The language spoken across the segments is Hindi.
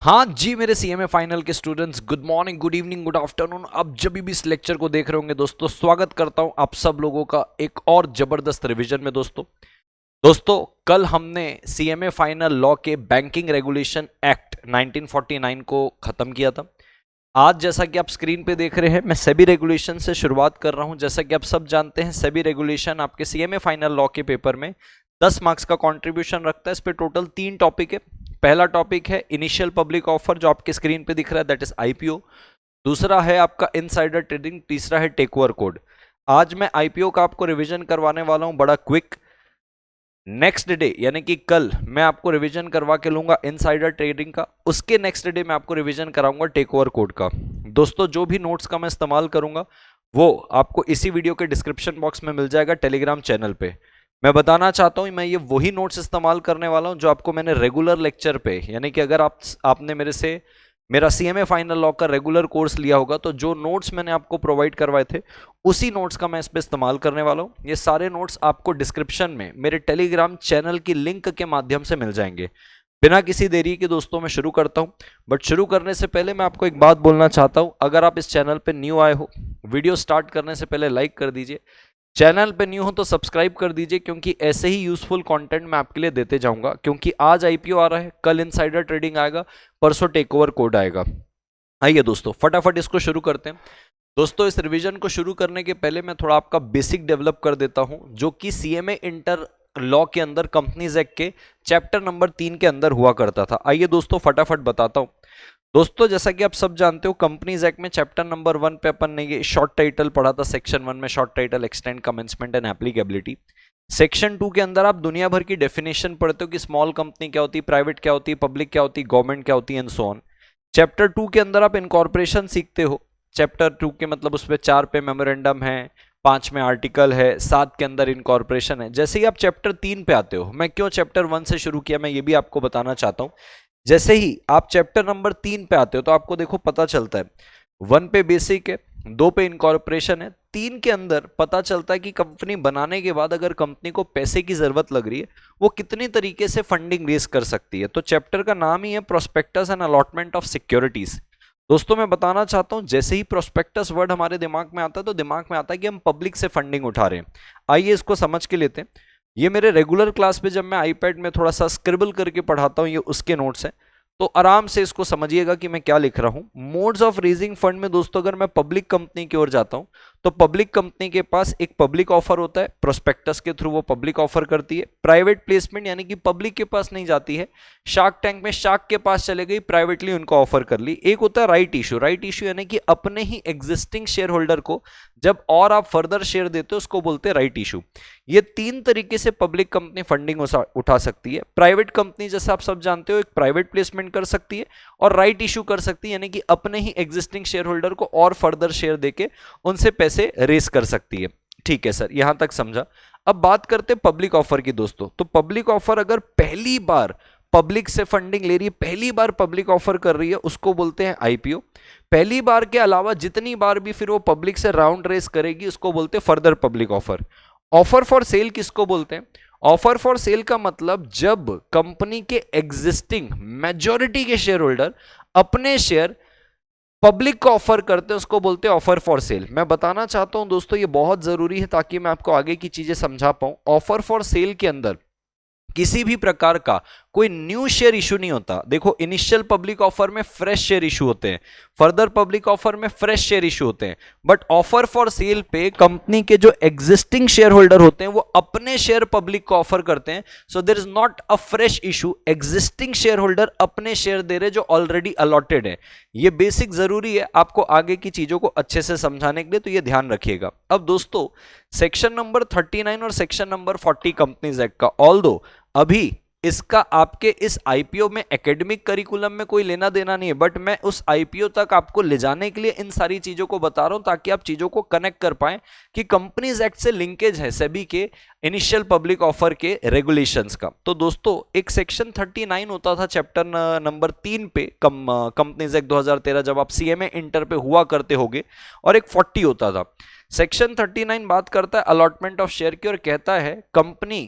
हाँ जी मेरे सीएमए फाइनल के students, good morning, good evening, good afternoon. आप जब भी इस लेक्चर को देख रहे होंगे दोस्तों, स्वागत करता हूं आप सब लोगों का एक और जबरदस्त रिवीजन में। दोस्तों कल हमने सीएमए फाइनल लॉ के बैंकिंग रेगुलेशन एक्ट 1949 को खत्म किया था। आज जैसा कि आप स्क्रीन पे देख रहे हैं, मैं सेबी रेगुलेशन से शुरुआत कर रहा हूं। जैसा कि आप सब जानते हैं, सेबी रेगुलेशन आपके सीएमए फाइनल लॉ के पेपर में 10 मार्क्स का कंट्रीब्यूशन रखता है। इस पे टोटल 3 टॉपिक है। पहला टॉपिक है इनिशियल पब्लिक ऑफर, जो आपके स्क्रीन पे दिख रहा है, दैट इज आईपीओ। दूसरा है आपका इनसाइडर ट्रेडिंग, तीसरा है टेक ओवर कोड। आज मैं आईपीओ का आपको रिवीजन करवाने वाला हूं, बड़ा क्विक। नेक्स्ट डे यानी कि कल मैं आपको रिवीजन करवा के लूंगा इनसाइडर ट्रेडिंग का। उसके नेक्स्ट डे मैं आपको रिवीजन कराऊंगा टेक ओवर कोड का। दोस्तों जो भी नोट्स का मैं इस्तेमाल करूंगा वो आपको इसी वीडियो के डिस्क्रिप्शन बॉक्स में मिल जाएगा टेलीग्राम चैनल पे। मैं बताना चाहता हूं मैं ये वही नोट्स इस्तेमाल करने वाला हूं जो आपको मैंने रेगुलर लेक्चर पे, यानी कि अगर आपने मेरा सीएमए फाइनल लॉ का रेगुलर कोर्स लिया होगा तो जो नोट्स मैंने आपको प्रोवाइड करवाए थे उसी नोट्स का मैं इस पे इस्तेमाल करने वाला हूं। ये सारे नोट्स आपको डिस्क्रिप्शन में मेरे टेलीग्राम चैनल की लिंक के माध्यम से मिल जाएंगे। बिना किसी देरी के दोस्तों मैं शुरू करता हूं। बट शुरू करने से पहले मैं आपको एक बात बोलना चाहता हूं। अगर आप इस चैनल पे न्यू आए हो, वीडियो स्टार्ट करने से पहले लाइक कर दीजिए। चैनल पे न्यू हो तो सब्सक्राइब कर दीजिए, क्योंकि ऐसे ही यूजफुल कंटेंट मैं आपके लिए देते जाऊंगा। क्योंकि आज आईपीओ आ रहा है, कल इनसाइडर ट्रेडिंग आएगा, परसों टेक ओवर कोड आएगा। आइए दोस्तों फटाफट इसको शुरू करते हैं। दोस्तों इस रिवीजन को शुरू करने के पहले मैं थोड़ा आपका बेसिक डेवलप कर देता हूं, जो कि सीएमए इंटर लॉ के अंदर कंपनीज एक्ट के चैप्टर नंबर 3 के अंदर हुआ करता था। आइए दोस्तों फटाफट बताता हूं। दोस्तों जैसा कि आप सब जानते हो, कंपनीज एक्ट में चैप्टर नंबर 1 पे अपन ने ये शॉर्ट टाइटल पढ़ा था। सेक्शन 1 में short title extend, commencement and applicability. Section 2 के अंदर आप दुनिया भर की डेफिनेशन पढ़ते हो कि स्मॉल कंपनी क्या होती है, प्राइवेट क्या होती है, पब्लिक क्या होती है, गवर्नमेंट क्या होती है, एंड सो ऑन। चैप्टर 2 के अंदर आप इनकॉर्पोरेशन सीखते हो। चैप्टर 2 के मतलब उसमें 4 पे मेमोरेंडम है, 5 में आर्टिकल है, 7 के अंदर इनकॉर्पोरेशन है। जैसे ही आप चैप्टर 3 पे आते हो, मैं क्यों चैप्टर 1 से शुरू किया मैं ये भी आपको बताना चाहता हूं। जैसे ही आप चैप्टर नंबर 3 पे आते हो तो आपको देखो पता चलता है 1 पे बेसिक है, 2 पे इनकॉर्पोरेशन है, 3 के अंदर पता चलता है कि कंपनी बनाने के बाद अगर कंपनी को पैसे की जरूरत लग रही है, वो कितनी तरीके से फंडिंग रेज कर सकती है। तो चैप्टर का नाम ही है prospectus and allotment of securities. दोस्तों मैं बताना चाहता हूं, जैसे ही प्रोस्पेक्टस वर्ड हमारे दिमाग में आता है तो दिमाग में आता है कि हम पब्लिक से फंडिंग उठा रहे हैं। आइए इसको समझ के लेते हैं। ये मेरे रेगुलर क्लास पे जब मैं आईपैड में थोड़ा सा स्क्रिबल करके पढ़ाता हूँ, ये उसके नोट्स हैं, तो आराम से इसको समझिएगा कि मैं क्या लिख रहा हूं। मोड्स ऑफ रेजिंग फंड में दोस्तों अगर मैं पब्लिक कंपनी की ओर जाता हूं तो पब्लिक कंपनी के पास एक पब्लिक ऑफर होता है, प्रोस्पेक्टस के थ्रू वो पब्लिक ऑफर करती है। प्राइवेट प्लेसमेंट यानी कि पब्लिक के पास नहीं जाती है, शार्क टैंक में शार्क के पास चले गई, प्राइवेटली उनको ऑफर कर ली। एक होता है राइट इशू। राइट इशू यानी कि अपने ही एग्जिस्टिंग शेयर होल्डर को जब और आप फर्दर शेयर देते हो, उसको बोलते हैं राइट इशू। ये 3 तरीके से पब्लिक कंपनी फंडिंग उठा सकती है। प्राइवेट कंपनी जैसे आप सब जानते हो, एक प्राइवेट प्लेसमेंट कर सकती है और राइट इशू कर सकती है, यानी कि अपने ही एग्जिस्टिंग शेयर होल्डर को और फर्दर शेयर देके उनसे पैसे रेस कर सकती है। ठीक है सर, यहां तक समझा। अब बात करते हैं पब्लिक ऑफर की दोस्तों। तो पब्लिक ऑफर अगर पहली बार पब्लिक से फंडिंग ले रही है, पहली बार पब्लिक ऑफर कर रही है, उसको बोलते हैं आईपीओ। पहली बार के अलावा जितनी बार भी फिर वो पब्लिक से राउंड रेस करेगी, उसको बोलते हैं further public offer. Offer for sale किसको बोलते हैं? ऑफर फॉर सेल का मतलब जब कंपनी के एग्जिस्टिंग मेजॉरिटी के शेयर होल्डर अपने शेयर पब्लिक को ऑफर करते हैं, उसको बोलते हैं ऑफर फॉर सेल। मैं बताना चाहता हूं दोस्तों, ये बहुत जरूरी है ताकि मैं आपको आगे की चीजें समझा पाऊं। ऑफर फॉर सेल के अंदर किसी भी प्रकार का कोई न्यू शेयर इशू नहीं होता। देखो इनिशियल पब्लिक ऑफर में फ्रेश शेयर इशू होते हैं, फर्दर पब्लिक ऑफर में फ्रेश शेयर इशू होते हैं, बट ऑफर फॉर सेल पे कंपनी के जो एग्जिस्टिंग शेयर होल्डर होते हैं वो अपने शेयर पब्लिक को ऑफर करते हैं। So there is not a fresh issue, existing share holder अपने शेयर दे रहे जो ऑलरेडी अलॉटेड है। ये बेसिक जरूरी है आपको आगे की चीजों को अच्छे से समझाने के लिए, तो ये ध्यान रखिएगा। अब दोस्तों सेक्शन नंबर 39 और सेक्शन नंबर 40 कंपनीज एक्ट का, ऑल्दो अभी इसका आपके इस आईपीओ में एकेडमिक करिकुलम में कोई लेना देना नहीं है, बट मैं उस आईपीओ तक आपको ले जाने के लिए इन सारी चीजों को बता रहा हूं ताकि आप चीजों को कनेक्ट कर पाएं कि कंपनीज एक्ट से लिंकेज है सेबी के इनिशियल पब्लिक ऑफर के रेगुलेशंस का। तो दोस्तों एक सेक्शन 39 होता था चैप्टर नंबर 3 पे कंपनीज एक्ट 2013 जब आप सीएमए इंटर पे हुआ करते होगे, और एक 40 होता था। सेक्शन 39 बात करता है अलॉटमेंट ऑफ शेयर की और कहता है कंपनी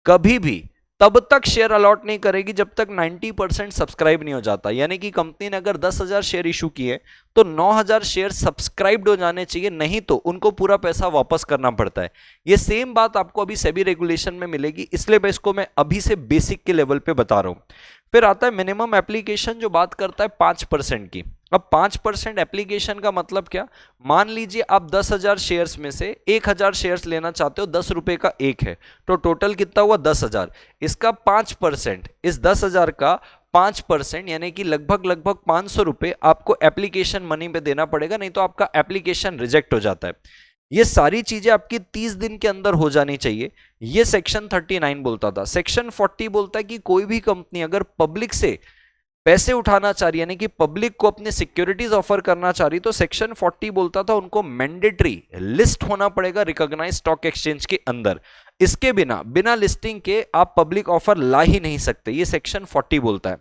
कभी भी तब तक शेयर अलॉट नहीं करेगी जब तक 90% सब्सक्राइब नहीं हो जाता। यानी कि कंपनी ने अगर 10,000 शेयर इशू किए तो 9,000 शेयर सब्सक्राइब्ड हो जाने चाहिए, नहीं तो उनको पूरा पैसा वापस करना पड़ता है। ये सेम बात आपको अभी सेबी रेगुलेशन में मिलेगी, इसलिए मैं इसको अभी से बेसिक के लेवल पे बता रहा हूं। फिर आता है मिनिमम एप्लीकेशन, जो बात करता है 5% की। अब 5% एप्लीकेशन का मतलब क्या, मान लीजिए आप 10,000 शेयर्स में से 1,000 शेयर्स लेना चाहते हो, 10 रुपए का एक है, तो टोटल कितना हुआ 10,000। इसका 5%, इस 10,000 का 5% यानी कि लगभग 500 रुपए आपको एप्लीकेशन मनी पे देना पड़ेगा, नहीं तो आपका एप्लीकेशन रिजेक्ट हो जाता है। ये सारी चीजें आपकी 30 दिन के अंदर हो जानी चाहिए, ये सेक्शन 39 बोलता था। सेक्शन 40 बोलता है कि कोई भी कंपनी अगर पब्लिक से पैसे उठाना चाह रही है, यानी कि पब्लिक को अपने सिक्योरिटीज ऑफर करना चाह रही, तो सेक्शन 40 बोलता था उनको मैंडेटरी लिस्ट होना पड़ेगा रिकॉग्नाइज्ड स्टॉक एक्सचेंज के अंदर। इसके बिना लिस्टिंग के आप पब्लिक ऑफर ला ही नहीं सकते, ये सेक्शन 40 बोलता है।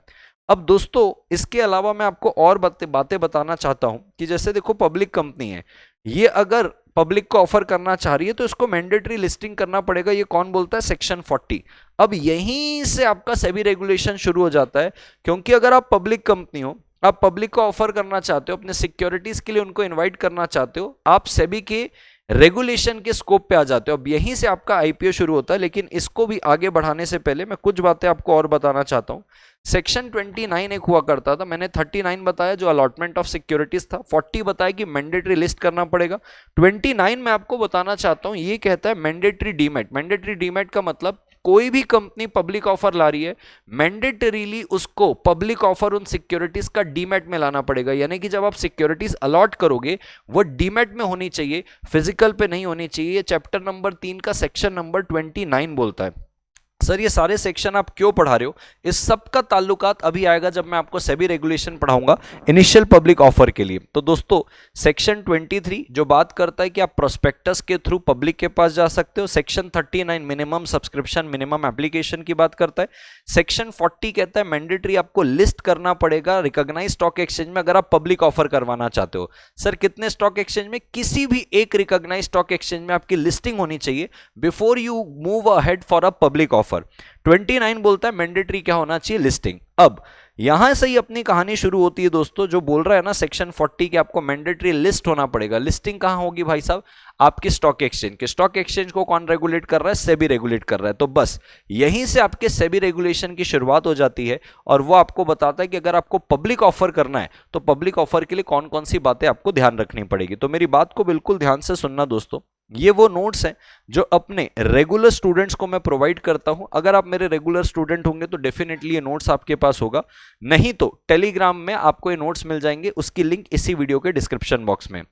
अब दोस्तों इसके अलावा मैं आपको और बातें बताना चाहता हूं कि जैसे देखो पब्लिक कंपनी है, ये अगर पब्लिक को ऑफर करना चाह रही है तो इसको मैंडेटरी लिस्टिंग करना पड़ेगा, ये कौन बोलता है, सेक्शन 40। अब यहीं से आपका सेबी रेगुलेशन शुरू हो जाता है, क्योंकि अगर आप पब्लिक कंपनी हो, आप पब्लिक को ऑफर करना चाहते हो, अपने सिक्योरिटीज के लिए उनको इन्वाइट करना चाहते हो, आप सेबी के रेगुलेशन के स्कोप पे आ जाते हो। अब यहीं से आपका आईपीओ शुरू होता है। लेकिन इसको भी आगे बढ़ाने से पहले मैं कुछ बातें आपको और बताना चाहता हूं। सेक्शन 29 एक हुआ करता था, मैंने 39 बताया जो अलॉटमेंट ऑफ सिक्योरिटीज था, 40 बताया कि मैंडेटरी लिस्ट करना पड़ेगा, 29 मैं आपको बताना चाहता हूं, ये कहता है मैंडेटरी डीमैट। मैंडेटरी डीमैट का मतलब कोई भी कंपनी पब्लिक ऑफर ला रही है, मैंडेटरीली उसको पब्लिक ऑफर उन सिक्योरिटीज का डीमैट में लाना पड़ेगा। यानी कि जब आप सिक्योरिटीज अलॉट करोगे वो डीमैट में होनी चाहिए, फिजिकल पे नहीं होनी चाहिए। ये चैप्टर नंबर 3 का सेक्शन नंबर 29 बोलता है। सर ये सारे सेक्शन आप क्यों पढ़ा रहे हो, इस सब का ताल्लुकात अभी आएगा जब मैं आपको सेबी रेगुलेशन पढ़ाऊंगा इनिशियल पब्लिक ऑफर के लिए। तो दोस्तों सेक्शन 23 जो बात करता है कि आप प्रोस्पेक्टस के थ्रू पब्लिक के पास जा सकते हो। Section 39 minimum subscription minimum application की बात करता है। सेक्शन 40 कहता है मैंडेटरी आपको लिस्ट करना पड़ेगा रिकॉग्नाइज्ड स्टॉक एक्सचेंज में अगर आप पब्लिक ऑफर करवाना चाहते हो। सर कितने स्टॉक एक्सचेंज में, किसी भी एक रिकॉग्नाइज्ड स्टॉक एक्सचेंज में आपकी लिस्टिंग होनी चाहिए before you move ahead for a public offer. 29 बोलता है मैंडेटरी क्या होना चाहिए, लिस्टिंग। अब यहां से ही अपनी कहानी शुरू होती है दोस्तों, जो बोल रहा है ना सेक्शन 40 के आपको मैंडेटरी लिस्ट होना पड़ेगा। लिस्टिंग कहां होगी भाई साहब, आपके स्टॉक एक्सचेंज के। स्टॉक एक्सचेंज को कौन रेगुलेट कर रहा है, सेबी रेगुलेट कर रहा है। तो बस यहीं से आपके सेबी रेगुलेशन की शुरुआत हो जाती है और वो आपको बताता है कि अगर आपको पब्लिक ऑफर करना है तो पब्लिक ऑफर के लिए कौन कौन सी बातें आपको ध्यान रखनी पड़ेगी। तो मेरी बात को बिल्कुल ध्यान से सुनना दोस्तों, ये वो नोट्स हैं जो अपने रेगुलर स्टूडेंट्स को मैं प्रोवाइड करता हूं। अगर आप मेरे रेगुलर स्टूडेंट होंगे तो डेफिनेटली ये नोट्स आपके पास होगा, नहीं तो टेलीग्राम में आपको ये नोट्स मिल जाएंगे, उसकी लिंक इसी वीडियो के डिस्क्रिप्शन बॉक्स में।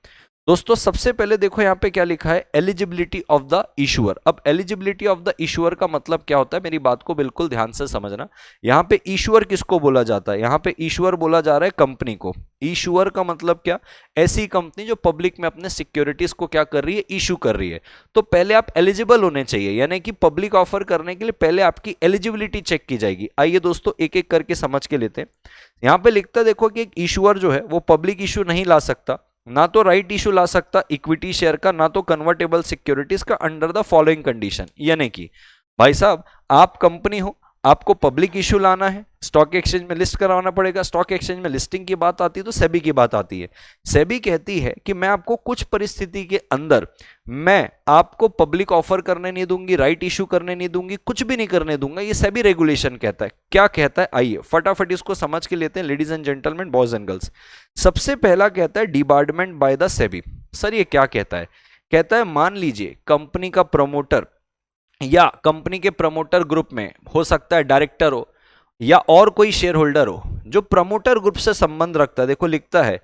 दोस्तों सबसे पहले देखो यहाँ पे क्या लिखा है, एलिजिबिलिटी ऑफ द इशूअर। अब एलिजिबिलिटी ऑफ द इशूअर का मतलब क्या होता है, मेरी बात को बिल्कुल ध्यान से समझना। यहाँ पे इशूअर किसको बोला जाता है, यहाँ पे इशूअर बोला जा रहा है कंपनी को। इशूअर का मतलब क्या, ऐसी कंपनी जो पब्लिक में अपने सिक्योरिटीज को क्या कर रही है, इशू कर रही है। तो पहले आप एलिजिबल होने चाहिए, यानी कि पब्लिक ऑफर करने के लिए पहले आपकी एलिजिबिलिटी चेक की जाएगी। आइए दोस्तों एक एक करके समझ के लेते हैं। यहाँ पे लिखता देखो कि एक इशूअर जो है वो पब्लिक इशू नहीं ला सकता, ना तो राइट इशू ला सकता इक्विटी शेयर का, ना तो कन्वर्टेबल सिक्योरिटीज का, अंडर द फॉलोइंग कंडीशन। यानी कि भाई साहब आप कंपनी हो, आपको पब्लिक इशू लाना है, स्टॉक एक्सचेंज में लिस्ट कराना पड़ेगा। स्टॉक एक्सचेंज में लिस्टिंग की बात आती है तो सेबी की बात आती है। सेबी कहती है कि मैं आपको कुछ परिस्थिति के अंदर मैं आपको पब्लिक ऑफर करने नहीं दूंगी, राइट इशू करने नहीं दूंगी, कुछ भी नहीं करने दूंगा। ये सेबी रेगुलेशन कहता है। क्या कहता है, आइए फटाफट इसको समझ के लेते हैं ladies and gentleman, boys and girls. सबसे पहला कहता है डिबार्टमेंट बाय द सेबी। सर ये क्या कहता है, कहता है मान लीजिए कंपनी का प्रमोटर या कंपनी के प्रमोटर ग्रुप में हो सकता है डायरेक्टर हो या और कोई शेयर होल्डर हो जो प्रमोटर ग्रुप से संबंध रखता है। देखो लिखता है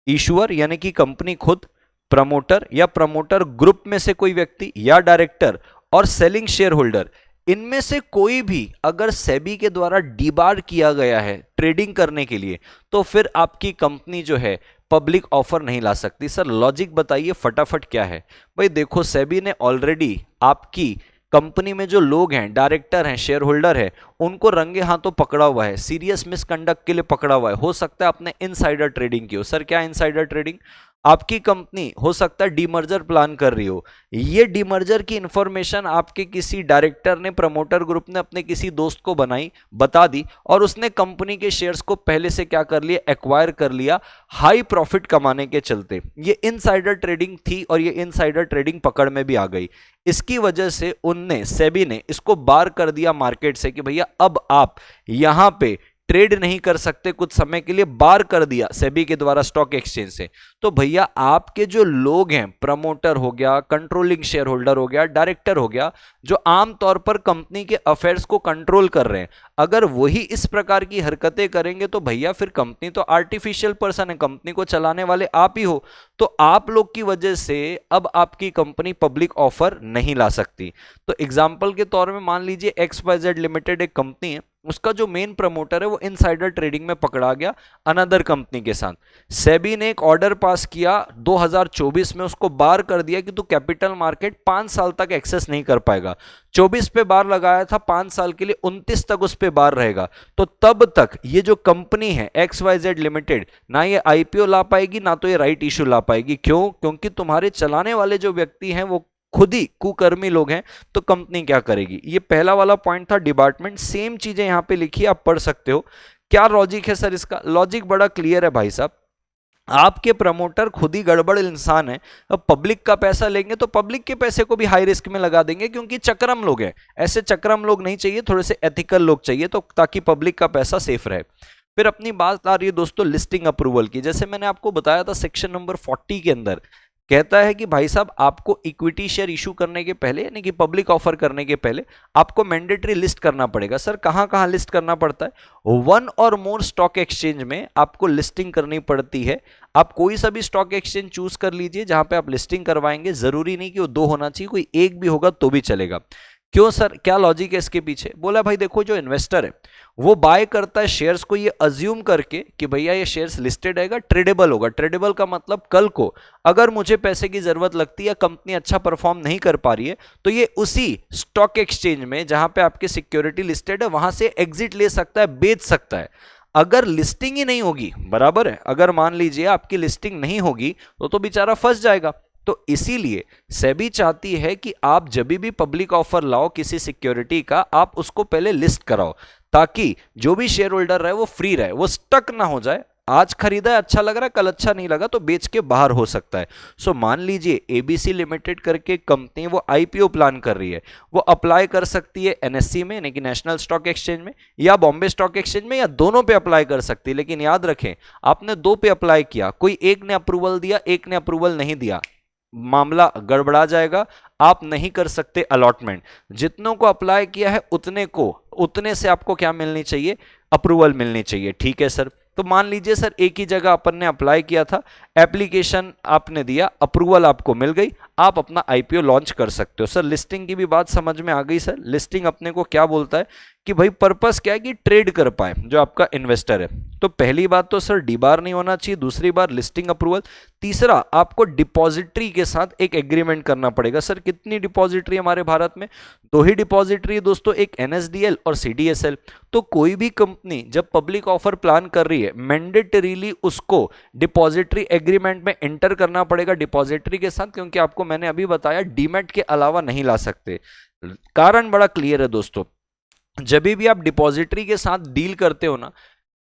इशूअर यानी कि कंपनी खुद, प्रमोटर या प्रमोटर ग्रुप में से कोई व्यक्ति या डायरेक्टर और सेलिंग शेयर होल्डर, इनमें से कोई भी अगर सेबी के द्वारा डिबार किया गया है ट्रेडिंग करने के लिए, तो फिर आपकी कंपनी जो है पब्लिक ऑफर नहीं ला सकती। सर लॉजिक बताइए फटाफट क्या है। भाई देखो सेबी ने ऑलरेडी आपकी कंपनी में जो लोग हैं, डायरेक्टर हैं, शेयर होल्डर है, उनको रंगे हाथों पकड़ा हुआ है, सीरियस मिसकंडक्ट के लिए पकड़ा हुआ है। हो सकता है आपने इनसाइडर ट्रेडिंग की हो। सर क्या इनसाइडर ट्रेडिंग, आपकी कंपनी हो सकता है डीमर्जर प्लान कर रही हो, ये डीमर्जर की इंफॉर्मेशन आपके किसी डायरेक्टर ने, प्रमोटर ग्रुप ने अपने किसी दोस्त को बता दी और उसने कंपनी के शेयर्स को पहले से क्या कर लिया, एक्वायर कर लिया हाई प्रॉफिट कमाने के चलते। ये इनसाइडर ट्रेडिंग थी और ये इनसाइडर ट्रेडिंग पकड़ में भी आ गई। इसकी वजह से उनने, सेबी ने इसको बार कर दिया मार्केट से कि भैया अब आप यहां पे ट्रेड नहीं कर सकते, कुछ समय के लिए बार कर दिया सेबी के द्वारा स्टॉक एक्सचेंज से। तो भैया आपके जो लोग हैं, प्रमोटर हो गया, कंट्रोलिंग शेयर होल्डर हो गया, डायरेक्टर हो गया, जो आमतौर पर कंपनी के अफेयर्स को कंट्रोल कर रहे हैं, अगर वही इस प्रकार की हरकतें करेंगे तो भैया फिर कंपनी तो आर्टिफिशियल पर्सन है, कंपनी को चलाने वाले आप ही हो। तो आप लोग की वजह से अब आपकी कंपनी पब्लिक ऑफर नहीं ला सकती। तो एग्जाम्पल के तौर में मान लीजिए XYZ लिमिटेड एक कंपनी है, उसका जो मेन प्रमोटर है वो इनसाइडर ट्रेडिंग में पकड़ा गया अनदर कंपनी के साथ। सेबी ने एक ऑर्डर पास किया 2024 में, उसको बार कर दिया कि तू कैपिटल मार्केट 5 साल तक एक्सेस नहीं कर पाएगा। 24 पे बार लगाया था, 5 साल के लिए 29 तक उस पे बार रहेगा। तो तब तक ये जो कंपनी है XYZ लिमिटेड, ना ये IPO ला पाएगी ना तो ये राइट इश्यू ला पाएगी। क्यों? क्योंकि तुम्हारे चलाने वाले जो व्यक्ति हैं वो खुद ही कुकर्मी लोग हैं। तो कंपनी क्या करेगी? ये पहला वाला पॉइंट था डिपार्टमेंट। सेम चीजें यहां पे लिखी, आप पढ़ सकते हो। क्या लॉजिक है सर इसका? लॉजिक बड़ा क्लियर है भाई साहब। आपके प्रमोटर खुद ही गड़बड़ इंसान है। अब पब्लिक का पैसा लेंगे तो पब्लिक के पैसे को भी हाई रिस्क में लगा देंगे, क्योंकि चक्रम लोग हैं। ऐसे चक्रम लोग नहीं चाहिए, थोड़े से एथिकल लोग चाहिए, तो ताकि पब्लिक का पैसा सेफ रहे। फिर अपनी बात आ रही है दोस्तों लिस्टिंग अप्रूवल की। जैसे मैंने आपको बताया था सेक्शन नंबर 40 के अंदर कहता है कि भाई साहब आपको इक्विटी शेयर इशू करने के पहले, यानी कि पब्लिक ऑफर करने के पहले, आपको मैंडेटरी लिस्ट करना पड़ेगा। सर कहां कहां लिस्ट करना पड़ता है? 1 और मोर स्टॉक एक्सचेंज में आपको लिस्टिंग करनी पड़ती है। आप कोई सा भी स्टॉक एक्सचेंज चूज कर लीजिए जहां पे आप लिस्टिंग करवाएंगे। जरूरी नहीं कि वो 2 होना चाहिए, कोई एक भी होगा तो भी चलेगा। क्यों सर, क्या लॉजिक है इसके पीछे? बोला भाई देखो, जो इन्वेस्टर है वो बाय करता है शेयर्स को ये अज्यूम करके कि भैया ये शेयर्स लिस्टेड रहेगा, ट्रेडेबल होगा। ट्रेडेबल का मतलब कल को अगर मुझे पैसे की जरूरत लगती है, कंपनी अच्छा परफॉर्म नहीं कर पा रही है, तो ये उसी स्टॉक एक्सचेंज में जहां पे आपकी सिक्योरिटी लिस्टेड है वहां से एग्जिट ले सकता है, बेच सकता है। अगर लिस्टिंग ही नहीं होगी, बराबर है, अगर मान लीजिए आपकी लिस्टिंग नहीं होगी तो बेचारा फंस जाएगा। तो इसीलिए सेबी चाहती है कि आप जब भी पब्लिक ऑफर लाओ किसी सिक्योरिटी का, आप उसको पहले लिस्ट कराओ, ताकि जो भी शेयर होल्डर रहे वो फ्री रहे, वो स्टक ना हो जाए। आज खरीदा है, अच्छा लग रहा है, कल अच्छा नहीं लगा तो बेच के बाहर हो सकता है। सो मान लीजिए ABC लिमिटेड करके कंपनी वो IPO प्लान कर रही है, वो अप्लाई कर सकती है NSE में, यानी कि नेशनल स्टॉक एक्सचेंज में, या बॉम्बे स्टॉक एक्सचेंज में, या दोनों पे अप्लाई कर सकती है। लेकिन याद रखें, आपने 2 पे अप्लाई किया, कोई एक ने अप्रूवल दिया, एक ने अप्रूवल नहीं दिया, मामला गड़बड़ा जाएगा। आप नहीं कर सकते अलॉटमेंट। जितनों को अप्लाई किया है उतने से आपको क्या मिलनी चाहिए? अप्रूवल मिलनी चाहिए। ठीक है सर। तो मान लीजिए सर एक ही जगह अपन ने अप्लाई किया था, एप्लीकेशन आपने दिया, अप्रूवल आपको मिल गई, आप अपना IPO लॉन्च कर सकते हो। सर लिस्टिंग की भी बात समझ में आ गई। सर लिस्टिंग अपने को क्या बोलता है कि भाई पर्पस क्या है कि ट्रेड कर पाए जो आपका इन्वेस्टर है। तो पहली बात तो सर डीबार नहीं होना चाहिए, दूसरी बार लिस्टिंग अप्रूवल, तीसरा आपको डिपॉजिटरी के साथ एक एग्रीमेंट करना पड़ेगा। सर कितनी डिपॉजिटरी हमारे भारत में? 2 ही डिपॉजिटरी दोस्तों, एक NSDL और CDSL। तो कोई भी कंपनी जब पब्लिक ऑफर प्लान कर रही है, मैंडेटरीली उसको डिपॉजिटरी एग्रीमेंट में एंटर करना पड़ेगा डिपॉजिटरी के साथ, क्योंकि आपको मैंने अभी बताया डीमैट के अलावा नहीं ला सकते। कारण बड़ा क्लियर है दोस्तों। जब भी आप डिपॉजिटरी के साथ डील करते हो ना,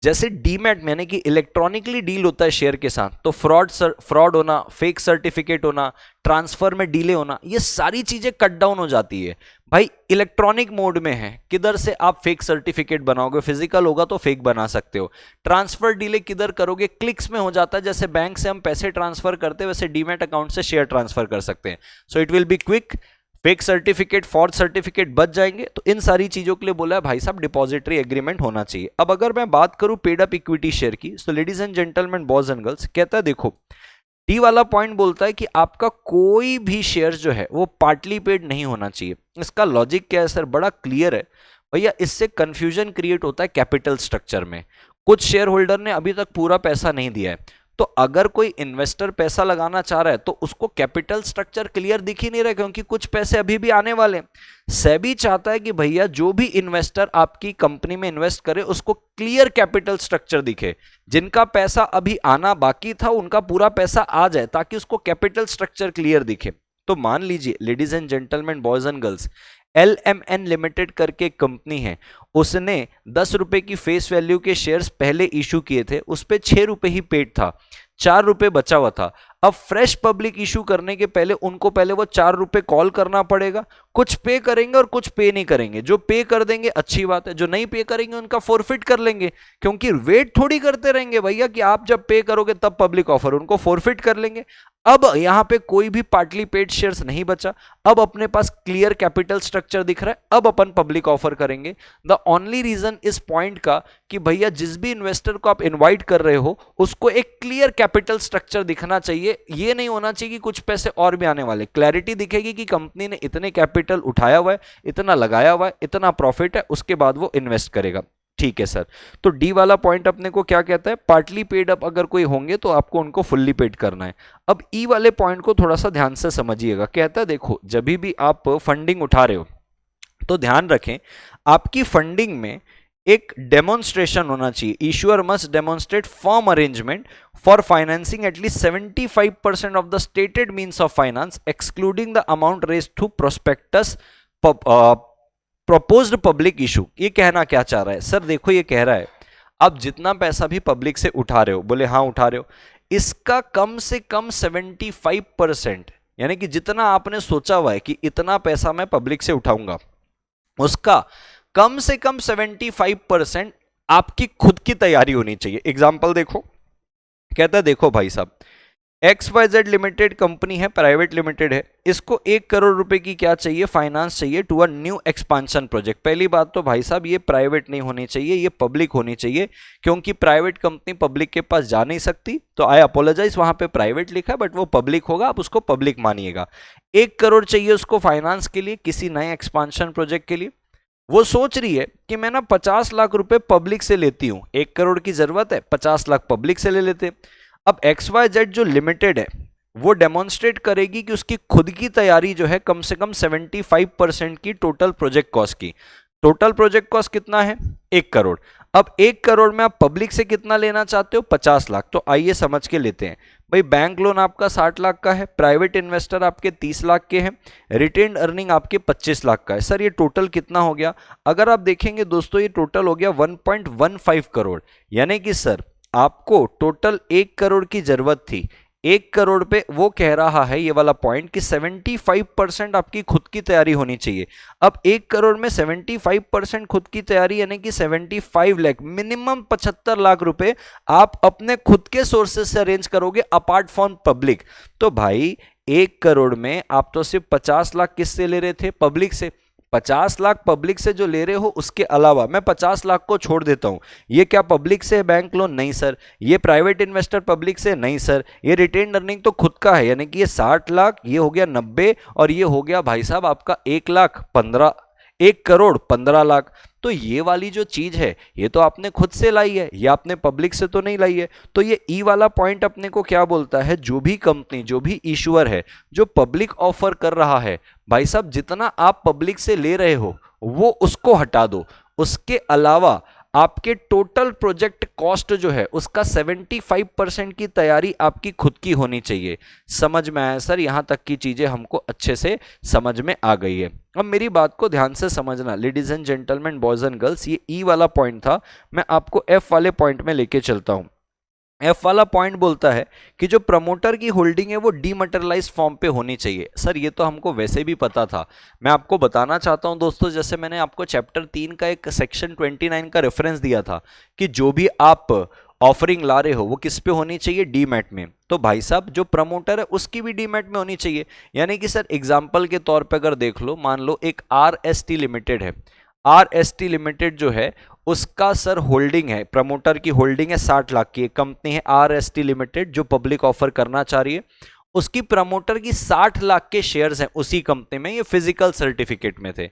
जैसे डीमैट में यानी कि इलेक्ट्रॉनिकली डील होता है शेयर के साथ, तो फ्रॉड होना, फेक सर्टिफिकेट होना, ट्रांसफर में डिले होना, ये सारी चीजें कट डाउन हो जाती है। भाई इलेक्ट्रॉनिक मोड में है, किधर से आप फेक सर्टिफिकेट बनाओगे? फिजिकल होगा तो फेक बना सकते हो। ट्रांसफर डिले किधर करोगे? क्लिक्स में हो जाता है। जैसे बैंक से हम पैसे ट्रांसफर करते हैं, वैसे डीमैट अकाउंट से शेयर ट्रांसफर कर सकते हैं। So it will be quick. Fake certificate, forge certificate बच जाएंगे। तो इन सारी चीजों के लिए बोला है भाई साहब डिपॉजिटरी एग्रीमेंट होना चाहिए। अब अगर मैं बात करूं पेड अप इक्विटी शेयर की, तो ladies and gentleman, boys and girls, कहता है देखो डी वाला पॉइंट बोलता है कि आपका कोई भी शेयर जो है वो पार्टली पेड नहीं होना चाहिए। इसका लॉजिक क्या है सर? बड़ा क्लियर है भैया। इससे कंफ्यूजन क्रिएट होता है कैपिटल स्ट्रक्चर में। कुछ शेयर होल्डर ने अभी तक पूरा पैसा नहीं दिया है, तो अगर कोई इन्वेस्टर पैसा लगाना चाह रहा है तो उसको कैपिटल स्ट्रक्चर क्लियर दिख ही नहीं रहा, क्योंकि कुछ पैसे अभी भी आने वाले। सेबी चाहता है कि भैया जो भी इन्वेस्टर आपकी कंपनी में इन्वेस्ट करे उसको क्लियर कैपिटल स्ट्रक्चर दिखे, जिनका पैसा अभी आना बाकी था उनका पूरा पैसा आ जाए, ताकि उसको कैपिटल स्ट्रक्चर क्लियर दिखे। तो मान लीजिए ladies and gentleman, boys and girls, LMN limited करके एक कंपनी है, उसने 10 रुपए की फेस वैल्यू के शेयर्स पहले इशू किए थे, उस पे 6 रुपए ही पेड था, 4 रुपए बचा हुआ था। अब फ्रेश पब्लिक इशू करने के पहले उनको पहले वो 4 रुपए कॉल करना पड़ेगा, कुछ पे करेंगे और कुछ पे नहीं करेंगे। जो पे कर देंगे अच्छी बात है, जो नहीं पे करेंगे उनका फोरफिट कर लेंगे, क्योंकि वेट थोड़ी करते रहेंगे भैया कि आप जब पे करोगे तब पब्लिक ऑफर, उनको फोरफिट कर लेंगे। अब यहां पे कोई भी पार्टली पेड शेयर्स नहीं बचा, अब अपने पास क्लियर कैपिटल स्ट्रक्चर दिख रहा है, अब अपन पब्लिक ऑफर करेंगे। द ओनली रीजन इस पॉइंट का कि भैया जिस भी इन्वेस्टर को आप इनवाइट कर रहे हो उसको एक क्लियर कैपिटल स्ट्रक्चर दिखना चाहिए, ये नहीं होना चाहिए कि कुछ पैसे और भी आने वाले। क्लैरिटी दिखेगी कि कंपनी ने इतने कैपिटल उठाया हुआ है, इतना लगाया हुआ है, इतना प्रॉफिट है, उसके बाद वो इन्वेस्ट करेगा। ठीक है सर, तो डी वाला पॉइंट अपने को क्या कहता है, पार्टली पेड अप अगर कोई होंगे तो आपको उनको फुल्ली पेड करना है। अब ई वाले पॉइंट को थोड़ा सा ध्यान से समझिएगा। कहता है देखो जब भी आप फंडिंग उठा रहे हो तो ध्यान रखें आपकी फंडिंग में एक डेमोन्स्ट्रेशन होना चाहिए। Issuer must demonstrate firm arrangement for financing at least 75% of the stated means of finance excluding the amount raised through prospectus proposed public issue. ये कहना क्या चाह रहा है सर, देखो ये कह रहा है आप जितना पैसा भी पब्लिक से उठा रहे हो, बोले हाँ उठा रहे हो, इसका कम से कम 75%, यानी कि जितना आपने सोचा हुआ है कि इतना पैसा मैं पब्लिक से उठाऊंगा, उसका कम से कम 75% आपकी खुद की तैयारी होनी चाहिए। एग्जाम्पल देखो, कहता है देखो भाई साहब XYZ लिमिटेड कंपनी है, प्राइवेट लिमिटेड है, इसको 1 करोड़ रुपए की क्या चाहिए, फाइनेंस चाहिए to a new expansion project. पहली बात तो भाई साहब ये प्राइवेट नहीं होनी चाहिए, ये पब्लिक होनी चाहिए, क्योंकि प्राइवेट कंपनी पब्लिक के पास जा नहीं सकती। तो आई अपोलोजाइज, वहां पे प्राइवेट लिखा है बट वो पब्लिक होगा, आप उसको पब्लिक मानिएगा। 1 करोड़ चाहिए उसको फाइनेंस के लिए, किसी नए एक्सपांशन प्रोजेक्ट के लिए। वो सोच रही है कि मैं ना 50 लाख रुपए पब्लिक से लेती हूं, 1 करोड़ की जरूरत है, 50 लाख पब्लिक से ले लेते। अब XYZ जो लिमिटेड है वो डेमोन्स्ट्रेट करेगी कि उसकी खुद की तैयारी जो है कम से कम 75% की टोटल प्रोजेक्ट कॉस्ट की। टोटल प्रोजेक्ट कॉस्ट कितना है, 1 करोड़। अब 1 करोड़ में आप पब्लिक से कितना लेना चाहते हो, 50 लाख। तो आइए समझ के लेते हैं भाई, बैंक लोन आपका 60 लाख का है, प्राइवेट इन्वेस्टर आपके 30 लाख के हैं, रिटेन्ड अर्निंग आपके 25 लाख का है। सर ये टोटल कितना हो गया, अगर आप देखेंगे दोस्तों ये टोटल हो गया 1.15 करोड़। यानी कि सर आपको टोटल 1 करोड़ की जरूरत थी, 1 करोड़ पे वो कह रहा है ये वाला पॉइंट कि 75% आपकी खुद की तैयारी होनी चाहिए। अब 1 करोड़ में 75% खुद की तैयारी यानी कि 75 लाख, मिनिमम 75 लाख रुपए आप अपने खुद के सोर्सेस से अरेंज करोगे अपार्ट फ्रॉम पब्लिक। तो भाई 1 करोड़ में आप तो सिर्फ 50 लाख किससे ले रहे थे, पब्लिक से। 50 लाख पब्लिक से जो ले रहे हो उसके अलावा मैं 50 लाख को छोड़ देता हूं। ये क्या पब्लिक से है बैंक लोन, नहीं सर। ये प्राइवेट इन्वेस्टर पब्लिक से, नहीं सर। ये रिटेन अर्निंग तो खुद का है, यानी कि ये 60 लाख, ये हो गया 90 और ये हो गया भाई साहब आपका 1 करोड़ 15 लाख। तो ये वाली जो चीज है ये तो आपने खुद से लाई है, ये आपने पब्लिक से तो नहीं लाई है। तो ये ई वाला पॉइंट अपने को क्या बोलता है, जो भी कंपनी, जो भी इशूअर है जो पब्लिक ऑफर कर रहा है, भाई साहब जितना आप पब्लिक से ले रहे हो वो उसको हटा दो, उसके अलावा आपके टोटल प्रोजेक्ट कॉस्ट जो है उसका 75% की तैयारी आपकी खुद की होनी चाहिए। समझ में आया सर, यहां तक की चीजें हमको अच्छे से समझ में आ गई है। अब मेरी बात को ध्यान से समझना ladies and gentleman, boys and girls, ये ई वाला पॉइंट था, मैं आपको एफ वाले पॉइंट में लेके चलता हूं। एफ वाला पॉइंट बोलता है कि जो प्रमोटर की होल्डिंग है वो डीमटेरियलाइज फॉर्म पे होनी चाहिए। सर ये तो हमको वैसे भी पता था, मैं आपको बताना चाहता हूं दोस्तों, जैसे मैंने आपको चैप्टर 3 का एक सेक्शन 29 का रेफरेंस दिया था कि जो भी आप ऑफरिंग ला रहे हो वो किस पे होनी चाहिए, डीमैट में। तो भाई साहब जो प्रमोटर है उसकी भी डीमैट में होनी चाहिए। यानी कि सर एग्जाम्पल के तौर पर अगर देख लो, मान लो एक RST लिमिटेड है, RST लिमिटेड जो है उसका सर होल्डिंग है, प्रमोटर की होल्डिंग है 60 लाख की। एक कंपनी है RST लिमिटेड जो पब्लिक ऑफर करना चाह रही है, उसकी प्रमोटर की 60 लाख के शेयर्स हैं उसी कंपनी में, ये फिजिकल सर्टिफिकेट में थे।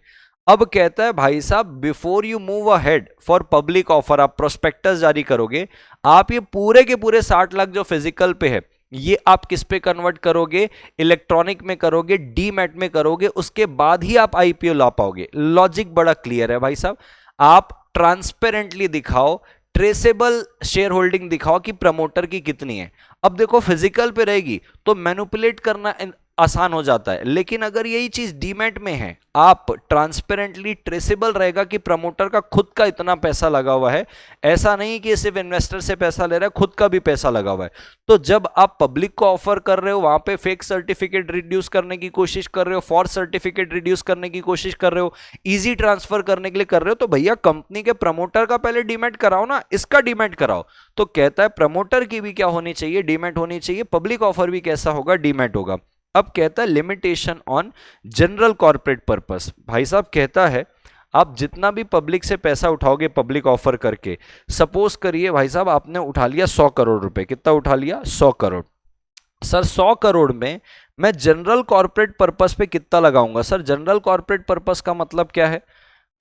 अब कहता है भाई साहब before you move ahead for public offer, आप प्रोस्पेक्टस जारी करोगे, आप ये पूरे के पूरे 60 लाख जो फिजिकल पे है ये आप किस पे कन्वर्ट करोगे, इलेक्ट्रॉनिक में करोगे, डीमैट में करोगे, उसके बाद ही आप आईपीओ ला पाओगे। लॉजिक बड़ा क्लियर है भाई साहब। आप ट्रांसपेरेंटली दिखाओ, ट्रेसेबल शेयर होल्डिंग दिखाओ कि प्रमोटर की कितनी है। अब देखो फिजिकल पे रहेगी तो मैनिपुलेट करना आसान हो जाता है, लेकिन अगर यही चीज डीमैट में है, आप ट्रांसपेरेंटली ट्रेसेबल रहेगा कि प्रमोटर का खुद का इतना पैसा लगा हुआ है, ऐसा नहीं कि सिर्फ इन्वेस्टर से पैसा ले रहा है, खुद का भी पैसा लगा हुआ है। तो जब आप पब्लिक को ऑफर कर रहे हो, वहां पे फेक सर्टिफिकेट रिड्यूस करने की कोशिश कर रहे हो, फॉर सर्टिफिकेट रिड्यूस करने की कोशिश कर रहे हो, इजी ट्रांसफर करने के लिए कर रहे हो, तो भैया कंपनी के प्रमोटर का पहले डीमैट कराओ ना, इसका डीमैट कराओ। तो कहता है प्रमोटर की भी क्या होनी चाहिए, डीमैट होनी चाहिए, पब्लिक ऑफर भी कैसा होगा, डीमैट होगा। अब कहता है limitation on general corporate purpose. भाई साहब कहता है आप जितना भी पब्लिक से पैसा उठाओगे पब्लिक ऑफर करके, सपोज करिए भाई साहब आपने उठा लिया 100 करोड़ रुपए, कितना उठा लिया, 100 करोड़। सर 100 करोड़ में मैं जनरल कॉर्पोरेट पर्पस पे कितना लगाऊंगा। सर जनरल कॉर्पोरेट पर्पस का मतलब क्या है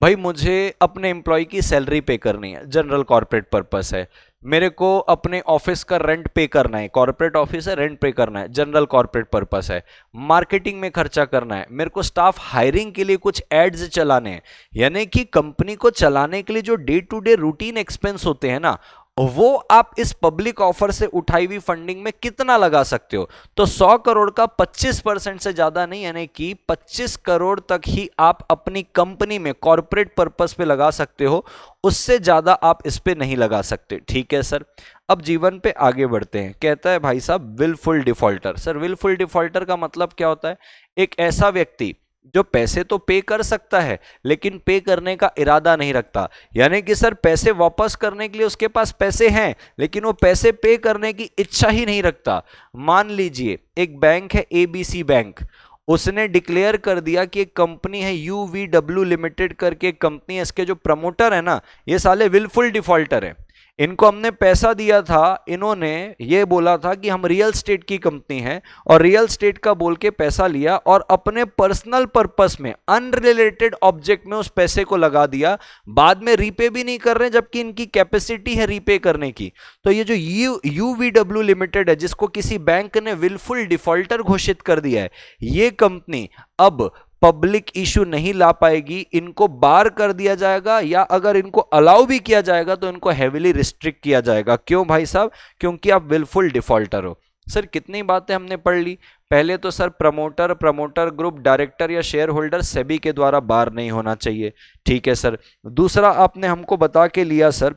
भाई, मुझे अपने एम्प्लॉय की सैलरी पे करनी है, जनरल कॉर्पोरेट पर्पस है। मेरे को अपने ऑफिस का रेंट पे करना है, कॉर्पोरेट ऑफिस है, रेंट पे करना है, जनरल कॉर्पोरेट पर्पस है। मार्केटिंग में खर्चा करना है, मेरे को स्टाफ हायरिंग के लिए कुछ एड्स चलाने हैं, यानी कि कंपनी को चलाने के लिए जो day to day routine expense होते हैं ना, वो आप इस पब्लिक ऑफर से उठाई हुई फंडिंग में कितना लगा सकते हो। तो 100 करोड़ का 25% से ज्यादा नहीं, यानी कि 25 करोड़ तक ही आप अपनी कंपनी में कॉर्पोरेट पर्पस पे लगा सकते हो, उससे ज्यादा आप इस पे नहीं लगा सकते। ठीक है सर। अब जीवन पे आगे बढ़ते हैं। कहता है भाई साहब wilful defaulter. Sir wilful defaulter का मतलब क्या होता है, एक ऐसा व्यक्ति जो पैसे तो पे कर सकता है लेकिन पे करने का इरादा नहीं रखता, यानी कि सर पैसे वापस करने के लिए उसके पास पैसे हैं लेकिन वो पैसे पे करने की इच्छा ही नहीं रखता। मान लीजिए एक बैंक है एबीसी बैंक, उसने डिक्लेयर कर दिया कि एक कंपनी है यूवीडब्ल्यू लिमिटेड करके कंपनी है, इसके जो प्रमोटर है ना ये साले विलफुल डिफॉल्टर है। इनको हमने पैसा दिया था, इन्होंने ये बोला था कि हम रियल स्टेट की कंपनी है और रियल स्टेट का बोल के पैसा लिया और अपने पर्सनल पर्पस में अनरिलेटेड ऑब्जेक्ट में उस पैसे को लगा दिया, बाद में रीपे भी नहीं कर रहे जबकि इनकी कैपेसिटी है रीपे करने की। तो ये जो यूवीडब्ल्यू लिमिटेड है जिसको किसी बैंक ने विलफुल डिफॉल्टर घोषित कर दिया है, ये कंपनी अब पब्लिक इशू नहीं ला पाएगी, इनको बार कर दिया जाएगा या अगर इनको अलाउ भी किया जाएगा तो इनको हेविली रिस्ट्रिक्ट किया जाएगा। क्यों भाई साहब, क्योंकि आप विलफुल डिफॉल्टर हो। सर कितनी बातें हमने पढ़ ली। पहले तो sir promoter, promoter group, director या शेयर होल्डर सेबी के द्वारा बार नहीं होना चाहिए। ठीक है सर। दूसरा आपने हमको बता के लिया सर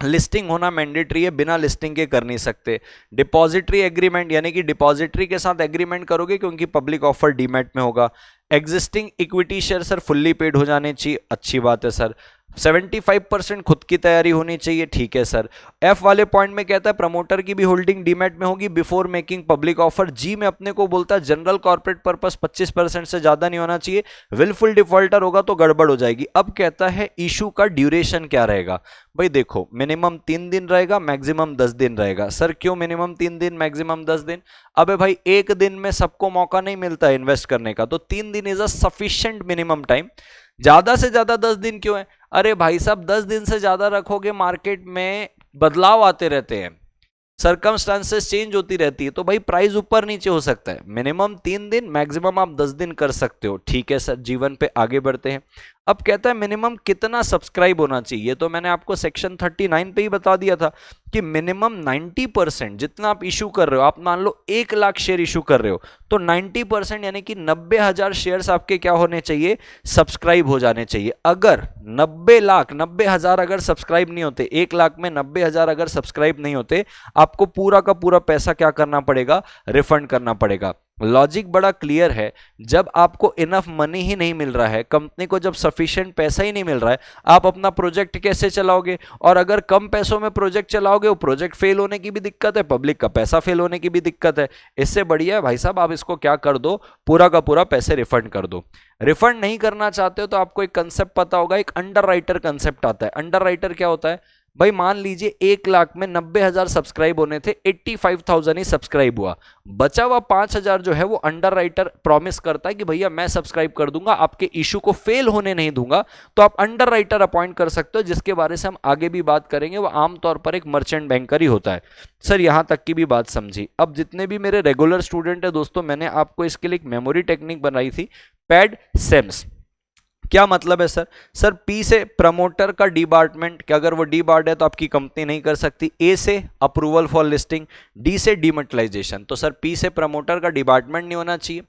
लिस्टिंग होना मैंडेटरी है, बिना लिस्टिंग के कर नहीं सकते। डिपॉजिटरी एग्रीमेंट, यानी कि डिपॉजिटरी के साथ एग्रीमेंट करोगे क्योंकि पब्लिक ऑफर डीमैट में होगा। Existing equity share sir fully paid हो जाने चाहिए, अच्छी बात है सर। 75% खुद की तैयारी होनी चाहिए, ठीक है सर। एफ वाले पॉइंट में कहता है प्रमोटर की भी होल्डिंग डीमैट में होगी बिफोर मेकिंग पब्लिक ऑफर। जी में अपने को बोलता है जनरल कॉर्पोरेट पर्पस 25% से ज्यादा नहीं होना चाहिए, विलफुल डिफॉल्टर होगा तो गड़बड़ हो जाएगी। अब कहता है इशू का ड्यूरेशन क्या रहेगा। भाई देखो मिनिमम 3 दिन रहेगा, मैक्सिमम 10 दिन रहेगा। सर क्यों मिनिमम 3 दिन मैक्सिमम 10 दिन? अबे भाई एक दिन में सबको मौका नहीं मिलता है इन्वेस्ट करने का, तो 3 दिन is a sufficient minimum time. ज्यादा से ज्यादा 10 दिन क्यों है? अरे भाई साहब 10 दिन से ज्यादा रखोगे मार्केट में बदलाव आते रहते हैं, सर्कमस्टांसेस चेंज होती रहती है, तो भाई प्राइस ऊपर नीचे हो सकता है। मिनिमम 3 दिन, मैक्सिमम आप 10 दिन कर सकते हो। ठीक है सर, जीवन पे आगे बढ़ते हैं। अब कहता है मिनिमम कितना सब्सक्राइब होना चाहिए। ये तो मैंने आपको सेक्शन 39 पे ही बता दिया था कि मिनिमम 90% जितना आप इशू कर रहे हो, आप मान लो 1 लाख शेयर इशू कर रहे हो तो 90% यानी कि 90,000 शेयर्स आपके क्या होने चाहिए, सब्सक्राइब हो जाने चाहिए। अगर 90,000 अगर सब्सक्राइब नहीं होते, 1 लाख में 90,000 अगर सब्सक्राइब नहीं होते, आपको पूरा का पूरा पैसा क्या करना पड़ेगा, रिफंड करना पड़ेगा। लॉजिक बड़ा क्लियर है। जब आपको इनफ मनी ही नहीं मिल रहा है, कंपनी को जब सफिशिएंट पैसा ही नहीं मिल रहा है, आप अपना प्रोजेक्ट कैसे चलाओगे? और अगर कम पैसों में प्रोजेक्ट चलाओगे, वो प्रोजेक्ट फेल होने की भी दिक्कत है, पब्लिक का पैसा फेल होने की भी दिक्कत है। इससे बढ़िया है भाई साहब आप इसको क्या कर दो, पूरा का पूरा पैसे रिफंड कर दो। रिफंड नहीं करना चाहते हो तो आपको एक कंसेप्ट पता होगा, एक अंडर राइटर कंसेप्ट आता है। अंडर राइटर क्या होता है? भाई मान लीजिए 1 लाख में 90,000 सब्सक्राइब होने थे, 85,000 ही सब्सक्राइब हुआ, बचा हुआ 5,000 जो है वो अंडर राइटर प्रॉमिस करता है कि भैया मैं सब्सक्राइब कर दूंगा, आपके इशू को फेल होने नहीं दूंगा। तो आप अंडर राइटर अपॉइंट कर सकते हो, जिसके बारे से हम आगे भी बात करेंगे। वो आमतौर पर एक मर्चेंट बैंकर ही होता है। सर यहां तक की भी बात समझी। अब जितने भी मेरे रेगुलर स्टूडेंट है दोस्तों, मैंने आपको इसके लिए एक मेमोरी टेक्निक बनाई थी, पैड सेम्स। क्या मतलब है सर? सर पी से प्रमोटर का डिपार्टमेंट, कि अगर वो डीबार्ड है तो आपकी कंपनी नहीं कर सकती। ए से अप्रूवल फॉर लिस्टिंग, डी से डीमोनेटाइजेशन। तो सर पी से प्रमोटर का डिपार्टमेंट नहीं होना चाहिए।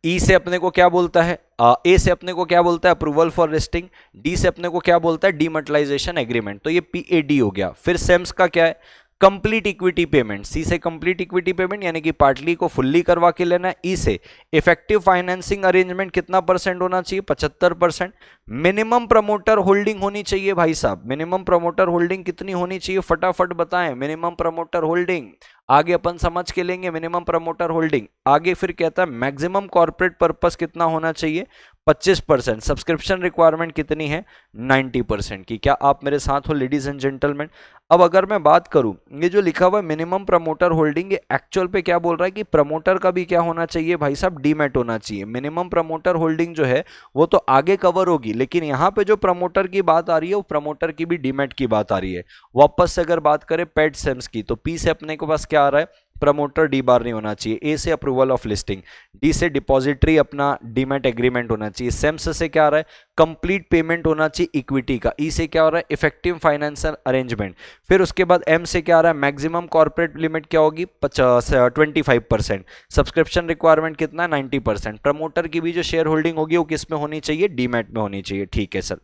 ई से अपने को क्या बोलता है, ए से अपने को क्या बोलता है, अप्रूवल फॉर लिस्टिंग। डी से अपने को क्या बोलता है, डीमोनेटाइजेशन एग्रीमेंट। तो ये पीएडी हो गया। फिर सेम्स का क्या है, कंप्लीट इक्विटी पेमेंट। सी से कंप्लीट इक्विटी पेमेंट यानी कि पार्टली को फुल्ली करवा के लेना है। ई से इफेक्टिव फाइनेंसिंग अरेंजमेंट कितना परसेंट होना चाहिए, 75%। मिनिमम प्रमोटर होल्डिंग होनी चाहिए भाई साहब। मिनिमम प्रमोटर होल्डिंग कितनी होनी चाहिए, फटाफट बताएं। मिनिमम प्रमोटर होल्डिंग आगे अपन समझ के लेंगे। मिनिमम प्रमोटर होल्डिंग आगे फिर कहता है मैक्सिमम कॉर्पोरेट पर्पस कितना होना चाहिए, 25%। सब्सक्रिप्शन रिक्वायरमेंट कितनी है, 90% की। क्या आप मेरे साथ हो लेडीज एंड जेंटलमैन? अब अगर मैं बात करूं, ये जो लिखा हुआ है मिनिमम प्रमोटर होल्डिंग, ये एक्चुअल पे क्या बोल रहा है कि प्रमोटर का भी क्या होना चाहिए भाई साहब, डीमैट होना चाहिए। मिनिमम प्रमोटर होल्डिंग जो है वो तो आगे कवर होगी, लेकिन यहाँ पे जो प्रमोटर की बात आ रही है वो प्रमोटर की भी डीमैट की बात आ रही है। वापस से अगर बात करें पेड सेम्स की, तो पी से अपने के पास क्या आ रहा है, प्रमोटर डी बार नहीं होना चाहिए। ए से अप्रूवल ऑफ लिस्टिंग, डी से डिपॉजिटरी अपना डीमैट एग्रीमेंट होना चाहिए। सेम्स से क्या आ रहा है, कंप्लीट पेमेंट होना चाहिए इक्विटी का। ई से क्या हो रहा है, इफेक्टिव फाइनेंशियल अरेंजमेंट। फिर उसके बाद एम से क्या आ रहा है, मैक्सिमम कॉर्पोरेट लिमिट क्या होगी, 25%। सब्सक्रिप्शन रिक्वायरमेंट कितना है, 90%। प्रमोटर की भी जो शेयर होल्डिंग होगी वो किस में होनी चाहिए, डीमैट में होनी चाहिए। ठीक है सर,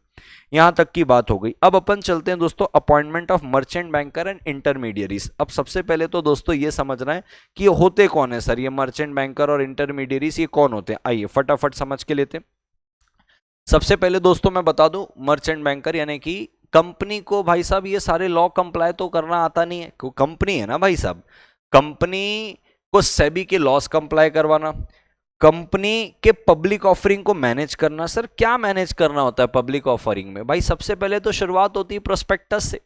यहां तक की बात हो गई। अब अपन चलते हैं दोस्तों appointment of merchant banker and intermediaries. अब सबसे पहले तो दोस्तों ये समझना है कि ये होते कौन है सर, ये मर्चेंट बैंकर और इंटरमीडियरीज ये कौन होते हैं। आइए फटाफट समझ के लेते हैं। सबसे पहले दोस्तों मैं बता दूं, मर्चेंट बैंकर यानी कि कंपनी को भाई साहब ये सारे लॉ कंप्लाई तो करना आता नहीं है, क्योंकि कंपनी है ना भाई साहब। कंपनी को सेबी के लॉस कंप्लाई करवाना, कंपनी के पब्लिक ऑफरिंग को मैनेज करना। सर क्या मैनेज करना होता है पब्लिक ऑफरिंग में? भाई सबसे पहले तो शुरुआत होती है प्रोस्पेक्टस से।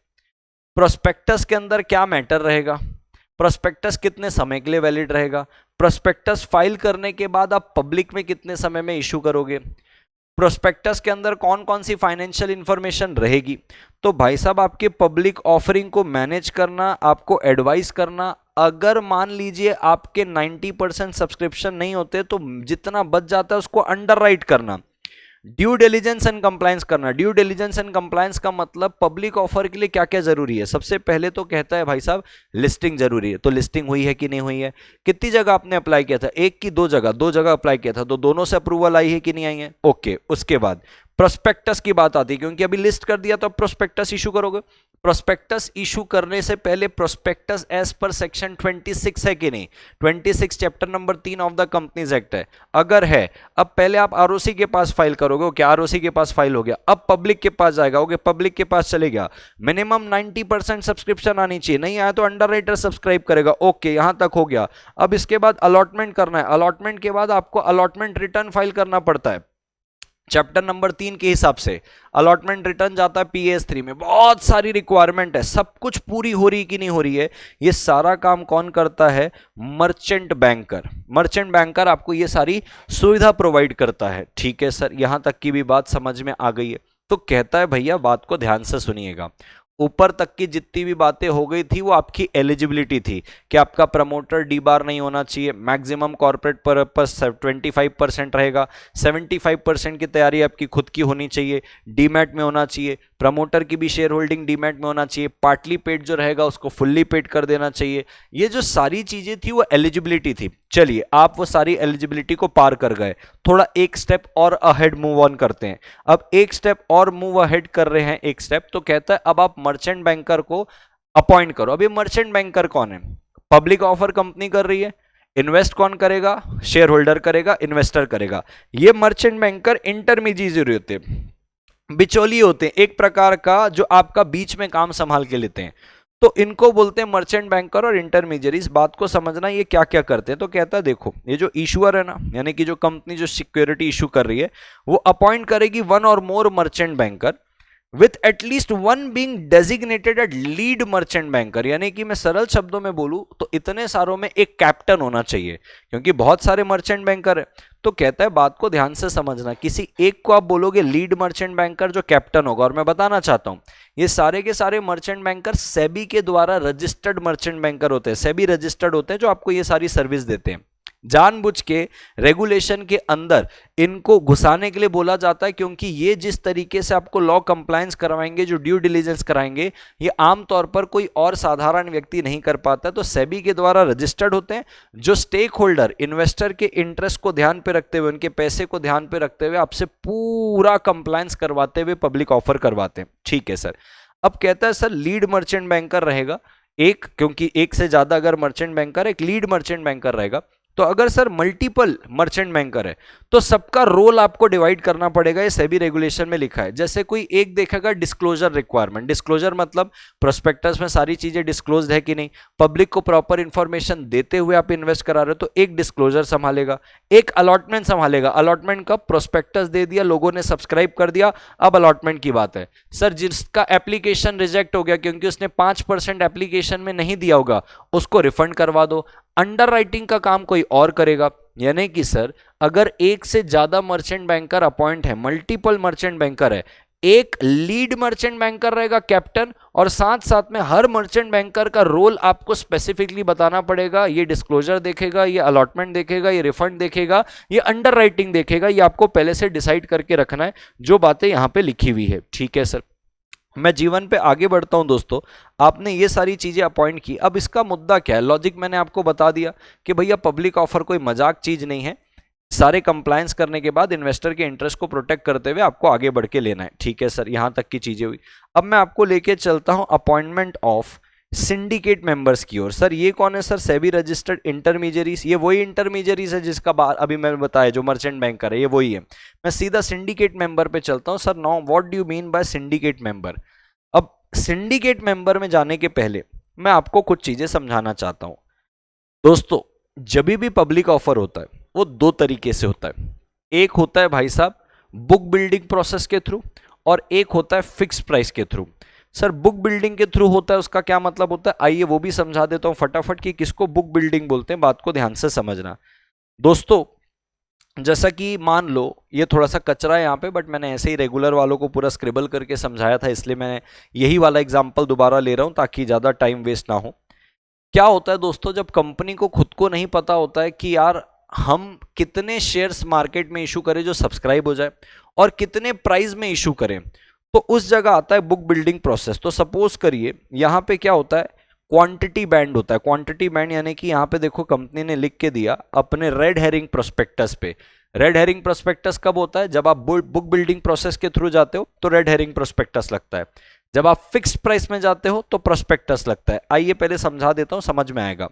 प्रोस्पेक्टस के अंदर क्या मैटर रहेगा, प्रोस्पेक्टस कितने समय के लिए वैलिड रहेगा, प्रोस्पेक्टस फाइल करने के बाद आप पब्लिक में कितने समय में इशू करोगे, प्रोस्पेक्टस के अंदर कौन कौन सी फाइनेंशियल इंफॉर्मेशन रहेगी। तो भाई साहब आपके पब्लिक ऑफरिंग को मैनेज करना, आपको एडवाइस करना। अगर मान लीजिए आपके 90% सब्सक्रिप्शन नहीं होते तो जितना बच जाता है उसको अंडर राइट करना। ड्यू डिलिजेंस एंड कंप्लायंस करना। ड्यू डिलिजेंस एंड कंप्लायंस का मतलब पब्लिक ऑफर के लिए क्या क्या जरूरी है। सबसे पहले तो कहता है भाई साहब लिस्टिंग जरूरी है। तो लिस्टिंग हुई है कि नहीं हुई है, कितनी जगह आपने अप्लाई किया था, एक की दो जगह, दो जगह अप्लाई किया था, तो दोनों से अप्रूवल आई है कि नहीं आई है, ओके। उसके बाद प्रोस्पेक्टस की बात आती है, क्योंकि अभी लिस्ट कर दिया तो अब प्रोस्पेक्टस इशू करोगे। प्रोस्पेक्टस इशू करने से पहले प्रोस्पेक्टस एज पर सेक्शन 26 है कि नहीं, 26 chapter number 3 of the companies act है। अगर है, अब पहले आप आरओसी के पास फाइल करोगे, क्या आरओसी के पास फाइल हो गया, अब पब्लिक के पास जाएगा, ओके पब्लिक के पास चले गया। मिनिमम 90% सब्सक्रिप्शन आनी चाहिए, नहीं आया तो अंडर राइटर सब्सक्राइब करेगा, ओके यहां तक हो गया। अब इसके बाद अलॉटमेंट करना है। अलॉटमेंट के बाद आपको अलॉटमेंट रिटर्न फाइल करना पड़ता है चैप्टर नंबर 3 के हिसाब से। अलॉटमेंट रिटर्न जाता है PS3 में। बहुत सारी रिक्वायरमेंट है, सब कुछ पूरी हो रही कि नहीं हो रही है, ये सारा काम कौन करता है, मर्चेंट बैंकर। मर्चेंट बैंकर आपको ये सारी सुविधा प्रोवाइड करता है। ठीक है सर, यहां तक की भी बात समझ में आ गई है। तो कहता है भैया बात को ध्यान से सुनिएगा, ऊपर तक की जितनी भी बातें हो गई थी वो आपकी एलिजिबिलिटी थी कि आपका प्रमोटर डी बार नहीं होना चाहिए, मैक्सिमम कॉर्पोरेट पर्पस 25% रहेगा, 75% की तैयारी आपकी खुद की होनी चाहिए, डीमैट में होना चाहिए, प्रमोटर की भी शेयर होल्डिंग डीमैट में होना चाहिए, पार्टली पेड जो रहेगा उसको फुल्ली पेड कर देना चाहिए। ये जो सारी चीजें थी वो एलिजिबिलिटी थी। चलिए आप वो सारी एलिजिबिलिटी को पार कर गए, थोड़ा एक स्टेप और अहेड मूव ऑन करते हैं। अब एक स्टेप और मूव अहेड कर रहे हैं, एक स्टेप, तो कहता है अब आप मर्चेंट बैंकर को अपॉइंट करो। अब ये मर्चेंट बैंकर कौन है, पब्लिक ऑफर कंपनी कर रही है, इन्वेस्ट कौन करेगा, शेयर होल्डर करेगा, इन्वेस्टर करेगा। ये मर्चेंट बैंकर इंटरमीडिएट होते हैं, बिचौली होते हैं, एक प्रकार का जो आपका बीच में काम संभाल के लेते हैं, तो इनको बोलते हैं मर्चेंट बैंकर और इंटरमीडिएट। इस बात को समझना ये क्या क्या करते हैं। तो कहता है देखो ये जो इशूअर है ना, यानी कि जो कंपनी जो सिक्योरिटी इशू कर रही है, वो अपॉइंट करेगी one or more merchant banker with at least one being designated at lead merchant banker, यानी कि मैं सरल शब्दों में बोलूं तो इतने सारों में एक कैप्टन होना चाहिए, क्योंकि बहुत सारे मर्चेंट बैंकर है। तो कहता है बात को ध्यान से समझना, किसी एक को आप बोलोगे लीड मर्चेंट बैंकर जो कैप्टन होगा। और मैं बताना चाहता हूं ये सारे के सारे मर्चेंट बैंकर सेबी के द्वारा रजिस्टर्ड मर्चेंट बैंकर होते हैं, सेबी रजिस्टर्ड होते हैं, जो आपको ये सारी सर्विस देते हैं। जानबूझ के रेगुलेशन के अंदर इनको घुसाने के लिए बोला जाता है, क्योंकि ये जिस तरीके से आपको लॉ कंप्लायंस करवाएंगे, जो ड्यू डिलीजेंस कराएंगे, ये आमतौर पर कोई और साधारण व्यक्ति नहीं कर पाता। तो सेबी के द्वारा रजिस्टर्ड होते हैं, जो स्टेक होल्डर इन्वेस्टर के इंटरेस्ट को ध्यान पे रखते हुए, उनके पैसे को ध्यान पे रखते हुए आपसे पूरा कंप्लायंस करवाते हुए पब्लिक ऑफर करवाते हैं। ठीक है सर। अब कहता है सर लीड मर्चेंट बैंकर रहेगा एक, क्योंकि एक से ज्यादा अगर मर्चेंट बैंकर, एक लीड मर्चेंट बैंकर रहेगा। तो अगर सर मल्टीपल मर्चेंट बैंकर है तो सबका रोल आपको डिवाइड करना पड़ेगा, ये सेबी रेगुलेशन में लिखा है। जैसे कोई एक देखेगा डिस्क्लोजर रिक्वायरमेंट, डिस्क्लोजर मतलब प्रोस्पेक्टस में सारी चीजें डिस्क्लोज है कि नहीं, पब्लिक को प्रॉपर इंफॉर्मेशन देते हुए आप इन्वेस्ट करा रहे हो, तो एक डिस्क्लोजर संभालेगा, एक अलॉटमेंट संभालेगा। अलॉटमेंट का प्रोस्पेक्टस दे दिया, लोगों ने सब्सक्राइब कर दिया, अब अलॉटमेंट की बात है। सर जिसका एप्लीकेशन रिजेक्ट हो गया क्योंकि उसने 5% एप्लीकेशन में नहीं दिया होगा, उसको रिफंड करवा दो। अंडर राइटिंग का काम कोई और करेगा। यानी कि सर अगर एक से ज्यादा मर्चेंट बैंकर अपॉइंट है, मल्टीपल मर्चेंट बैंकर है, एक लीड मर्चेंट बैंकर रहेगा कैप्टन, और साथ साथ में हर मर्चेंट बैंकर का रोल आपको स्पेसिफिकली बताना पड़ेगा। ये डिस्क्लोजर देखेगा, ये अलॉटमेंट देखेगा, ये रिफंड देखेगा, ये अंडर राइटिंग देखेगा। ये आपको पहले से डिसाइड करके रखना है, जो बातें यहां पे लिखी हुई है। ठीक है सर। मैं जीवन पे आगे बढ़ता हूं दोस्तों, आपने ये सारी चीजें अपॉइंट की, अब इसका मुद्दा क्या है, लॉजिक मैंने आपको बता दिया कि भैया पब्लिक ऑफर कोई मजाक चीज नहीं है। सारे कंप्लायंस करने के बाद इन्वेस्टर के इंटरेस्ट को प्रोटेक्ट करते हुए आपको आगे बढ़ के लेना है। ठीक है सर, यहां तक की चीजें हुई। अब मैं आपको लेके चलता हूं अपॉइंटमेंट ऑफ सिंडिकेट मेंबर्स की ओर। सर ये कौन है सर, सेबी रजिस्टर्ड इंटरमीडियरीज। ये वही इंटरमीडियरीज है जिसका बात अभी मैंने बताया, जो मर्चेंट बैंकर है, ये वही है। मैं सीधा सिंडिकेट मेंबर पे चलता हूं। Sir now what do you mean by syndicate member. अब सिंडिकेट मेंबर में जाने के पहले मैं आपको कुछ चीजें समझाना चाहता हूं। दोस्तों जब भी पब्लिक ऑफर होता है वो दो तरीके से होता है। एक होता है भाई साहब बुक बिल्डिंग प्रोसेस के थ्रू, और एक होता है फिक्स प्राइस के थ्रू। सर बुक बिल्डिंग के थ्रू होता है, उसका क्या मतलब होता है, आइए वो भी समझा देता हूं फटाफट कि किसको बुक बिल्डिंग बोलते हैं। बात को ध्यान से समझना दोस्तों। जैसा कि मान लो ये थोड़ा सा कचरा है यहाँ पे, बट मैंने ऐसे ही रेगुलर वालों को पूरा स्क्रिबल करके समझाया था, इसलिए मैं यही वाला एग्जांपल दोबारा ले रहा हूँ ताकि ज़्यादा टाइम वेस्ट ना हो। क्या होता है दोस्तों, जब कंपनी को खुद को नहीं पता होता है कि यार हम कितने शेयर्स मार्केट में इशू करें जो सब्सक्राइब हो जाए और कितने प्राइस में इशू करें, तो उस जगह आता है बुक बिल्डिंग प्रोसेस। तो सपोज करिए यहाँ पे क्या होता है, क्वांटिटी बैंड होता है। क्वांटिटी बैंड यानी कि यहाँ पे देखो कंपनी ने लिख के दिया अपने रेड हेरिंग प्रोस्पेक्टस पे। रेड हेरिंग प्रोस्पेक्टस कब होता है, जब आप बुक बिल्डिंग प्रोसेस के थ्रू जाते हो तो रेड हेरिंग प्रोस्पेक्टस लगता है, जब आप फिक्स्ड प्राइस में जाते हो तो प्रोस्पेक्टस लगता है। आइए पहले समझा देता हूं, समझ में आएगा।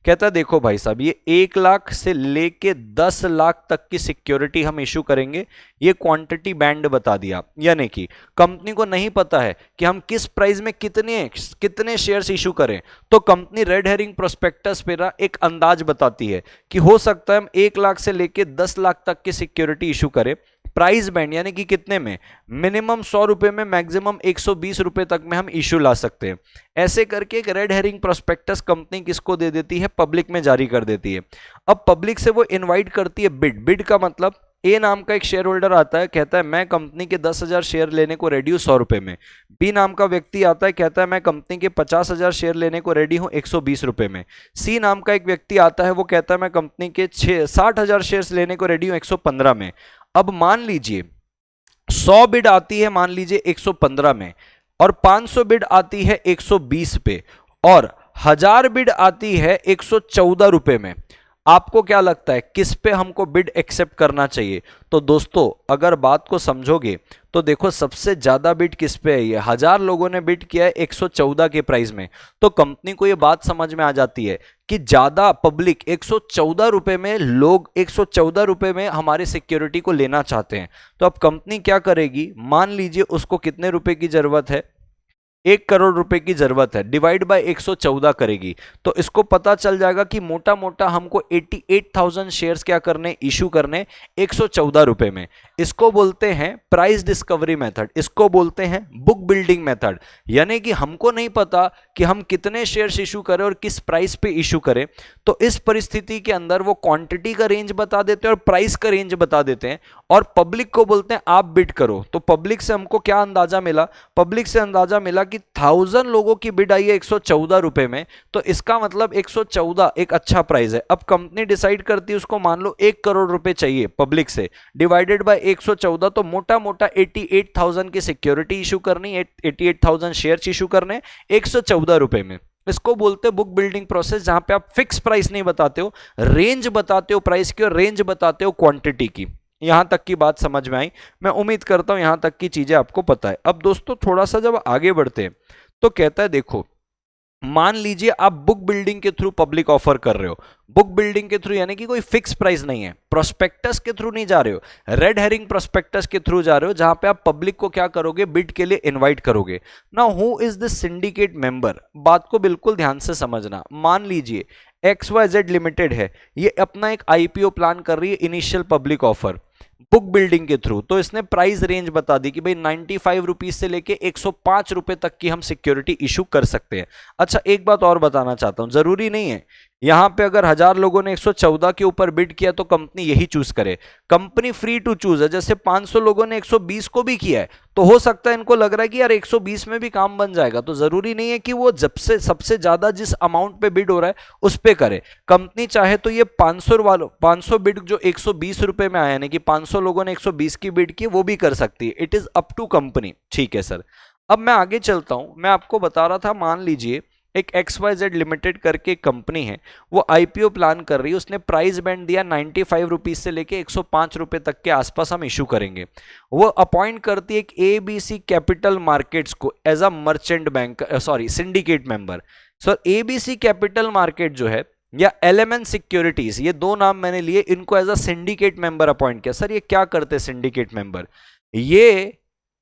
कहता है देखो भाई साहब, ये 1 लाख से लेके 10 लाख तक की सिक्योरिटी हम इशू करेंगे, ये क्वांटिटी बैंड बता दिया। यानी कि कंपनी को नहीं पता है कि हम किस प्राइस में कितने शेयर्स इशू करें, तो कंपनी रेड हेरिंग प्रोस्पेक्टस पे एक अंदाज बताती है कि हो सकता है हम 1 लाख से लेके 10 लाख तक की सिक्योरिटी इशू करें। प्राइस बैंड यानी कि कितने में, मिनिमम 100 रुपए में, मैक्सिमम 120 रुपए तक में हम इशू ला सकते हैं। ऐसे करके एक रेड हेरिंग प्रोस्पेक्टस कंपनी किसको दे देती है, पब्लिक में जारी कर देती है। अब पब्लिक से वो इनवाइट करती है बिड। बिड का मतलब ए नाम का एक शेयर होल्डर आता है, कहता है मैं कंपनी के 10,000 शेयर लेने को रेडी हूं 100 रुपए में। बी नाम का व्यक्ति आता है, कहता है मैं कंपनी के 50,000 शेयर लेने को रेडी हूं 120 रुपए में। सी नाम का एक व्यक्ति आता है, वो कहता है मैं कंपनी के 60,000 शेयर लेने को रेडी हूं 115 में। अब मान लीजिए 100 बिड आती है मान लीजिए 115 में, और 500 बिड आती है 120 पे, और 1000 बिड आती है 114 रुपए में। आपको क्या लगता है किस पे हमको बिड एक्सेप्ट करना चाहिए? तो दोस्तों अगर बात को समझोगे तो देखो सबसे ज्यादा बिड किस पे है, ये 1000 लोगों ने बिड किया है 114 के प्राइस में। तो कंपनी को ये बात समझ में आ जाती है कि ज्यादा पब्लिक 114 रुपए में, लोग 114 रुपए में हमारी सिक्योरिटी को लेना चाहते हैं। तो अब कंपनी क्या करेगी, मान लीजिए उसको कितने रुपए की जरूरत है, 1 करोड़ रुपए की जरूरत है, डिवाइड बाय 114 करेगी, तो इसको पता चल जाएगा कि मोटा मोटा हमको 88,000 शेयर्स क्या करने, इशू करने 114 रुपए में। इसको बोलते हैं प्राइस डिस्कवरी मेथड, इसको बोलते हैं बुक बिल्डिंग मेथड। यानी कि हमको नहीं पता कि हम कितने शेयर्स इशू करें और किस प्राइस पे इशू करें, तो इस परिस्थिति के अंदर वो क्वांटिटी का रेंज बता देते हैं और प्राइस का रेंज बता देते हैं, और पब्लिक को बोलते हैं आप बिड करो। तो पब्लिक से हमको क्या अंदाजा मिला, पब्लिक से अंदाजा मिला कि 1000 लोगों की बिड आई है 114 रुपए में, तो इसका मतलब 114 एक अच्छा प्राइस है। अब कंपनी डिसाइड करती है उसको मान लो 1 करोड़ रुपए चाहिए पब्लिक से, डिवाइडेड बाय 114, तो मोटा मोटा 88,000 की सिक्योरिटी इशू करनी, 88,000 शेयर्स इशू करने 114 रुपए में। इसको बोलते हैं बुक बिल्डिंग प्रोसेस, जहां पे आप फिक्स प्राइस नहीं बताते हो, रेंज बताते हो प्राइस की और रेंज बताते हो क्वांटिटी की। यहां तक की बात समझ में आई, मैं उम्मीद करता हूं यहां तक की चीजें आपको पता है। अब दोस्तों थोड़ा सा जब आगे बढ़ते हैं तो कहता है देखो, मान लीजिए आप बुक बिल्डिंग के थ्रू पब्लिक ऑफर कर रहे हो, बुक बिल्डिंग के थ्रू यानी कि कोई फिक्स प्राइस नहीं है, प्रोस्पेक्टस के थ्रू नहीं जा रहे हो, रेड हेरिंग प्रोस्पेक्टस के थ्रू जा रहे हो, जहां पे आप पब्लिक को क्या करोगे, बिड के लिए इनवाइट करोगे। Now who is this syndicate member, बात को बिल्कुल ध्यान से समझना। मान लीजिए XYZ लिमिटेड है, ये अपना एक IPO प्लान कर रही है, initial public offer book building के थ्रू, तो इसने प्राइस रेंज बता दी कि भाई 95 रुपीज से लेके 105 रुपए तक की हम सिक्योरिटी इशू कर सकते हैं। अच्छा एक बात और बताना चाहता हूं, जरूरी नहीं है यहां पे अगर 1000 लोगों ने 114 के ऊपर बिड किया तो कंपनी यही चूज करे, कंपनी फ्री टू चूज है। जैसे 500 लोगों ने 120 को भी किया है, तो हो सकता है इनको लग रहा है कि यार 120 में भी काम बन जाएगा, तो जरूरी नहीं है कि वो जब से सबसे ज्यादा जिस अमाउंट पे बिड हो रहा है उस पे करे। कंपनी चाहे तो ये 500 बिड जो 120 रुपए में आया, यानी कि 500 लोगों ने 120 की बिड की, वो भी कर सकती है। It is up to company. ठीक है सर, अब मैं आगे चलता हूं। मैं आपको बता रहा था, मान लीजिए एक XYZ लिमिटेड करके कंपनी है, वो IPO प्लान कर रही है, उसने प्राइस बैंड दिया 95 रुपीज से लेके 105 रुपए तक के आसपास हम इशू करेंगे। वो अपॉइंट करती है एक ABC कैपिटल मार्केट्स को as a merchant bank, sorry syndicate member. Sir ABC capital market जो है या LMN सिक्योरिटीज, ये दो नाम मैंने लिए, इनको as a syndicate member appoint किया। सर ये क्या करते हैं सिंडिकेट मेंबर, ये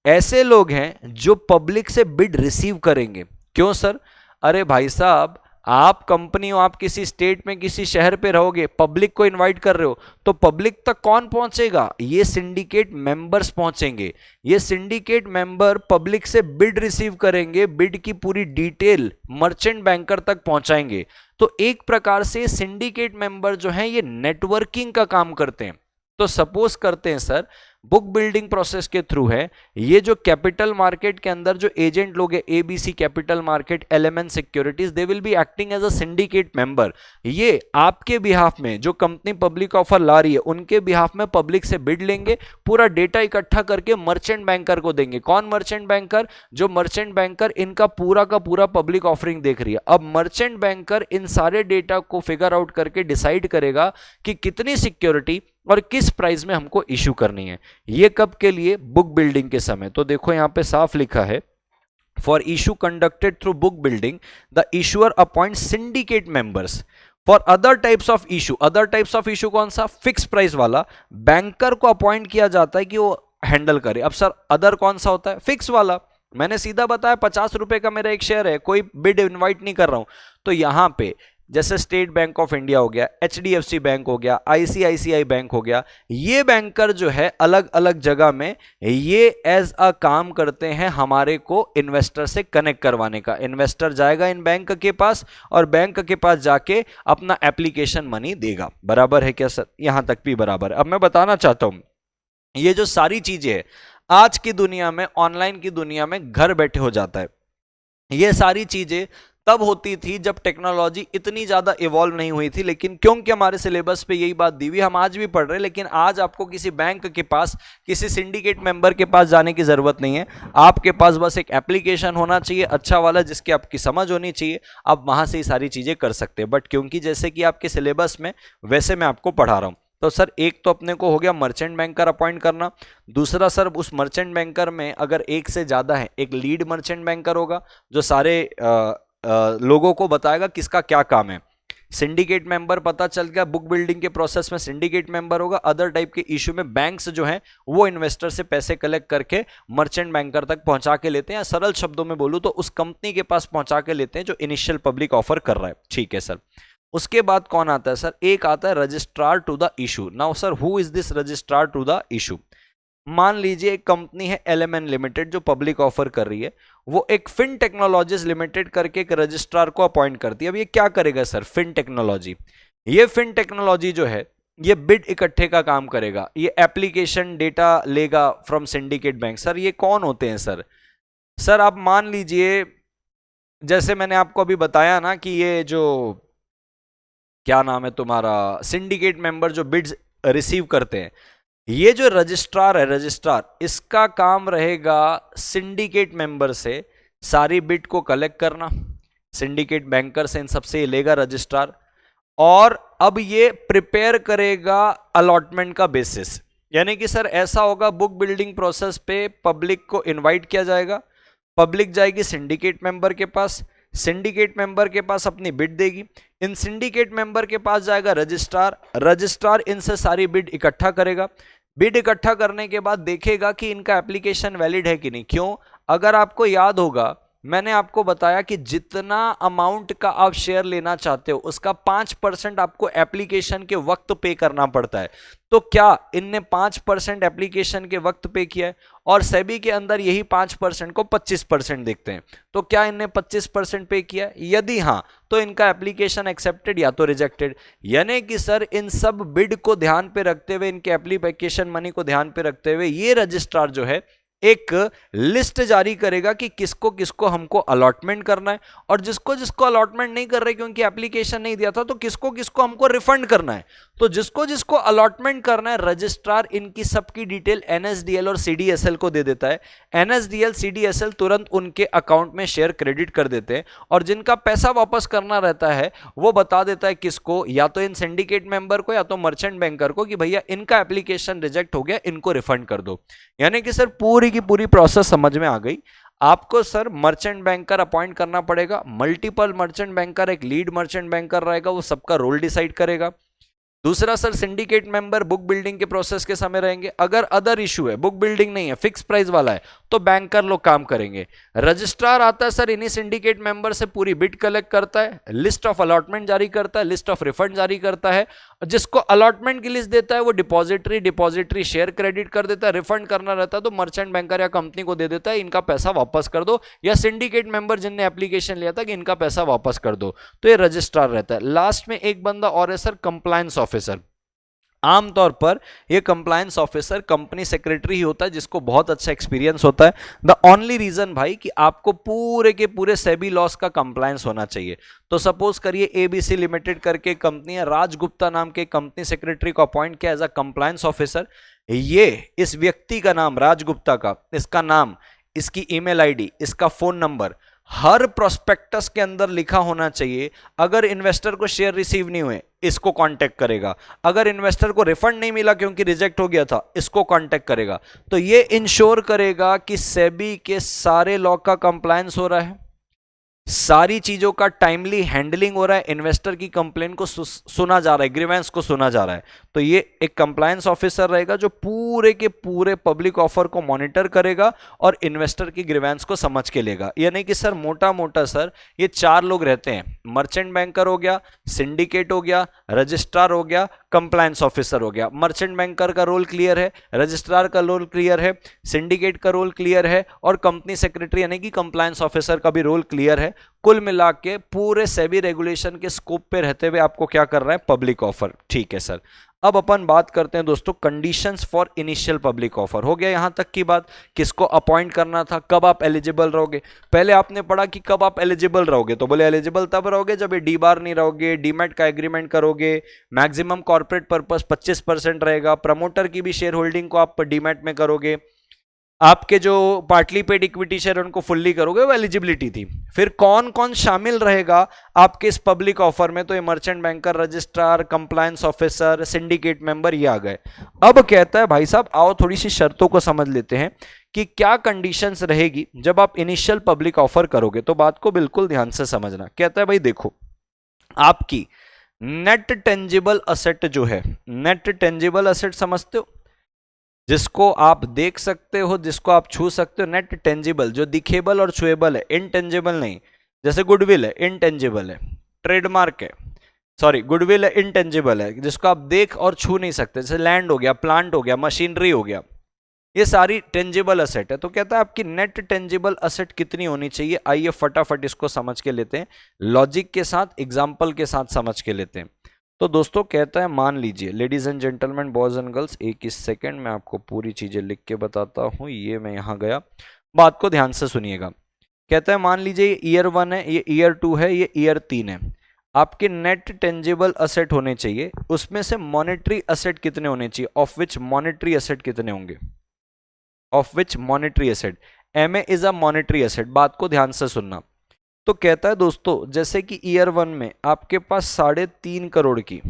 ऐसे लोग हैं जो पब्लिक से बिड रिसीव करेंगे। क्यों सर, अरे भाई साहब आप कंपनी हो, आप किसी स्टेट में किसी शहर पे रहोगे, पब्लिक को इनवाइट कर रहे हो, तो पब्लिक तक कौन पहुंचेगा, ये सिंडिकेट मेंबर्स पहुंचेंगे। ये सिंडिकेट मेंबर पब्लिक से बिड रिसीव करेंगे, बिड की पूरी डिटेल मर्चेंट बैंकर तक पहुंचाएंगे। तो एक प्रकार से सिंडिकेट मेंबर जो है ये नेटवर्किंग का काम करते हैं। तो सपोज करते हैं सर बुक बिल्डिंग प्रोसेस के थ्रू है, ये जो कैपिटल मार्केट के अंदर जो एजेंट लोग हैं, ABC capital market, LMN securities, they will be acting as a syndicate member. ये आपके बिहाफ में जो कंपनी पब्लिक ऑफर ला रही है उनके बिहाफ में पब्लिक से बिड लेंगे, पूरा डेटा इकट्ठा करके मर्चेंट बैंकर को देंगे। कौन मर्चेंट बैंकर, जो मर्चेंट बैंकर इनका पूरा का पूरा पब्लिक ऑफरिंग देख रही है। अब मर्चेंट बैंकर इन सारे डेटा को फिगर आउट करके डिसाइड करेगा कि कितनी सिक्योरिटी और किस प्राइस में हमको इशू करनी है। ये कब के लिए, बुक बिल्डिंग के समय। तो देखो यहां पे साफ लिखा है, for issue conducted through book building the issuer appoint syndicate members. For other types of issue, other types of issue कौन सा, फिक्स प्राइस वाला, बैंकर को अपॉइंट किया जाता है कि वो हैंडल करे। अब सर अदर कौन सा होता है, फिक्स वाला। मैंने सीधा बताया 50 रुपए का मेरा एक शेयर है, कोई बिड इनवाइट नहीं कर रहा हूं। तो यहां पे जैसे स्टेट बैंक ऑफ इंडिया हो गया, HDFC बैंक हो गया, ICICI बैंक हो गया, ये बैंकर जो है अलग अलग जगह में ये एज अ काम करते हैं हमारे को इन्वेस्टर से कनेक्ट करवाने का। इन्वेस्टर जाएगा इन बैंक के पास और बैंक के पास जाके अपना एप्लीकेशन मनी देगा। बराबर है क्या सर, यहां तक भी बराबर है। अब मैं बताना चाहता हूं, ये जो सारी चीजें है आज की दुनिया में, ऑनलाइन की दुनिया में घर बैठे हो जाता है। ये सारी चीजें तब होती थी जब टेक्नोलॉजी इतनी ज्यादा इवॉल्व नहीं हुई थी, लेकिन क्योंकि हमारे सिलेबस पे यही बात दी हुई, हम आज भी पढ़ रहे हैं। लेकिन आज आपको किसी बैंक के पास, किसी सिंडिकेट मेंबर के पास जाने की जरूरत नहीं है। आपके पास बस एक एप्लीकेशन होना चाहिए अच्छा वाला, जिसकी आपकी समझ होनी चाहिए, आप वहां से ही सारी चीजें कर सकते हैं। बट क्योंकि जैसे कि आपके सिलेबस में, वैसे मैं आपको पढ़ा रहा हूं। तो सर एक तो अपने को हो गया मर्चेंट बैंकर अपॉइंट करना। दूसरा सर उस मर्चेंट बैंकर में अगर एक से ज्यादा है, एक लीड मर्चेंट बैंकर होगा जो सारे लोगों को बताएगा किसका क्या काम है। सिंडिकेट मेंबर पता चल गया, बुक बिल्डिंग के प्रोसेस में सिंडिकेट मेंबर होगा। अदर टाइप के इशू में बैंक्स जो हैं वो इन्वेस्टर से पैसे कलेक्ट करके मर्चेंट बैंकर तक पहुंचा के लेते हैं। सरल शब्दों में बोलूं तो उस कंपनी के पास पहुंचा के लेते हैं जो इनिशियल पब्लिक ऑफर कर रहा है। ठीक है सर, उसके बाद कौन आता है सर, एक आता है registrar to the issue. Now sir who is this registrar to the issue. मान लीजिए एक कंपनी है LMN लिमिटेड जो पब्लिक ऑफर कर रही है, वो एक फिन टेक्नोलॉजीज लिमिटेड करके एक रजिस्ट्रार को अपॉइंट करती है। अब ये क्या करेगा सर, फिन टेक्नोलॉजी, ये फिन टेक्नोलॉजी जो है ये बिड इकट्ठे का काम करेगा, ये एप्लीकेशन डेटा लेगा फ्रॉम सिंडिकेट बैंक। सर ये कौन होते हैं सर? सर आप मान लीजिए, जैसे मैंने आपको अभी बताया ना कि ये जो क्या नाम है तुम्हारा, सिंडिकेट मेंबर जो बिड्स रिसीव करते हैं, ये जो रजिस्ट्रार है, रजिस्ट्रार, इसका काम रहेगा सिंडिकेट मेंबर से सारी बिड को कलेक्ट करना, सिंडिकेट बैंकर से इन सबसे लेगा रजिस्ट्रार, और अब ये प्रिपेयर करेगा अलॉटमेंट का बेसिस। यानी कि सर ऐसा होगा, बुक बिल्डिंग प्रोसेस पे पब्लिक को इनवाइट किया जाएगा, पब्लिक जाएगी सिंडिकेट मेंबर के पास, सिंडिकेट मेंबर के पास अपनी बिड देगी, इन सिंडिकेट मेंबर के पास जाएगा रजिस्ट्रार, रजिस्ट्रार इनसे सारी बिड इकट्ठा करेगा, बिड इकट्ठा करने के बाद देखेगा कि इनका एप्लीकेशन वैलिड है कि नहीं। क्यों? अगर आपको याद होगा, मैंने आपको बताया कि जितना अमाउंट का आप शेयर लेना चाहते हो उसका 5% आपको एप्लीकेशन के वक्त पे करना पड़ता है। तो क्या इनने 5% एप्लीकेशन के वक्त पे किया है? और सेबी के अंदर यही 5% को 25% देखते हैं। तो क्या इनने 25% पे किया है? यदि हाँ, तो इनका एप्लीकेशन एक्सेप्टेड या तो रिजेक्टेड। यानी कि सर इन सब बिड को ध्यान पे रखते हुए, इनके एप्लीकेशन मनी को ध्यान पे रखते हुए, ये रजिस्ट्रार जो है एक लिस्ट जारी करेगा कि किसको किसको हमको अलॉटमेंट करना है, और जिसको जिसको अलॉटमेंट नहीं कर रहे क्योंकि एप्लीकेशन नहीं दिया था, तो किसको किसको हमको रिफंड करना है। तो जिसको जिसको अलॉटमेंट करना है, रजिस्ट्रार इनकी सबकी डिटेल NSDL और CDSL को दे देता है। NSDL CDSL तुरंत उनके अकाउंट में शेयर क्रेडिट कर देते हैं, और जिनका पैसा वापस करना रहता है वो बता देता है किसको, या तो इन सिंडिकेट मेंबर को या तो मर्चेंट बैंकर को, कि भैया इनका एप्लीकेशन रिजेक्ट हो गया, इनको रिफंड कर दो। यानी कि सर पूरी की पूरी प्रोसेस समझ में आ गई आपको। सर मर्चेंट बैंकर अपॉइंट करना पड़ेगा, मल्टीपल मर्चेंट बैंकर, एक लीड मर्चेंट बैंकर रहेगा, वो सबका रोल डिसाइड करेगा। दूसरा sir, syndicate member book building के प्रोसेस के समय रहेंगे। अगर अदर इशू है, बुक बिल्डिंग नहीं है, फिक्स प्राइस वाला है, तो बैंकर लोग काम करेंगे। रजिस्ट्रार आता है सर, इन्हीं सिंडिकेट मेंबर से पूरी बिड कलेक्ट करता है, लिस्ट ऑफ अलॉटमेंट जारी करता है, लिस्ट ऑफ रिफंड जारी करता है। जिसको अलॉटमेंट की लिस्ट देता है वो डिपॉजिटरी शेयर क्रेडिट कर देता है। रिफंड करना रहता है तो मर्चेंट बैंकर या कंपनी को दे देता है, इनका पैसा वापस कर दो, या सिंडिकेट मेंबर जिनने एप्लीकेशन लिया था कि इनका पैसा वापस कर दो। तो ये रजिस्ट्रार रहता है। लास्ट में एक बंदा और है सर, कंप्लायंस ऑफिसर। आमतौर पर ये कंप्लायंस ऑफिसर कंपनी सेक्रेटरी ही होता है, जिसको बहुत अच्छा एक्सपीरियंस होता है। द ओनली रीजन भाई कि आपको पूरे के पूरे सेबी लॉस का कंप्लायंस होना चाहिए। तो सपोज करिए ABC लिमिटेड करके कंपनी है, राजगुप्ता नाम के कंपनी सेक्रेटरी को अपॉइंट किया एज अ कंप्लायंस ऑफिसर। ये इस व्यक्ति का नाम, राजगुप्ता का, इसका नाम, इसकी ईमेल आईडी, इसका फोन नंबर हर प्रोस्पेक्टस के अंदर लिखा होना चाहिए। अगर इन्वेस्टर को शेयर रिसीव नहीं हुए, इसको कांटेक्ट करेगा। अगर इन्वेस्टर को रिफंड नहीं मिला क्योंकि रिजेक्ट हो गया था, इसको कांटेक्ट करेगा। तो ये इंश्योर करेगा कि सेबी के सारे लॉ का कंप्लायंस हो रहा है, सारी चीजों का टाइमली हैंडलिंग हो रहा है, इन्वेस्टर की कंप्लेन को सुना जा रहा है, ग्रीवेंस को सुना जा रहा है। तो ये एक कंप्लायंस ऑफिसर रहेगा जो पूरे के पूरे पब्लिक ऑफर को मॉनिटर करेगा और इन्वेस्टर की ग्रीवेंस को समझ के लेगा। यानी कि सर मोटा मोटा सर ये 4 लोग रहते हैं, मर्चेंट बैंकर हो गया, सिंडिकेट हो गया, रजिस्ट्रार हो गया, कंप्लायंस ऑफिसर हो गया। मर्चेंट बैंकर का रोल क्लियर है, रजिस्ट्रार का रोल क्लियर है, सिंडिकेट का रोल क्लियर है, और कंपनी सेक्रेटरी यानी कि कंप्लायंस ऑफिसर का भी रोल क्लियर है। कुल मिला के पूरे सेबी रेगुलेशन के स्कोप पे रहते हुए आपको क्या करना है, पब्लिक ऑफर। ठीक है सर, अब अपन बात करते हैं दोस्तों conditions for initial public offer. हो गया यहां तक की बात, किसको अपॉइंट करना था, कब आप एलिजिबल रहोगे। पहले आपने पढ़ा कि कब आप एलिजिबल रहोगे, तो बोले एलिजिबल तब रहोगे जब ये डी बार नहीं रहोगे, डीमैट का एग्रीमेंट करोगे, मैक्सिमम कॉर्पोरेट पर्पस 25% रहेगा, प्रमोटर की भी शेयर होल्डिंग को आप डीमैट में करोगे, आपके जो पार्टली पेड इक्विटी शेयर उनको फुल्ली करोगे, वो एलिजिबिलिटी थी। फिर कौन कौन शामिल रहेगा आपके इस पब्लिक ऑफर में, तो ये merchant banker, registrar, compliance officer, syndicate member, ये आ गए। अब कहता है भाई साहब आओ थोड़ी सी शर्तों को समझ लेते हैं कि क्या कंडीशंस रहेगी जब आप इनिशियल पब्लिक ऑफर करोगे। तो बात को बिल्कुल ध्यान से समझना। कहता है भाई देखो, आपकी नेट टेंजिबल असेट जो है, नेट टेंजिबल असेट समझते हो, जिसको आप देख सकते हो, जिसको आप छू सकते हो, नेट टेंजिबल, जो दिखेबल और छुएबल है, इनटेंजिबल नहीं। जैसे गुडविल है, इनटेंजिबल है, ट्रेडमार्क है, सॉरी गुडविल है, इनटेंजिबल है, जिसको आप देख और छू नहीं सकते। जैसे लैंड हो गया, प्लांट हो गया, मशीनरी हो गया, ये सारी टेंजिबल असेट है। तो कहता है आपकी नेट टेंजिबल असेट कितनी होनी चाहिए। आइए फटाफट इसको समझ के लेते हैं, लॉजिक के साथ, एग्जाम्पल के साथ समझ के लेते हैं। तो दोस्तों कहता है, मान लीजिए ladies and gentleman, boys and girls, एक ही सेकेंड में आपको पूरी चीजें लिख के बताता हूं। ये मैं यहां गया, बात को ध्यान से सुनिएगा। कहता है मान लीजिए ये ईयर 1 है, ये ईयर 2 है, ये ईयर 3 है। आपके नेट टेंजिबल असेट होने चाहिए, उसमें से मॉनेटरी असेट कितने होने चाहिए, ऑफ विच मॉनेटरी असेट कितने होंगे, of which monetary asset, MA is a monetary asset. बात को ध्यान से सुनना। तो कहता है दोस्तों, जैसे कि ईयर 1 में आपके पास 3.5 करोड़ की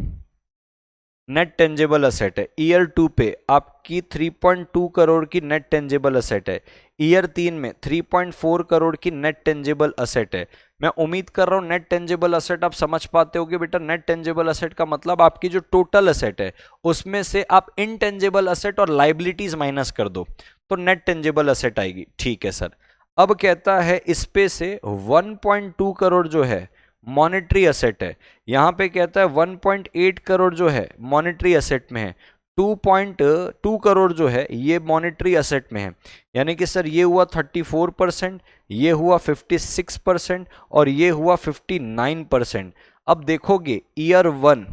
नेट टेंजेबल असेट है, ईयर 2 पे आपकी 3.2 करोड़ की नेट टेंजेबल असेट है, ईयर 3 में 3.4 करोड़ की नेट टेंजेबल असेट है। मैं उम्मीद कर रहा हूं नेट टेंजेबल असेट आप समझ पाते होगे बेटा। नेट टेंजेबल असेट का मतलब आपकी जो टोटल असेट है उसमें से आप इनटेंजेबल असेट और लाइबिलिटीज माइनस कर दो तो नेट टेंजेबल असेट आएगी। ठीक है सर। अब कहता है इस पे से 1.2 करोड़ जो है मॉनेटरी असेट है, यहां पे कहता है 1.8 करोड़ जो है मॉनेटरी असेट में है, 2.2 करोड़ जो है ये मॉनेटरी असेट में है। यानी कि सर ये हुआ 34%, ये हुआ 56% और ये हुआ 59%। अब देखोगे ईयर 1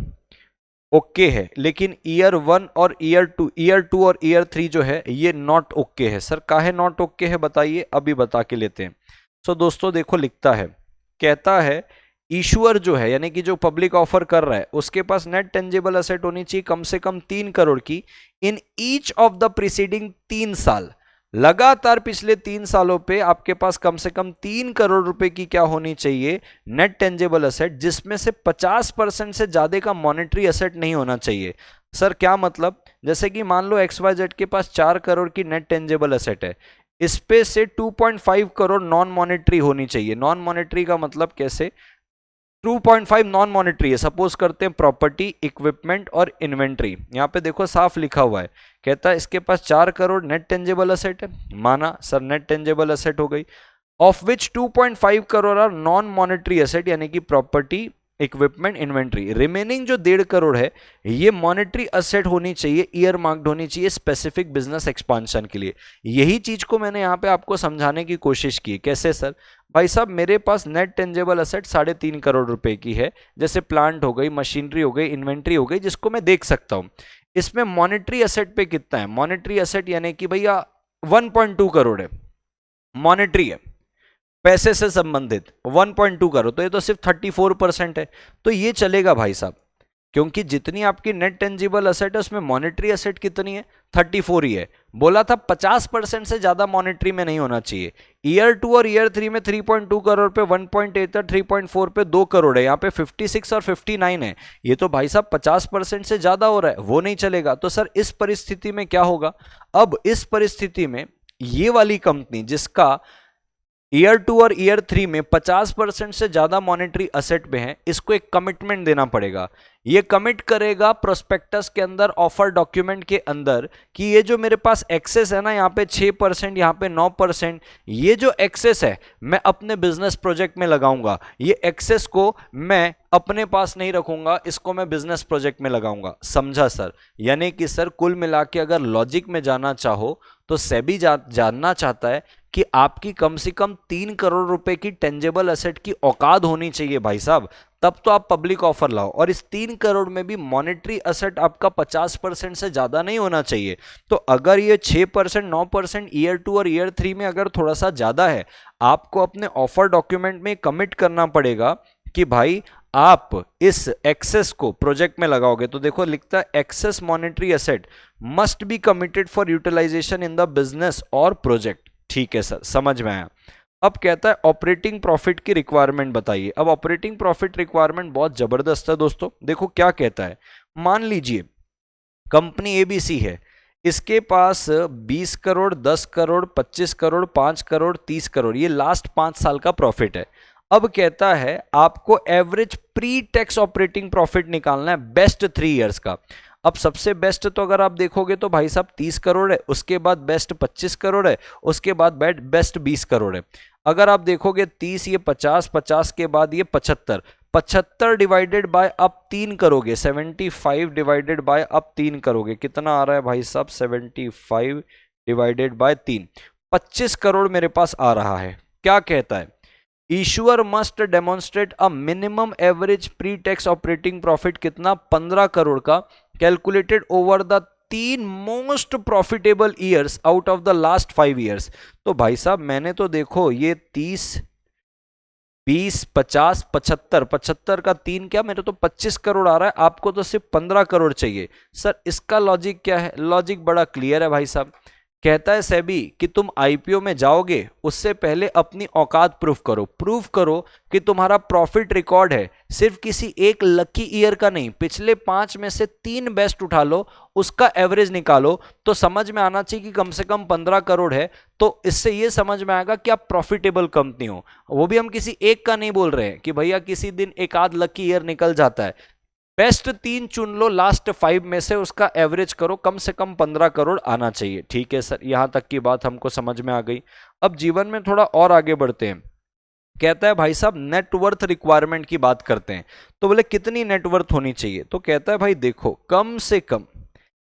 ओके है, लेकिन ईयर 1 और ईयर टू और ईयर 3 जो है ये नॉट ओके है। सर काहे नॉट ओके है बताइए, अभी बता के लेते हैं। सो दोस्तों देखो लिखता है, कहता है इशुअर जो है यानी कि जो पब्लिक ऑफर कर रहा है उसके पास नेट टेंजेबल असेट होनी चाहिए कम से कम 3 करोड़ की in each of the preceding 3 साल। लगातार पिछले 3 सालों पे आपके पास कम से कम 3 करोड़ रुपए की क्या होनी चाहिए, नेट टेंजेबल असेट, जिसमें से 50% से ज्यादा का मॉनेटरी असेट नहीं होना चाहिए। सर क्या मतलब, जैसे कि मान लो XYZ के पास 4 करोड़ की नेट टेंजेबल असेट है, इस पे से 2.5 करोड़ नॉन मॉनेटरी होनी चाहिए। नॉन मॉनेटरी का मतलब कैसे, 2.5 नॉन मॉनेटरी है, सपोज करते हैं प्रॉपर्टी, इक्विपमेंट और इन्वेंट्री। यहां पे देखो साफ लिखा हुआ है, कहता है इसके पास 4 करोड़ नेट टेंजेबल असेट है, माना सर नेट टेंजेबल असेट हो गई, of which 2.5 crore are non monetary asset यानी कि प्रॉपर्टी, इक्विपमेंट, इन्वेंट्री। रिमेनिंग जो 1.5 करोड़ है ये मॉनेटरी असेट होनी चाहिए, ईयर मार्क्ड होनी चाहिए स्पेसिफिक बिजनेस एक्सपांशन के लिए। यही चीज को मैंने यहाँ पे आपको समझाने की कोशिश की। कैसे सर, भाई साहब मेरे पास नेट टेंजेबल असेट 3.5 करोड़ रुपए की है, जैसे प्लांट हो गई, मशीनरी हो गई, इन्वेंट्री हो गई, जिसको मैं देख सकता हूं। इसमें मॉनेटरी असेट पे कितना है, मॉनेटरी असेट यानी कि भैया 1.2 करोड़ है, मॉनेटरी है, पैसे से संबंधित 1.2 करोड़, तो ये तो सिर्फ 34% है। तो ये चलेगा भाई साहब, क्योंकि जितनी आपकी नेट टेंजिबल असेट है उसमें मॉनेटरी असेट कितनी है, 34 ही है। बोला था 50% से ज्यादा मॉनेटरी में नहीं होना चाहिए। ईयर 2 और ईयर 3 में 3.2 करोड़ पे 1.8 है, 3.4 पे 2 करोड़ है, यहाँ पे 56 और 59 है। ये तो भाई साहब 50% से ज्यादा हो रहा है, वो नहीं चलेगा। तो सर इस परिस्थिति में क्या होगा, अब इस परिस्थिति में ये वाली कंपनी जिसका ईयर 2 और ईयर 3 में 50% से ज्यादा मॉनेटरी असेट में है, इसको एक कमिटमेंट देना पड़ेगा। ये कमिट करेगा प्रोस्पेक्टस के अंदर, ऑफर डॉक्यूमेंट के अंदर, कि ये जो मेरे पास एक्सेस है ना, यहाँ पे 6%, यहाँ पे 9%, ये जो एक्सेस है मैं अपने बिजनेस प्रोजेक्ट में लगाऊंगा। ये एक्सेस को मैं अपने पास नहीं रखूंगा, इसको मैं बिजनेस प्रोजेक्ट में लगाऊंगा। समझा सर। यानी कि सर कुल मिला के अगर लॉजिक में जाना चाहो तो सेबी जानना चाहता है कि आपकी कम से कम 3 करोड़ रुपए की टेंजेबल असेट की औकात होनी चाहिए भाई साहब, तब तो आप पब्लिक ऑफर लाओ। और इस 3 करोड़ में भी मॉनेटरी असेट आपका 50% से ज्यादा नहीं होना चाहिए। तो अगर ये 6%, 9% ईयर 2 और ईयर 3 में अगर थोड़ा सा ज्यादा है, आपको अपने ऑफर डॉक्यूमेंट में कमिट करना पड़ेगा कि भाई आप इस एक्सेस को प्रोजेक्ट में लगाओगे। तो देखो लिखता है excess monetary asset must be committed for utilization in the business और प्रोजेक्ट। ठीक है सर, समझ में आया। अब कहता है ऑपरेटिंग प्रॉफिट की रिक्वायरमेंट बताइए। अब ऑपरेटिंग प्रॉफिट रिक्वायरमेंट बहुत जबरदस्त है दोस्तों। देखो क्या कहता है, मान लीजिए कंपनी एबीसी है, इसके पास 20 करोड़, 10 करोड़, 25 करोड़, 5 करोड़, 30 करोड़, ये लास्ट 5 साल का प्रॉफिट है। अब कहता है आपको average pre tax operating profit निकालना है बेस्ट 3 इयर्स का। अब सबसे बेस्ट तो अगर आप देखोगे तो भाई साहब 30 करोड़ है, उसके बाद बेस्ट 25 करोड़ है, उसके बाद बेस्ट 20 करोड़ है। अगर आप देखोगे 30, ये 50, 50 के बाद ये 75, 75 डिवाइडेड बाय अब 3 करोगे, 75 डिवाइडेड बाय अब 3 करोगे, कितना आ रहा है भाई साहब, 75 डिवाइडेड बाय 3, 25 करोड़ मेरे पास आ रहा है। क्या कहता है, issuer must demonstrate a minimum average pre tax operating profit कितना, 15 करोड़ का, calculated over the 3 most profitable years out of the last 5 years. तो भाई साहब मैंने तो देखो ये 30, 20, 50, 75, 75 का 3 क्या, मेरे तो 25 करोड़ आ रहा है, आपको तो सिर्फ 15 करोड़ चाहिए। सर इसका लॉजिक क्या है? लॉजिक बड़ा क्लियर है भाई साहब। कहता है सेबी कि तुम आईपीओ में जाओगे उससे पहले अपनी औकात प्रूफ करो कि तुम्हारा प्रॉफिट रिकॉर्ड है सिर्फ किसी एक लकी ईयर का नहीं, पिछले 5 में से 3 बेस्ट उठा लो, उसका एवरेज निकालो, तो समझ में आना चाहिए कि कम से कम 15 करोड़ है। तो इससे ये समझ में आएगा कि आप प्रॉफिटेबल कंपनी हो। वो भी हम किसी एक का नहीं बोल रहे हैं कि भैया किसी दिन एक आध लकी ईयर निकल जाता है, बेस्ट 3 चुन लो लास्ट 5 में से, उसका एवरेज करो, कम से कम 15 करोड़ आना चाहिए। ठीक है सर, यहां तक की बात हमको समझ में आ गई। अब जीवन में थोड़ा और आगे बढ़ते हैं। कहता है भाई साहब नेटवर्थ रिक्वायरमेंट की बात करते हैं, तो बोले कितनी नेटवर्थ होनी चाहिए, तो कहता है भाई देखो कम से कम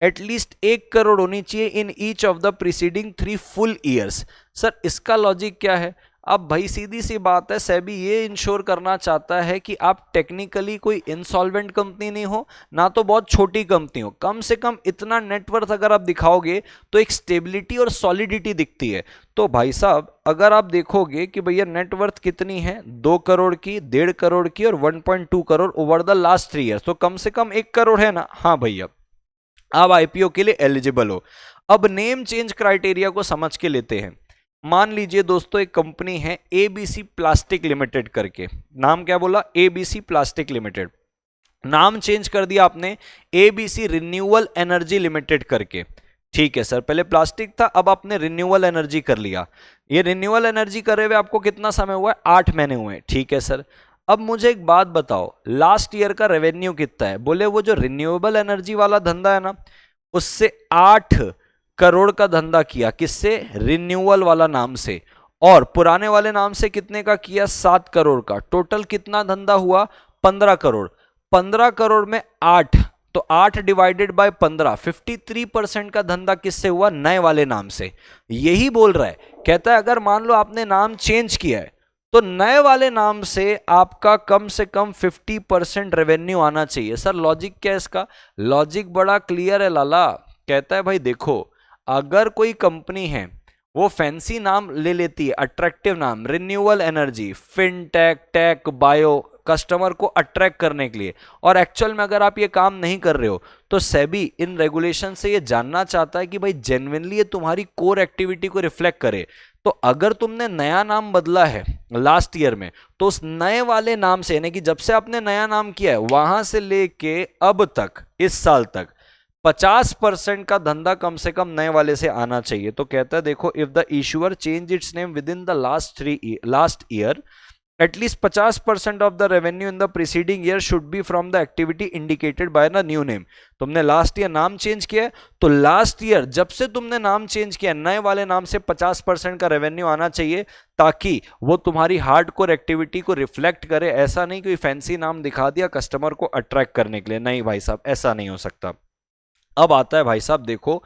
एटलीस्ट 1 करोड़ होनी चाहिए in each of the preceding 3 full years. Sir इसका लॉजिक क्या है? अब भाई सीधी सी बात है, सेबी ये इंश्योर करना चाहता है कि आप टेक्निकली कोई इंसॉल्वेंट कंपनी नहीं हो, ना तो बहुत छोटी कंपनी हो, कम से कम इतना नेटवर्थ अगर आप दिखाओगे तो एक स्टेबिलिटी और सॉलिडिटी दिखती है। तो भाई साहब अगर आप देखोगे कि भैया नेटवर्थ कितनी है, 2 करोड़ की, 1.5 करोड़ की और 1.2 crore over the last 3 years, तो कम से कम 1 करोड़ है ना। हाँ भैया आप आईपीओ के लिए एलिजिबल हो। अब नेम चेंज क्राइटेरिया को समझ के लेते हैं। मान लीजिए दोस्तों एक कंपनी है एबीसी प्लास्टिक लिमिटेड करके, नाम क्या बोला, एबीसी प्लास्टिक लिमिटेड, नाम चेंज कर दिया आपने एबीसी रिन्यूएबल एनर्जी लिमिटेड करके। ठीक है सर, पहले प्लास्टिक था, अब आपने रिन्यूएबल एनर्जी कर लिया। ये रिन्यूएबल एनर्जी करे हुए आपको कितना समय हुआ है? 8 महीने हुए। ठीक है सर, अब मुझे एक बात बताओ, लास्ट ईयर का रेवेन्यू कितना है? बोले वो जो रिन्यूएबल एनर्जी वाला धंधा है ना, उससे 8 करोड़ का धंधा किया, किससे? रिन्यूअल वाला नाम से। और पुराने वाले नाम से कितने का किया? 7 करोड़ का। टोटल कितना धंधा हुआ? 15 करोड़। 15 करोड़ में 8, तो 8 डिवाइडेड बाय 15, 53% का धंधा किससे हुआ? नए वाले नाम से। यही बोल रहा है, कहता है अगर मान लो आपने नाम चेंज किया है तो नए वाले नाम से आपका कम से कम 50% रेवेन्यू आना चाहिए। सर लॉजिक क्या है इसका? लॉजिक बड़ा क्लियर है लाला। कहता है भाई देखो अगर कोई कंपनी है वो फैंसी नाम ले लेती है, अट्रैक्टिव नाम, renewable energy, fintech, tech, bio, customer को अट्रैक्ट करने के लिए, और एक्चुअल में अगर आप ये काम नहीं कर रहे हो, तो सेबी इन रेगुलेशन से ये जानना चाहता है कि भाई जेन्युइनली ये तुम्हारी कोर एक्टिविटी को रिफ्लेक्ट करे। तो अगर तुमने नया नाम बदला है लास्ट ईयर में, तो उस नए वाले नाम से, यानी कि जब से आपने नया नाम किया है वहां से लेके अब तक, इस साल तक 50% का धंधा कम से कम नए वाले से आना चाहिए। तो कहता है देखो if the issuer change it's name with in the last year, at least 50% of the revenue in the preceding year should be from the activity indicated by the new name. तुमने लास्ट ईयर नाम चेंज किया है, तो लास्ट ईयर जब से तुमने नाम चेंज किया नए वाले नाम से 50% का रेवेन्यू आना चाहिए, ताकि वो तुम्हारी हार्डकोर एक्टिविटी को रिफ्लेक्ट करे। ऐसा नहीं कोई फैंसी नाम दिखा दिया कस्टमर को अट्रैक्ट करने के लिए, नहीं भाई साहब ऐसा नहीं हो सकता। अब आता है भाई साहब देखो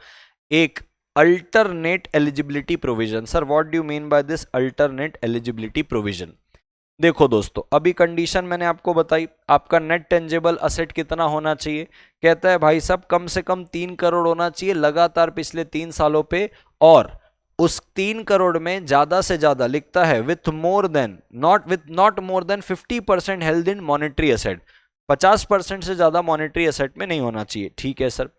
एक alternate eligibility provision. Sir what do you mean by this alternate eligibility provision? देखो दोस्तों अभी कंडीशन मैंने आपको बताई, आपका नेट टेंजेबल असेट कितना होना चाहिए? कहता है भाई साहब कम से कम 3 करोड़ होना चाहिए लगातार पिछले 3 सालों पे, और उस 3 करोड़ में ज्यादा से ज्यादा लिखता है with not more than 50% held in monetary asset, 50% से ज्यादा मॉनेटरी एसेट में नहीं होना चाहिए। ठीक है सर।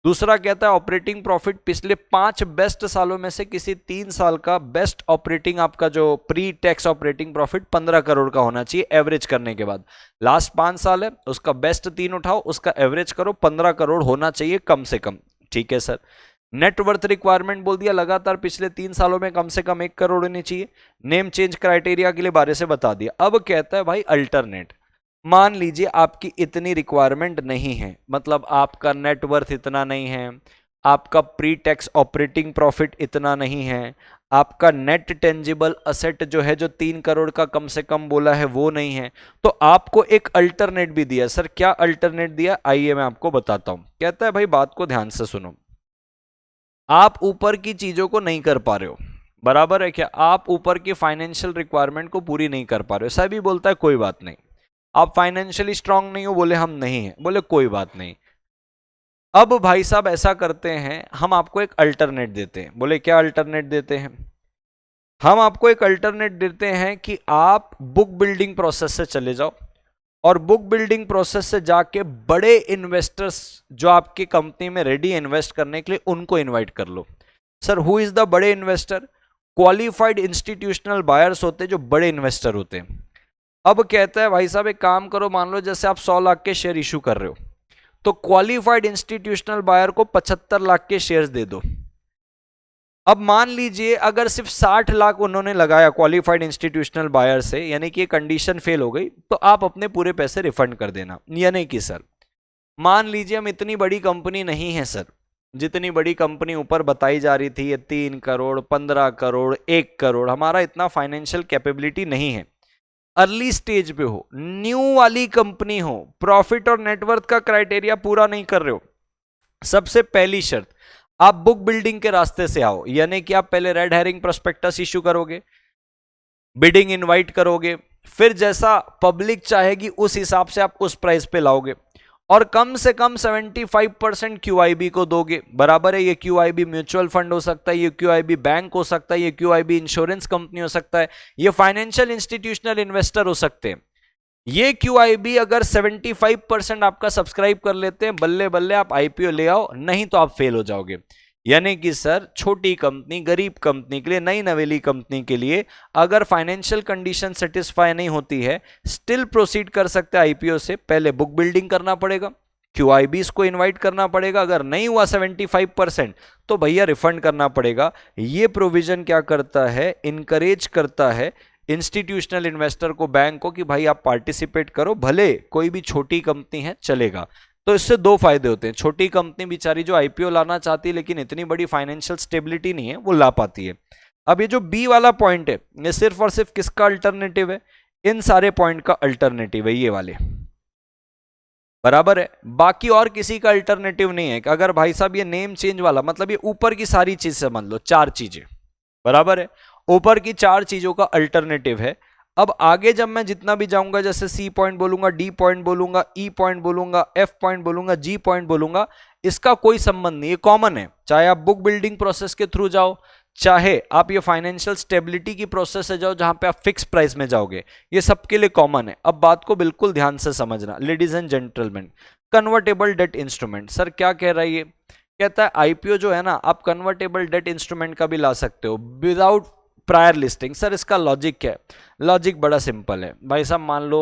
दूसरा कहता है ऑपरेटिंग प्रॉफिट पिछले 5 बेस्ट सालों में से किसी 3 साल का बेस्ट ऑपरेटिंग, आपका जो pre tax operating profit 15 crore का होना चाहिए एवरेज करने के बाद। लास्ट 5 साल है, उसका बेस्ट 3 उठाओ, उसका एवरेज करो, 15 करोड़ होना चाहिए कम से कम। ठीक है सर। नेटवर्थ रिक्वायरमेंट बोल दिया, लगातार पिछले 3 सालों में कम से कम 1 करोड़ होनी चाहिए। नेम चेंज क्राइटेरिया के लिए बारे से बता दिया। अब कहता है भाई अल्टरनेट, मान लीजिए आपकी इतनी रिक्वायरमेंट नहीं है, मतलब आपका नेटवर्थ इतना नहीं है, आपका प्री टैक्स ऑपरेटिंग प्रॉफिट इतना नहीं है, आपका नेट टेंजिबल असेट जो है जो 3 करोड़ का कम से कम बोला है वो नहीं है, तो आपको एक अल्टरनेट भी दिया। सर क्या अल्टरनेट दिया? आइए मैं आपको बताता हूं। कहता है भाई बात को ध्यान से सुनो, आप ऊपर की चीजों को नहीं कर पा रहे हो, बराबर है क्या, आप ऊपर की फाइनेंशियल रिक्वायरमेंट को पूरी नहीं कर पा रहे हो। सभी बोलता है कोई बात नहीं, आप फाइनेंशियली स्ट्रांग नहीं हो, बोले हम नहीं है, बोले कोई बात नहीं। अब भाई साहब ऐसा करते हैं, हम आपको एक अल्टरनेट देते हैं। बोले क्या अल्टरनेट देते हैं? हम आपको एक अल्टरनेट देते हैं कि आप बुक बिल्डिंग प्रोसेस से चले जाओ और बुक बिल्डिंग प्रोसेस से जाके बड़े इन्वेस्टर्स जो आपकी कंपनी में रेडी है इन्वेस्ट करने के लिए, उनको इनवाइट कर लो। सर हु इज द बड़े इन्वेस्टर? क्वालिफाइड इंस्टीट्यूशनल बायर्स होते हैं जो बड़े इन्वेस्टर होते हैं। अब कहता है भाई साहब एक काम करो, मान लो जैसे आप 100 लाख के शेयर इशू कर रहे हो, तो क्वालिफाइड इंस्टीट्यूशनल बायर को 75 लाख के शेयर्स दे दो। अब मान लीजिए अगर सिर्फ 60 लाख उन्होंने लगाया क्वालिफाइड इंस्टीट्यूशनल बायर से, यानी कि कंडीशन फेल हो गई, तो आप अपने पूरे पैसे रिफंड कर देना। यानी कि सर मान लीजिए हम इतनी बड़ी कंपनी नहीं है सर, जितनी बड़ी कंपनी ऊपर बताई जा रही थी, ये 3 करोड़ 15 करोड़ 1 करोड़, हमारा इतना फाइनेंशियल कैपेबिलिटी नहीं है। अर्ली स्टेज पे हो, न्यू वाली कंपनी हो, प्रॉफिट और नेटवर्थ का क्राइटेरिया पूरा नहीं कर रहे हो, सबसे पहली शर्त आप बुक बिल्डिंग के रास्ते से आओ। यानी कि आप पहले रेड हेरिंग प्रोस्पेक्टस इश्यू करोगे, बिडिंग इनवाइट करोगे, फिर जैसा पब्लिक चाहेगी उस हिसाब से आप उस प्राइस पे लाओगे और कम से कम 75% QIB को दोगे। बराबर है, ये QIB म्यूचुअल फंड हो सकता है, ये QIB बैंक हो सकता है, ये QIB इंश्योरेंस कंपनी हो सकता है, ये फाइनेंशियल इंस्टीट्यूशनल इन्वेस्टर हो सकते हैं। ये QIB अगर 75% आपका सब्सक्राइब कर लेते हैं, बल्ले बल्ले आप IPO ले आओ, नहीं तो आप फेल हो जाओगे। यानी कि सर छोटी कंपनी, गरीब कंपनी के लिए, नई नवेली कंपनी के लिए अगर फाइनेंशियल कंडीशन सेटिस्फाई नहीं होती है, स्टिल प्रोसीड कर सकते हैं IPO से। पहले बुक बिल्डिंग करना पड़ेगा, QIBs को इनवाइट करना पड़ेगा, अगर नहीं हुआ 75% तो भैया रिफंड करना पड़ेगा। ये प्रोविजन क्या करता है, इनकरेज करता है इंस्टीट्यूशनल इन्वेस्टर को, बैंक को, कि भाई आप पार्टिसिपेट करो, भले कोई भी छोटी कंपनी है चलेगा। तो इससे दो फायदे होते हैं, छोटी कंपनी बेचारी जो IPO लाना चाहती है लेकिन इतनी बड़ी फाइनेंशियल स्टेबिलिटी नहीं है, वो ला पाती है। अब ये जो B वाला पॉइंट है, ये सिर्फ और सिर्फ किसका अल्टरनेटिव है? इन सारे पॉइंट का अल्टरनेटिव है ये वाले, बराबर है। बाकी और किसी का अल्टरनेटिव नहीं है। अगर भाई साहब ये नेम चेंज वाला, मतलब ये ऊपर की सारी चीज समझ लो, 4 चीजें, बराबर है, ऊपर की 4 चीजों का अल्टरनेटिव है। अब आगे जब मैं जितना भी जाऊंगा, जैसे C पॉइंट बोलूंगा, D पॉइंट बोलूंगा, E पॉइंट बोलूंगा, F पॉइंट बोलूंगा, G पॉइंट बोलूंगा, इसका कोई संबंध नहीं, ये कॉमन है। चाहे आप बुक बिल्डिंग प्रोसेस के थ्रू जाओ, चाहे आप ये फाइनेंशियल स्टेबिलिटी की प्रोसेस से जाओ जहां पे आप फिक्स प्राइस में जाओगे, ये सबके लिए कॉमन है। अब बात को बिल्कुल ध्यान से समझना ladies and gentleman. Convertible debt instrument, sir क्या कह रहा है ये? कहता है IPO जो है ना, आप कन्वर्टेबल डेट इंस्ट्रूमेंट का भी ला सकते हो विदाउट प्रायर लिस्टिंग। सर इसका लॉजिक क्या है? लॉजिक बड़ा सिंपल है भाई साहब। मान लो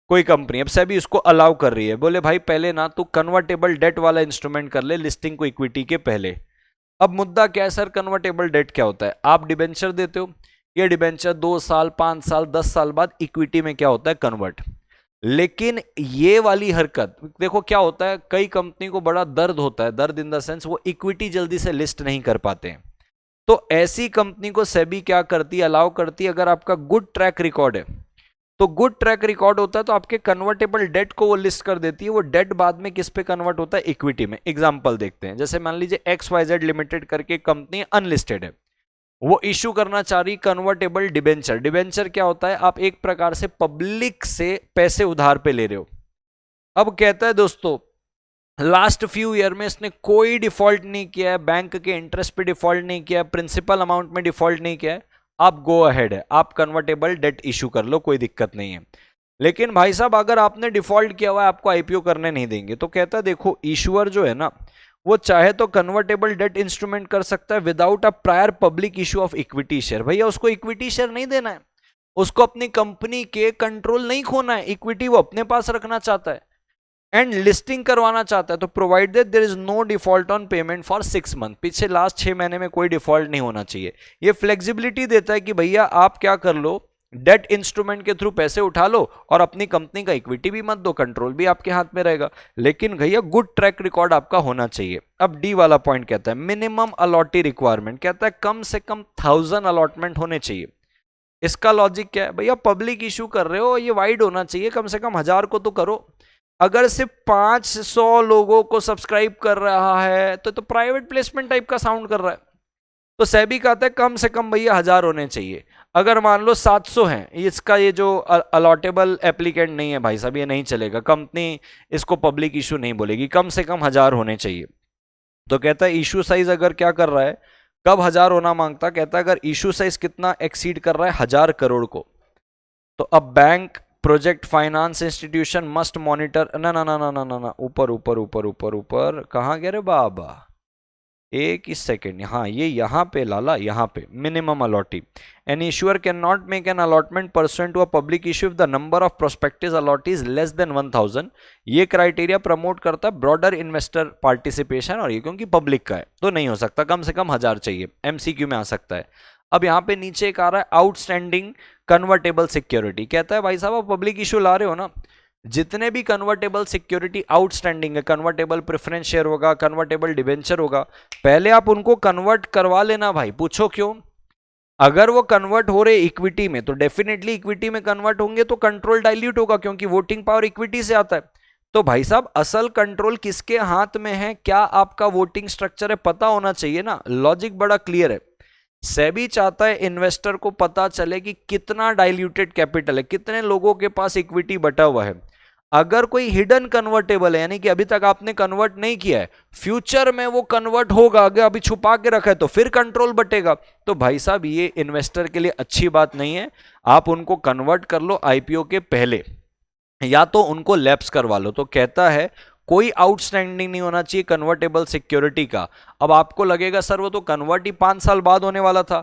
कोई कंपनी, अब सेबी इसको अलाउ कर रही है, बोले भाई पहले ना तू कन्वर्टेबल डेट वाला इंस्ट्रूमेंट कर ले लिस्टिंग को इक्विटी के पहले। अब मुद्दा क्या है सर, कन्वर्टेबल डेट क्या होता है? आप डिबेंचर देते हो, ये डिबेंचर 2 साल 5 साल 10 साल बाद इक्विटी में क्या होता है, कन्वर्ट। लेकिन ये वाली हरकत देखो क्या होता है, कई कंपनी को बड़ा दर्द होता है, दर्द इन द सेंस वो इक्विटी जल्दी से लिस्ट नहीं कर पाते हैं। तो ऐसी कंपनी को सेबी क्या करती है, अलाउ करती है, अगर आपका गुड ट्रैक रिकॉर्ड है, तो गुड ट्रैक रिकॉर्ड होता है तो आपके कन्वर्टेबल डेट को वो लिस्ट कर देती है। वो डेट बाद में किस पे कन्वर्ट होता है, इक्विटी में। एग्जांपल देखते हैं, जैसे मान लीजिए XYZ लिमिटेड करके कंपनी अनलिस्टेड है, वो इश्यू करना चाह रही कन्वर्टेबल डिबेंचर। डिबेंचर क्या होता है, आप एक प्रकार से पब्लिक से पैसे उधार पे ले रहे हो। अब कहता है दोस्तों लास्ट फ्यू ईयर में इसने कोई डिफॉल्ट नहीं किया है, बैंक के इंटरेस्ट पे डिफॉल्ट नहीं किया है, प्रिंसिपल अमाउंट में डिफॉल्ट नहीं किया है, आप गो अहेड है, आप कन्वर्टेबल डेट इशू कर लो, कोई दिक्कत नहीं है। लेकिन भाई साहब अगर आपने डिफॉल्ट किया हुआ है, आपको IPO करने नहीं देंगे। तो कहता है देखो इशूअर जो है ना, वो चाहे तो कन्वर्टेबल डेट इंस्ट्रूमेंट कर सकता है without a prior public issue of equity share. भैया उसको इक्विटी शेयर नहीं देना है, उसको अपनी कंपनी के कंट्रोल नहीं खोना है, इक्विटी वो अपने पास रखना चाहता है एंड लिस्टिंग करवाना चाहता है। तो provided there is no default on payment for 6 month, पीछे लास्ट 6 महीने में कोई डिफॉल्ट नहीं होना चाहिए। ये फ्लेक्सिबिलिटी देता है कि भैया आप क्या कर लो, डेट इंस्ट्रूमेंट के थ्रू पैसे उठा लो और अपनी कंपनी का इक्विटी भी मत दो, कंट्रोल भी आपके हाथ में रहेगा, लेकिन भैया गुड ट्रैक रिकॉर्ड आपका होना चाहिए। अब D वाला पॉइंट कहता है मिनिमम अलॉटी रिक्वायरमेंट, कहता है कम से कम 1000 अलॉटमेंट होने चाहिए। इसका लॉजिक क्या है, भैया पब्लिक इशू कर रहे हो, ये वाइड होना चाहिए, कम से कम 1000 को तो करो। अगर सिर्फ 500 लोगों को सब्सक्राइब कर रहा है तो प्राइवेट प्लेसमेंट टाइप का साउंड कर रहा है। तो सेबी कहता है कम से कम भैया 1000 होने चाहिए। अगर मान लो 700 हैं, इसका ये जो अलॉटेबल एप्लीकेंट नहीं है भाई साहब, ये नहीं चलेगा, कंपनी इसको पब्लिक इशू नहीं बोलेगी, कम से कम 1000 होने चाहिए। तो कहता है इशू साइज अगर क्या कर रहा है, कब 1000 होना मांगता, कहता है अगर इशू साइज कितना एक्सीड कर रहा है 1000 करोड़ को, तो अब bank project finance institution must monitor, ना ना ना ना ना ना ना, ऊपर ऊपर ऊपर ऊपर ऊपर कहाँ गए रे बाबा, एक ही सेकेंड, हाँ ये यहाँ पे लाला, यहाँ पे minimum allottee, an issuer can not make an allotment pursuant to a public issue if the number of prospective allottees less than 1000। ये क्राइटेरिया प्रमोट करता है ब्रॉडर इन्वेस्टर पार्टिसिपेशन, और ये क्योंकि पब्लिक का है तो नहीं हो सकता, कम से कम 1000 चाहिए, एमसीक्यू में आ सकता है। अब यहाँ पे नीचे एक आ रहा है आउटस्टैंडिंग कन्वर्टेबल सिक्योरिटी, कहता है भाई साहब आप पब्लिक इशू ला रहे हो ना, जितने भी कन्वर्टेबल सिक्योरिटी आउटस्टैंडिंग है, कन्वर्टेबल प्रेफरेंस शेयर होगा, कन्वर्टेबल डिबेंचर होगा, पहले आप उनको कन्वर्ट करवा लेना भाई। पूछो क्यों? अगर वो कन्वर्ट हो रहे इक्विटी में तो डेफिनेटली इक्विटी में कन्वर्ट होंगे तो कंट्रोल डाइल्यूट होगा, क्योंकि वोटिंग पावर इक्विटी से आता है। तो भाई साहब असल कंट्रोल किसके हाथ में है, क्या आपका वोटिंग स्ट्रक्चर है, पता होना चाहिए ना। लॉजिक बड़ा क्लियर है। सेबी चाहता है इन्वेस्टर को पता चले कि कितना डाइल्यूटेड कैपिटल है, कितने लोगों के पास इक्विटी बटा हुआ है। अगर कोई हिडन कन्वर्टेबल है, यानी कि अभी तक आपने कन्वर्ट नहीं किया है, फ्यूचर में वो कन्वर्ट होगा, अगर अभी छुपा के रखा है तो फिर कंट्रोल बटेगा, तो भाई साहब ये इन्वेस्टर के लिए अच्छी बात नहीं है। आप उनको कन्वर्ट कर लो आईपीओ के पहले, या तो उनको लैप्स करवा लो। तो कहता है कोई आउटस्टैंडिंग नहीं होना चाहिए कन्वर्टेबल सिक्योरिटी का। अब आपको लगेगा सर वो तो कन्वर्ट ही 5 साल बाद होने वाला था,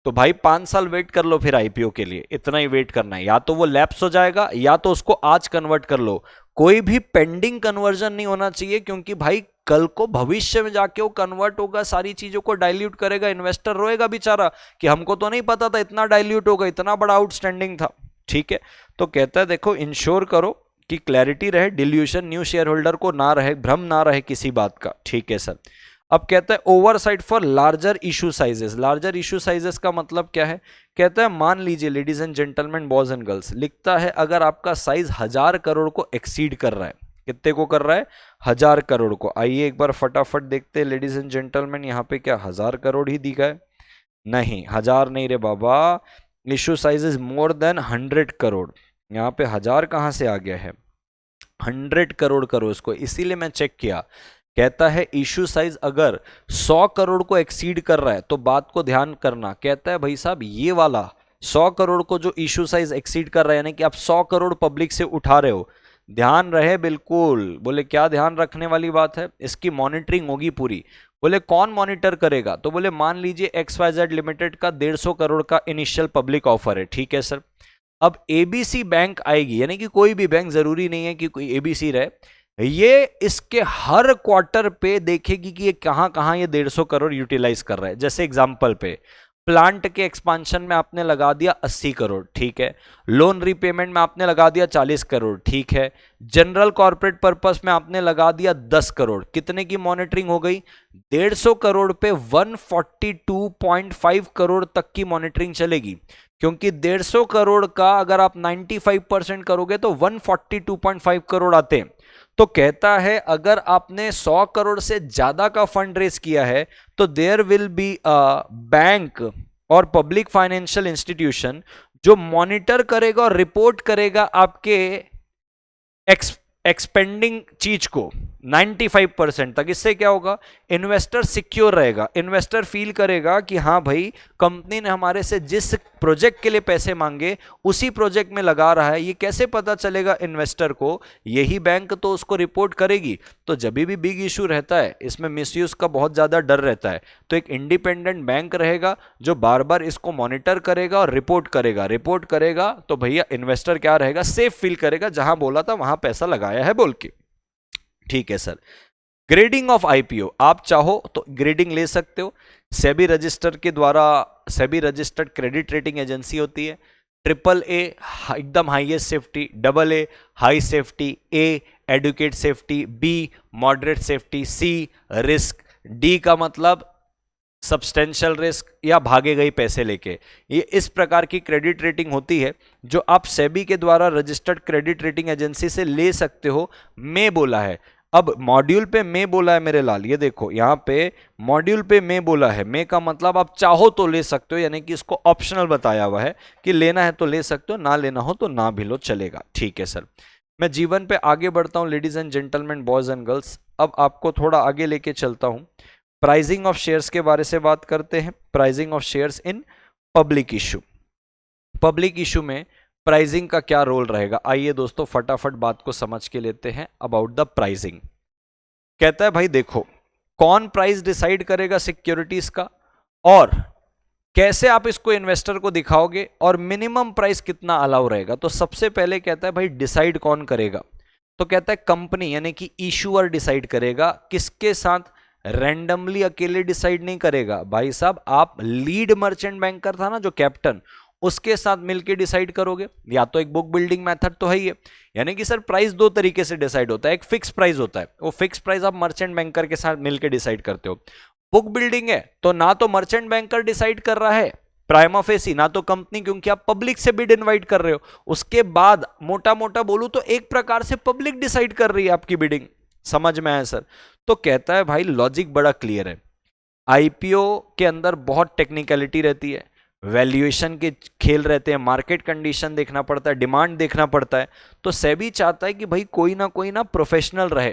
तो भाई 5 साल वेट कर लो फिर आईपीओ के लिए, इतना ही वेट करना है, या तो वो लैप्स हो जाएगा या तो उसको आज कन्वर्ट कर लो। कोई भी पेंडिंग कन्वर्जन नहीं होना चाहिए, क्योंकि भाई कल को भविष्य में जाके वो कन्वर्ट होगा, सारी चीजों को डाइल्यूट करेगा, इन्वेस्टर रोएगा बेचारा कि हमको तो नहीं पता था इतना डाइल्यूट होगा, इतना बड़ा आउटस्टैंडिंग था। ठीक है, तो कहता है देखो इंश्योर करो कि क्लैरिटी रहे, डिल्यूशन न्यू शेयर होल्डर को ना रहे, भ्रम ना रहे किसी बात का। ठीक है सर। अब कहता है oversight for larger issue sizes. Larger issue sizes का मतलब क्या है? कहता है मान लीजिए ladies and gentleman, boys and girls, लिखता है अगर आपका साइज 1000 करोड़ को एक्सीड कर रहा है, कितने को कर रहा है? 1000 करोड़ को। आइए एक बार फटाफट देखते हैं लेडीज एंड जेंटलमैन, यहाँ पे क्या 1000 करोड़ ही दिखा है? नहीं, 1000 नहीं रे बाबा, issue size is more than 100 crore. यहाँ पे 1000 कहाँ से आ गया है? 100 करोड़ करो इसको, इसीलिए मैं चेक किया। कहता है इशू साइज अगर 100 करोड़ को एक्सीड कर रहा है तो बात को ध्यान करना। कहता है भाई साहब ये वाला 100 करोड़ को जो इशू साइज एक्सीड कर रहा है, यानी कि आप 100 करोड़ पब्लिक से उठा रहे हो, ध्यान रहे बिल्कुल। बोले क्या ध्यान रखने वाली बात है? इसकी मॉनिटरिंग होगी पूरी। बोले कौन मॉनिटर करेगा? तो बोले मान लीजिए XYZ लिमिटेड का 150 करोड़ का इनिशियल पब्लिक ऑफर है। ठीक है सर। अब एबीसी बैंक आएगी, यानी कि कोई भी बैंक, जरूरी नहीं है कि कोई एबीसी रहे, ये इसके हर क्वार्टर पे देखेगी कि ये कहां कहां ये 150 करोड़ यूटिलाइज कर रहा है। जैसे एग्जांपल पे प्लांट के एक्सपांशन में आपने लगा दिया 80 करोड़, ठीक है। लोन रीपेमेंट में आपने लगा दिया 40 करोड़, ठीक है। जनरल कॉर्पोरेट पर्पस में आपने लगा दिया 10 करोड़। कितने की मॉनिटरिंग हो गई? 150 करोड़ पे 142.5 करोड़ तक की मॉनिटरिंग चलेगी, क्योंकि 150 करोड़ का अगर आप 95% करोगे तो 142.5 करोड़ आते हैं। तो कहता है अगर आपने 100 करोड़ से ज्यादा का फंड रेज किया है तो there will be a bank और पब्लिक फाइनेंशियल इंस्टीट्यूशन जो मॉनिटर करेगा और रिपोर्ट करेगा आपके एक्सपेंडिंग चीज को 95% तक। इससे क्या होगा? इन्वेस्टर सिक्योर रहेगा, इन्वेस्टर फील करेगा कि हाँ भाई कंपनी ने हमारे से जिस प्रोजेक्ट के लिए पैसे मांगे उसी प्रोजेक्ट में लगा रहा है। ये कैसे पता चलेगा इन्वेस्टर को? यही बैंक तो उसको रिपोर्ट करेगी। तो जब भी बिग इशू रहता है इसमें मिसयूज का बहुत ज्यादा डर रहता है, तो एक इंडिपेंडेंट बैंक रहेगा जो बार बार इसको मॉनिटर करेगा और रिपोर्ट करेगा। तो भैया इन्वेस्टर क्या रहेगा? सेफ फील करेगा, जहां बोला था वहां पैसा लगाया है बोल के। ठीक है सर। ग्रेडिंग ऑफ आईपीओ, आप चाहो तो ग्रेडिंग ले सकते हो। सेबी रजिस्टर के द्वारा, SEBI registered credit rating agency होती है। AAA एकदम highest safety, AA high safety, A adequate safety, B moderate safety, C risk, D का मतलब सब्सटेंशियल रिस्क या भागे गए पैसे लेके, ये इस प्रकार की क्रेडिट रेटिंग होती है जो आप सेबी के द्वारा रजिस्टर्ड क्रेडिट रेटिंग एजेंसी से ले सकते हो। मैं बोला है, अब मॉड्यूल पे मैं बोला है मेरे लाल, ये देखो यहां पे मॉड्यूल पे मैं बोला है, मैं का मतलब आप चाहो तो ले सकते हो, यानी कि इसको ऑप्शनल बताया हुआ है कि लेना है तो ले सकते हो, ना लेना हो तो ना भी लो, चलेगा। ठीक है सर, मैं जीवन पे आगे बढ़ता हूं ladies and gentleman, boys and girls. अब आपको थोड़ा आगे लेके चलता हूं, प्राइसिंग ऑफ शेयर्स के बारे से बात करते हैं। Pricing of shares in public issue, public issue में प्राइसिंग का क्या रोल रहेगा, आइए दोस्तों फटाफट बात को समझ के लेते हैं अबाउट द प्राइसिंग। कहता है भाई देखो, कौन प्राइस डिसाइड करेगा सिक्योरिटीज का, और कैसे आप इसको इन्वेस्टर को दिखाओगे, और मिनिमम प्राइस कितना अलाउ रहेगा। तो सबसे पहले कहता है भाई डिसाइड कौन करेगा, तो कहता है कंपनी यानी कि इशूअर डिसाइड करेगा। किसके साथ, रैंडमली अकेले डिसाइड नहीं करेगा भाई साहब, आप लीड मर्चेंट बैंकर था ना जो कैप्टन, उसके साथ मिलकर डिसाइड करोगे। या तो एक बुक बिल्डिंग मेथड तो है ही है, यानी कि सर प्राइस दो तरीके से डिसाइड होता है, एक फिक्स प्राइस होता है, वो फिक्स प्राइस आप मर्चेंट बैंकर के साथ मिलकर डिसाइड करते हो। बुक बिल्डिंग है तो ना तो मर्चेंट बैंकर डिसाइड कर रहा है प्राइमा फेसी, ना तो कंपनी, क्योंकि आप पब्लिक से बिड इनवाइट कर रहे हो। उसके बाद मोटा मोटा बोलूं तो एक प्रकार से पब्लिक डिसाइड कर रही है आपकी बिडिंग, समझ में आया सर। तो कहता है भाई लॉजिक बड़ा क्लियर है, आईपीओ के अंदर बहुत टेक्निकलिटी रहती है, वैल्यूएशन के खेल रहते हैं, मार्केट कंडीशन देखना पड़ता है, डिमांड देखना पड़ता है। तो सेबी चाहता है कि भाई कोई ना प्रोफेशनल रहे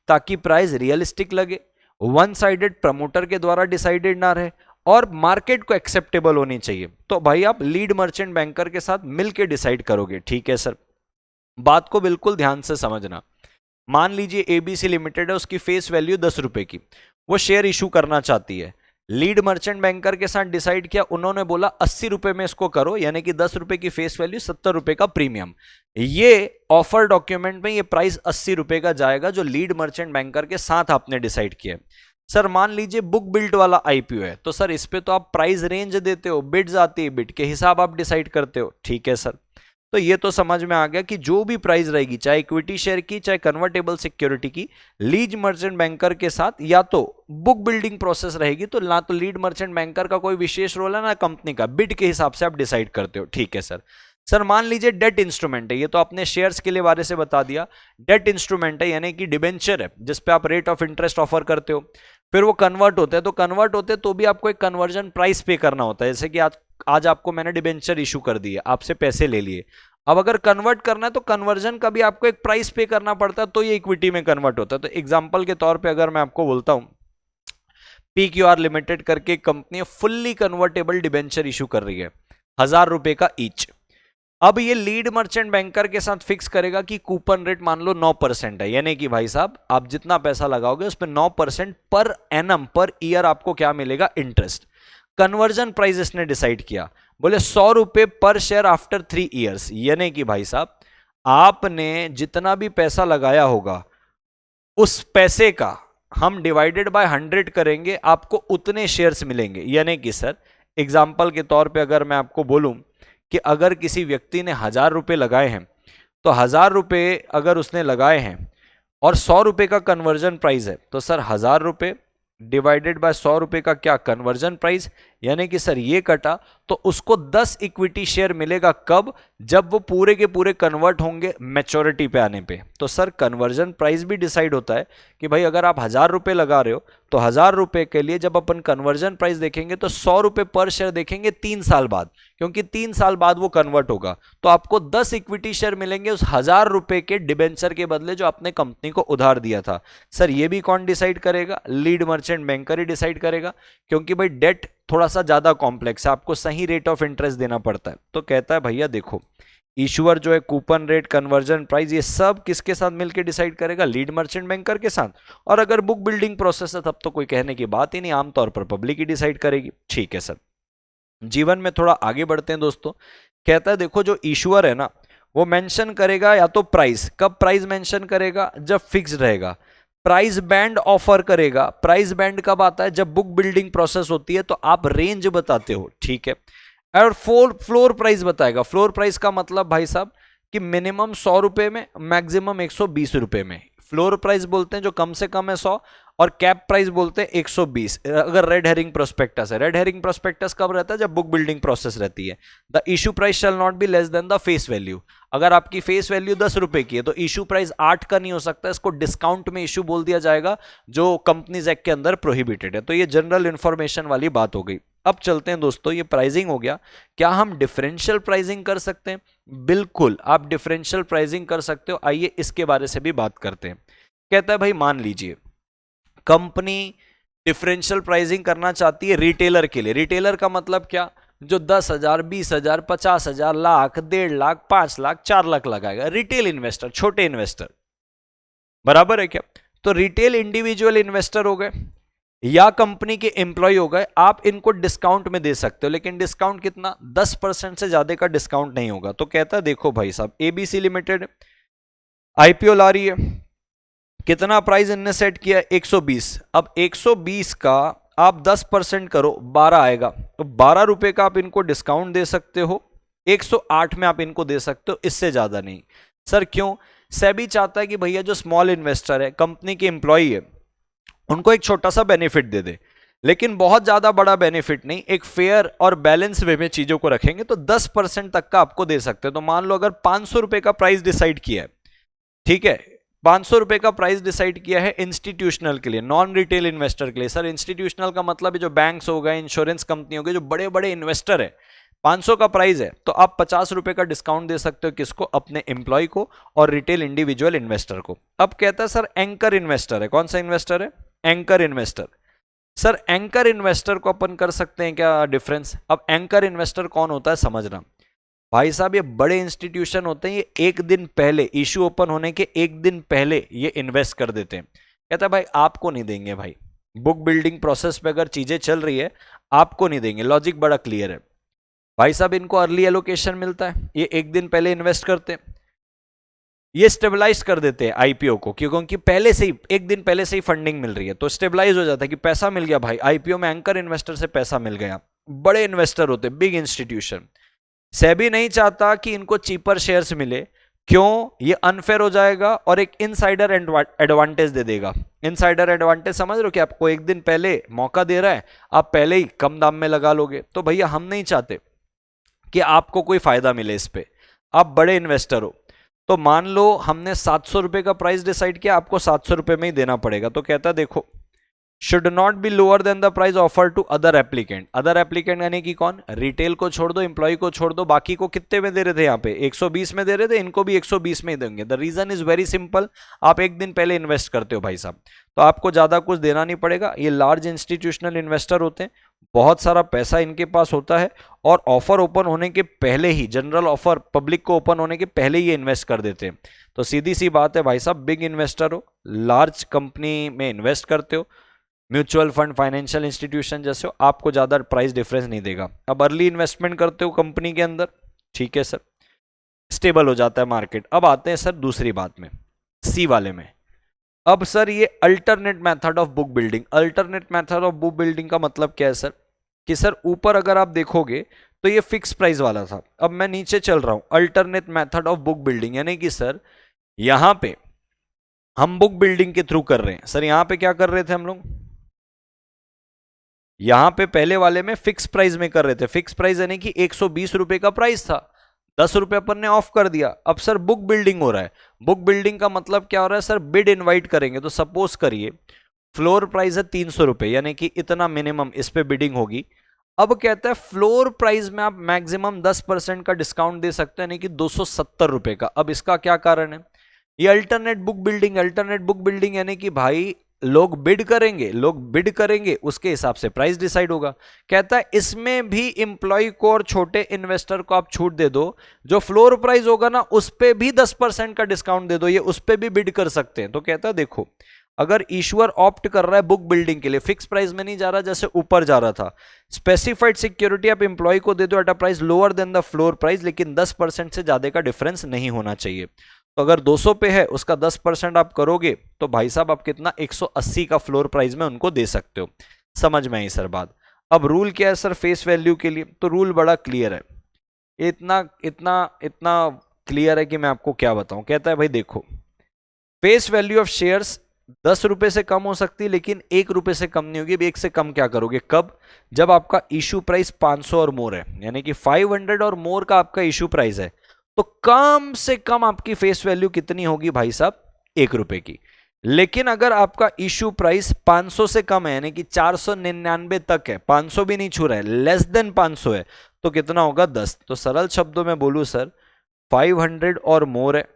ताकि प्राइस रियलिस्टिक लगे, वन साइडेड प्रमोटर के द्वारा डिसाइडेड ना रहे, और मार्केट को एक्सेप्टेबल होनी चाहिए। तो भाई आप लीड मर्चेंट बैंकर के साथ मिलकर डिसाइड करोगे। ठीक है सर, बात को बिल्कुल ध्यान से समझना। मान लीजिए एबीसी लिमिटेड है, उसकी फेस वैल्यू 10 रुपए की, वो शेयर इशू करना चाहती है। लीड मर्चेंट बैंकर के साथ डिसाइड किया, उन्होंने बोला 80 रुपए में इसको करो, यानी कि 10 रुपए की फेस वैल्यू, 70 रुपए का प्रीमियम। ये ऑफर डॉक्यूमेंट में ये प्राइस 80 रुपए का जाएगा जो लीड मर्चेंट बैंकर के साथ आपने डिसाइड किया। सर मान लीजिए बुक बिल्ड वाला आईपीओ है, तो सर इस पे तो आप प्राइस रेंज देते हो, बिड्स आती है, बिड के हिसाब आप डिसाइड करते हो। ठीक है सर, तो ये तो समझ में आ गया कि जो भी प्राइस रहेगी, चाहे इक्विटी शेयर की चाहे कन्वर्टेबल सिक्योरिटी की, लीड मर्चेंट बैंकर के साथ या तो बुक बिल्डिंग प्रोसेस रहेगी, तो ना तो लीड मर्चेंट बैंकर का कोई विशेष रोल है ना कंपनी का, बिड के हिसाब से आप डिसाइड करते हो। ठीक है सर। सर मान लीजिए डेट इंस्ट्रूमेंट है, ये तो आपने शेयर्स के लिए बारे से बता दिया, डेट इंस्ट्रूमेंट है यानी कि डिबेंचर है जिसपे आप रेट ऑफ इंटरेस्ट ऑफर करते हो, फिर वो कन्वर्ट होते हैं, तो कन्वर्ट होते तो भी आपको एक कन्वर्जन प्राइस पे करना होता है। जैसे कि आज आपको मैंने डिबेंचर इशू कर दिया, आपसे पैसे ले लिए, अब अगर कन्वर्ट करना है तो कन्वर्जन का भी आपको एक प्राइस पे करना पड़ता है, तो ये इक्विटी में कन्वर्ट होता है। तो एग्जांपल के तौर पे अगर मैं आपको बोलता हूं, पीक्यूआर लिमिटेड करके एक company fully convertible debenture issue कर रही है, 1000 रुपए का ईच। अब ये लीड मर्चेंट बैंकर के साथ फिक्स करेगा कि कूपन रेट मान लो 9% है, यानी कि भाई साहब आप जितना पैसा लगाओगे उस पर 9% पर एनम पर ईयर आपको क्या मिलेगा, इंटरेस्ट। कन्वर्जन प्राइस इसने डिसाइड किया, बोले 100 रुपए पर शेयर आफ्टर 3 ईयर्स, यानी कि भाई साहब आपने जितना भी पैसा लगाया होगा उस पैसे का हम डिवाइडेड बाय 100 करेंगे, आपको उतने शेयर्स मिलेंगे। यानी कि सर एग्जाम्पल के तौर पे अगर मैं आपको बोलूं कि अगर किसी व्यक्ति ने 1000 रुपए लगाए हैं, तो 1000 रुपए अगर उसने लगाए हैं और 100 रुपए का कन्वर्जन प्राइस है, तो सर 1000 रुपए डिवाइडेड बाय 100 रुपए का क्या कन्वर्जन प्राइस, यानी कि सर ये कटा तो उसको 10 इक्विटी शेयर मिलेगा। कब, जब वो पूरे के पूरे कन्वर्ट होंगे मैच्योरिटी पे आने पे। तो सर कन्वर्जन प्राइस भी डिसाइड होता है कि भाई अगर आप 1000 रुपए लगा रहे हो तो 1000 रुपए के लिए जब अपन कन्वर्जन प्राइस देखेंगे तो 100 रुपए पर शेयर देखेंगे 3 साल बाद, क्योंकि 3 साल बाद वो कन्वर्ट होगा, तो आपको 10 इक्विटी शेयर मिलेंगे उस 1000 रुपए के डिबेंचर के बदले जो आपने कंपनी को उधार दिया था। सर ये भी कौन डिसाइड करेगा, लीड मर्चेंट बैंकर ही डिसाइड करेगा, क्योंकि भाई डेट थोड़ा सा ज्यादा कॉम्प्लेक्स है, आपको सही रेट ऑफ इंटरेस्ट देना पड़ता है। तो कहता है भैया देखो इशूअर जो है कूपन रेट, कन्वर्जन प्राइस, ये सब किसके साथ मिलकर डिसाइड करेगा, लीड मर्चेंट बैंकर के साथ। और अगर बुक बिल्डिंग प्रोसेस है तब तो कोई कहने की बात ही नहीं, आमतौर पर पब्लिक ही डिसाइड करेगी। ठीक है सर, जीवन में थोड़ा आगे बढ़ते हैं दोस्तों। कहता है देखो जो इशूअर है ना वो मेंशन करेगा या तो प्राइस, कब प्राइस मेंशन करेगा, जब फिक्स रहेगा। प्राइस बैंड ऑफर करेगा, प्राइस बैंड कब आता है, जब बुक बिल्डिंग प्रोसेस होती है तो आप रेंज बताते हो। ठीक है, और फ्लोर प्राइस बताएगा। फ्लोर प्राइस का मतलब भाई साहब कि मिनिमम 100 रुपए में, मैक्सिमम 120 रुपए में। फ्लोर प्राइस बोलते हैं जो कम से कम है 100 और कैप प्राइस बोलते हैं 120 अगर रेड हेरिंग प्रोस्पेक्टस है। रेड हेरिंग प्रोस्पेक्टस कब रहता है? जब बुक बिल्डिंग प्रोसेस रहती है। The issue price shall not be less than the face value. अगर आपकी फेस वैल्यू 10 रुपए की है तो इशू प्राइस 8 का नहीं हो सकता, इसको डिस्काउंट में इशू बोल दिया जाएगा, जो कंपनीज एक्ट के अंदर प्रोहिबिटेड है। तो ये जनरल इंफॉर्मेशन वाली बात हो गई। अब चलते हैं दोस्तों, ये प्राइसिंग हो गया। क्या हम डिफरेंशियल प्राइसिंग कर सकते हैं? बिल्कुल, आप डिफरेंशियल प्राइसिंग कर सकते हो। आइए इसके बारे से भी बात करते हैं। कहता है भाई मान लीजिए कंपनी डिफरेंशियल प्राइसिंग करना चाहती है रिटेलर के लिए। रिटेलर का मतलब क्या? जो 10,000, 20,000, 50,000, लाख, 1.5 लाख, 5 लाख, 4 लाख लगाएगा। रिटेल इन्वेस्टर, छोटे इन्वेस्टर, बराबर है क्या? तो रिटेल इंडिविजुअल इन्वेस्टर हो गए या कंपनी के एम्प्लॉय हो गए, आप इनको डिस्काउंट में दे सकते हो, लेकिन डिस्काउंट कितना? 10% से ज्यादा का डिस्काउंट नहीं होगा। तो कहता है देखो भाई साहब, एबीसी लिमिटेड आईपीओ ला रही है, कितना प्राइस इनने सेट किया? 120। अब 120 का आप 10% करो, 12 आएगा। तो 12 रुपए का आप इनको डिस्काउंट दे सकते हो, 108 में आप इनको दे सकते हो, इससे ज्यादा नहीं। सर क्यों? सेबी चाहता है कि भैया जो स्मॉल इन्वेस्टर है, कंपनी के एम्प्लॉय है, उनको एक छोटा सा बेनिफिट दे दे, लेकिन बहुत ज्यादा बड़ा बेनिफिट नहीं, एक फेयर और बैलेंस वे में चीजों को रखेंगे तो 10% तक का आपको दे सकते हैं। तो मान लो अगर 500 रुपए का प्राइस डिसाइड किया है, ठीक है, 500 रुपए का प्राइस डिसाइड किया है इंस्टीट्यूशनल के लिए, नॉन रिटेल इन्वेस्टर के लिए। सर इंस्टीट्यूशनल का मतलब है जो बैंक्स हो गए, इंश्योरेंस कंपनी हो गई, जो बड़े बड़े इन्वेस्टर है। 500 का प्राइस है तो आप 50 रुपए का डिस्काउंट दे सकते हो, किसको? अपने एम्प्लॉय को और रिटेल इंडिविजुअल इन्वेस्टर को। अब कहता है सर एंकर इन्वेस्टर है। कौन सा इन्वेस्टर है? Anchor investor. Sir anchor investor को अपन कर सकते हैं क्या डिफरेंस? अब एंकर इन्वेस्टर कौन होता है समझना भाई साहब, ये बड़े इंस्टीट्यूशन होते हैं, ये एक दिन पहले, इश्यू ओपन होने के एक दिन पहले ये इन्वेस्ट कर देते हैं। कहता है भाई आपको नहीं देंगे भाई, बुक बिल्डिंग प्रोसेस पे अगर चीजें चल रही है आपको नहीं देंगे। लॉजिक बड़ा क्लियर है भाई साहब, इनको अर्ली एलोकेशन मिलता है, ये एक दिन पहले इन्वेस्ट करते हैं, ये स्टेबलाइज कर देते हैं आईपीओ को, क्योंकि उनकी पहले से ही, एक दिन पहले से ही फंडिंग मिल रही है, तो स्टेबलाइज हो जाता है कि पैसा मिल गया भाई, आईपीओ में एंकर इन्वेस्टर से पैसा मिल गया। बड़े इन्वेस्टर होते, बिग इंस्टीट्यूशन। सेबी नहीं चाहता कि इनको चीपर शेयर्स मिले, क्यों? ये अनफेयर हो जाएगा और एक इनसाइडर एडवांटेज दे देगा। इनसाइडर एडवांटेज समझ रहे हो कि आपको एक दिन पहले मौका दे रहा है, आप पहले ही कम दाम में लगा लोगे। तो भैया हम नहीं चाहते कि आपको कोई फायदा मिले इस पे, आप बड़े इन्वेस्टर हो। तो मान लो हमने 700 रुपए का प्राइस डिसाइड किया, आपको 700 रुपए में ही देना पड़ेगा। तो कहता है देखो, should not be lower than the price offer to other applicant. Other applicant यानी कि कौन? रिटेल को छोड़ दो, एम्प्लॉय को छोड़ दो, बाकी को कितने में दे रहे थे? यहाँ पे 120 में दे रहे थे, इनको भी 120 में ही देंगे। The reason is very simple, आप एक दिन पहले इन्वेस्ट करते हो भाई साहब, तो आपको ज्यादा कुछ देना नहीं पड़ेगा। ये लार्ज इंस्टीट्यूशनल इन्वेस्टर होते हैं, बहुत सारा पैसा इनके पास होता है, और ऑफर ओपन होने के पहले ही, जनरल ऑफर पब्लिक को ओपन होने के पहले ही ये इन्वेस्ट कर देते हैं। तो सीधी सी बात है भाई साहब, बिग इन्वेस्टर हो, लार्ज कंपनी में इन्वेस्ट करते हो, म्यूचुअल फंड, फाइनेंशियल इंस्टीट्यूशन जैसे हो, आपको ज्यादा प्राइस डिफरेंस नहीं देगा। अब अर्ली इन्वेस्टमेंट करते हो कंपनी के अंदर, ठीक है सर, स्टेबल हो जाता है मार्केट। अब आते हैं सर दूसरी बात में, सी वाले में। अब सर ये alternate method of book building. Alternate method of book building का मतलब क्या है सर? कि सर ऊपर अगर आप देखोगे तो ये फिक्स प्राइस वाला था, अब मैं नीचे चल रहा हूं, alternate method of book building, यानी कि सर यहां पे हम बुक बिल्डिंग के थ्रू कर रहे हैं। सर यहां पे क्या कर रहे थे हम लोग? यहां पे पहले वाले में फिक्स प्राइस में कर रहे थे। फिक्स प्राइस यानी कि 120 रुपए का प्राइस था, 10 रुपए अपन ने ऑफ कर दिया। अब सर बुक बिल्डिंग हो रहा है। बुक बिल्डिंग का मतलब क्या हो रहा है सर? बिड इनवाइट करेंगे। तो सपोज करिए फ्लोर प्राइस है 300 रुपए, यानी कि इतना मिनिमम इस पे बिडिंग होगी। अब कहता है फ्लोर प्राइस में आप मैक्सिमम 10% का डिस्काउंट दे सकते हैं, यानी कि 270 रुपए का। अब इसका क्या कारण है? ये alternate book building. Alternate book building यानी कि भाई लोग बिड करेंगे, लोग बिड करेंगे, उसके हिसाब से प्राइस डिसाइड होगा। कहता है इसमें भी इंप्लॉय को और छोटे इन्वेस्टर को आप छूट दे दो, जो फ्लोर प्राइस होगा ना उस पे भी 10% का डिस्काउंट दे दो, ये उस पे भी बिड कर सकते हैं। तो कहता है देखो, अगर इश्यूअर ऑप्ट कर रहा है बुक बिल्डिंग के लिए, फिक्स प्राइस में नहीं जा रहा जैसे ऊपर जा रहा था, स्पेसिफाइड सिक्योरिटी आप इंप्लॉय को दे दो at a price lower than the floor price, लेकिन 10% से ज्यादा का डिफरेंस नहीं होना चाहिए। तो अगर 200 पे है, उसका 10% आप करोगे तो भाई साहब आप कितना? 180 का फ्लोर प्राइस में उनको दे सकते हो। समझ में आई सर बात? अब रूल क्या है सर फेस वैल्यू के लिए? तो रूल बड़ा क्लियर है, इतना इतना इतना क्लियर है कि मैं आपको क्या बताऊं। कहता है भाई देखो, फेस वैल्यू ऑफ शेयर्स 10 रुपए से कम हो सकती है, लेकिन 1 रुपए से कम नहीं होगी। अब 1 से कम क्या करोगे, कब, जब आपका इशू प्राइस 500 और मोर है, यानी कि 500 और मोर का आपका इशू प्राइस है, तो कम से कम आपकी फेस वैल्यू कितनी होगी भाई साहब, 1 रुपए की। लेकिन अगर आपका इशू प्राइस 500 से कम है, यानी कि 499 तक है, 500 भी नहीं छू रहा है, लेस देन 500 है, तो कितना होगा, 10। तो सरल शब्दों में बोलूं सर, 500 और मोर है,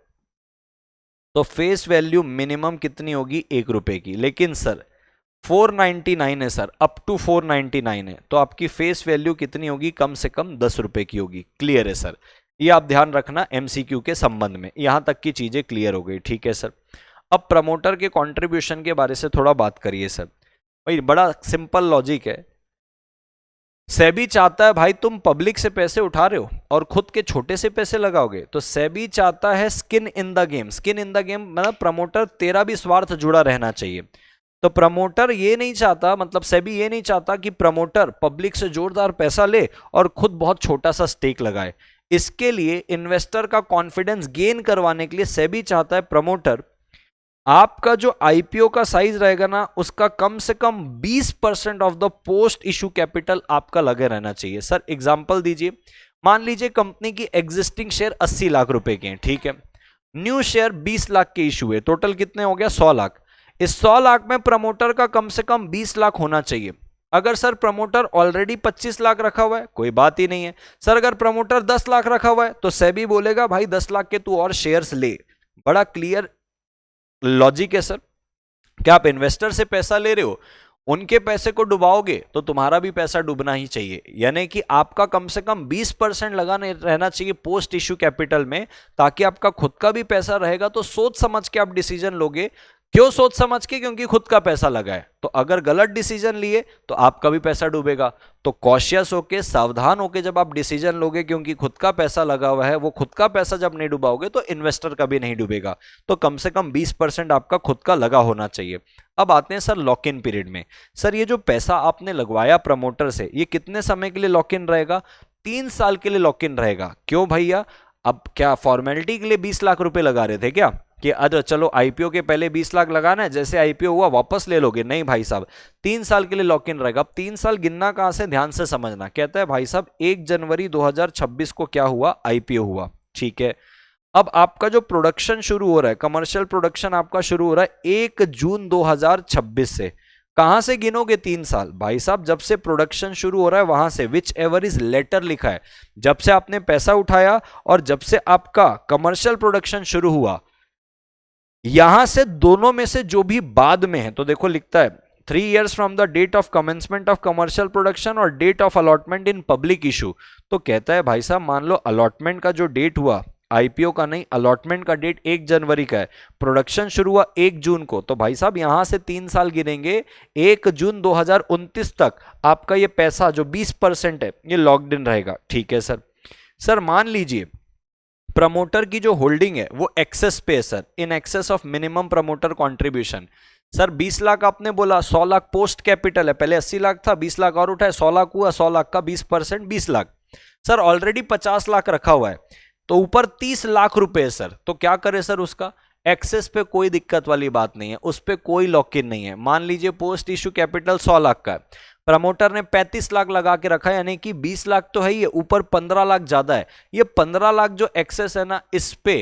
तो फेस वैल्यू मिनिमम कितनी होगी, 1 रुपए की। लेकिन सर 499 है सर, अप टू 499 है, तो आपकी फेस वैल्यू कितनी होगी, कम से कम 10 रुपए की होगी। क्लियर है सर, ये आप ध्यान रखना एमसीक्यू के संबंध में। यहां तक की चीजें क्लियर हो गई, ठीक है सर। अब प्रमोटर के कंट्रीब्यूशन के बारे से थोड़ा बात करिए सर। भाई बड़ा सिंपल लॉजिक है, सेबी चाहता है भाई तुम पब्लिक से पैसे उठा रहे हो और खुद के छोटे से पैसे लगाओगे, तो सेबी चाहता है skin in the game. Skin in the game मतलब प्रमोटर तेरा भी स्वार्थ जुड़ा रहना चाहिए। तो प्रमोटर ये नहीं चाहता, मतलब सेबी ये नहीं चाहता कि प्रमोटर पब्लिक से जोरदार पैसा ले और खुद बहुत छोटा सा स्टेक लगाए। इसके लिए इन्वेस्टर का कॉन्फिडेंस गेन करवाने के लिए सेबी चाहता है प्रमोटर आपका जो आईपीओ का साइज रहेगा ना, उसका कम से कम 20% of the post issue capital आपका लगे रहना चाहिए। सर एग्जांपल दीजिए, मान लीजिए कंपनी की एग्जिस्टिंग शेयर 80 लाख रुपए के हैं, ठीक है, न्यू शेयर 20 लाख के इशू है, टोटल कितने हो गया, 100 लाख। इस 100 लाख में प्रमोटर का कम से कम 20 लाख होना चाहिए। अगर सर प्रमोटर ऑलरेडी 25 लाख रखा हुआ है, कोई बात ही नहीं है। सर अगर प्रमोटर 10 लाख रखा हुआ है, तो सेबी बोलेगा भाई 10 लाख के तू और शेयर्स ले। बड़ा क्लियर लॉजिक है सर। क्या आप इन्वेस्टर से पैसा ले रहे हो, उनके पैसे को डुबाओगे तो तुम्हारा भी पैसा डूबना ही चाहिए, यानी कि आपका कम से कम 20% लगाने रहना चाहिए पोस्ट इश्यू कैपिटल में, ताकि आपका खुद का भी पैसा रहेगा। तो सोच समझ के आप डिसीजन लोगे। क्यों सोच समझ के, क्योंकि खुद का पैसा लगा है। तो अगर गलत डिसीजन लिए तो आपका भी पैसा डूबेगा। तो कॉशियस होके, सावधान होके जब आप डिसीजन लोगे, क्योंकि खुद का पैसा लगा हुआ है, वो खुद का पैसा जब नहीं डुबाओगे तो इन्वेस्टर का भी नहीं डूबेगा। तो कम से कम 20% आपका खुद का लगा होना चाहिए। अब आते हैं सर लॉक इन पीरियड में। सर ये जो पैसा आपने लगवाया प्रमोटर से, ये कितने समय के लिए लॉक इन रहेगा, 3 साल के लिए लॉक इन रहेगा। क्यों भैया, अब क्या फॉर्मेलिटी के लिए 20 लाख रुपए लगा रहे थे क्या, कि अरे चलो आईपीओ के पहले 20 लाख लगाना है, जैसे आईपीओ हुआ वापस ले लोगे? नहीं भाई साहब, 3 साल के लिए लॉक इन रहेगा। अब 3 साल गिनना कहां से, ध्यान से समझना। कहता है भाई साहब 1 जनवरी 2026 को क्या हुआ, आईपीओ हुआ, ठीक है। अब आपका जो प्रोडक्शन शुरू हो रहा है, कमर्शियल प्रोडक्शन आपका शुरू हो रहा है 1 जून 2026 से। कहां से गिनोगे 3 साल? भाई साहब जब से प्रोडक्शन शुरू हो रहा है वहां से, विच एवर इज लेटर लिखा है, जब से आपने पैसा उठाया और जब से आपका कमर्शियल प्रोडक्शन शुरू हुआ, यहां से दोनों में से जो भी बाद में है, तो देखो लिखता है 3 years from the date of commencement of commercial production और date of allotment in public issue. तो कहता है भाई साहब मान लो अलॉटमेंट का जो डेट हुआ, आईपीओ का नहीं, अलॉटमेंट का डेट 1 जनवरी का है, प्रोडक्शन शुरू हुआ 1 जून को, तो भाई साहब यहां से 3 साल गिनेंगे, 1 जून 2029 तक आपका ये पैसा जो 20% है ये लॉक्ड इन रहेगा, ठीक है सर। सर मान लीजिए प्रमोटर की जो होल्डिंग है वो एक्सेस पे है sir, in excess of minimum promoter contribution. Sir 20 lakh आपने बोला, 100 लाख पोस्ट कैपिटल है, पहले 80 लाख था, 20 लाख और उठाए, 100 लाख हुआ, 100 लाख का 20% 20 लाख। सर ऑलरेडी 50 लाख रखा हुआ है, तो ऊपर 30 लाख रुपए है सर, तो क्या करे सर उसका, एक्सेस पे कोई दिक्कत वाली बात नहीं है, उस पर कोई लॉक इन नहीं है। मान लीजिए पोस्ट इशू कैपिटल 100 लाख का है, प्रमोटर ने 35 लाख लगा के रखा है, यानी कि 20 लाख तो है ही, ऊपर 15 लाख ज्यादा है। ये 15 लाख जो एक्सेस है ना, इस पे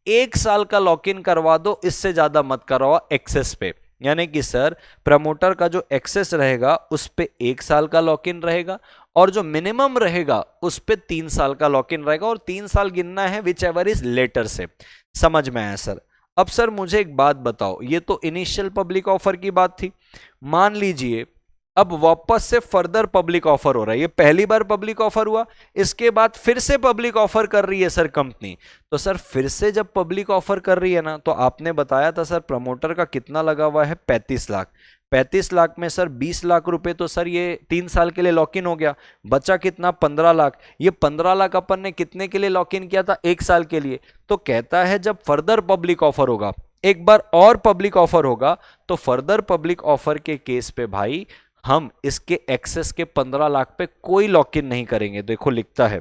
1 साल का लॉक इन करवा दो, इससे ज्यादा मत करवाओ एक्सेस पे। यानी कि सर प्रमोटर का जो एक्सेस रहेगा उस पे 1 साल का लॉक इन रहेगा, और जो मिनिमम रहेगा उस पे 3 साल का लॉक इन रहेगा, और 3 साल गिनना है विच एवर इज लेटर से। समझ में आया सर? अब सर मुझे एक बात बताओ, ये तो इनिशियल पब्लिक ऑफर की बात थी, मान लीजिए अब वापस से फर्दर पब्लिक ऑफर हो रहा है, ये पहली बार पब्लिक ऑफर हुआ, इसके बाद फिर से पब्लिक ऑफर कर रही है सर कंपनी। तो सर फिर से जब पब्लिक ऑफर कर रही है ना, तो आपने बताया था सर प्रमोटर का कितना लगा हुआ है, 35 लाख। 35 लाख में सर 20 लाख रुपए तो सर ये 3 साल के लिए लॉक इन हो गया, बचा कितना, 15 लाख। ये 15 लाख अपन ने कितने के लिए लॉक इन किया था, 1 साल के लिए। तो कहता है जब फर्दर पब्लिक ऑफर होगा, एक बार और पब्लिक ऑफर होगा, तो फर्दर पब्लिक ऑफर के केस पे भाई हम इसके एक्सेस के 15 लाख पे कोई लॉक इन नहीं करेंगे। देखो लिखता है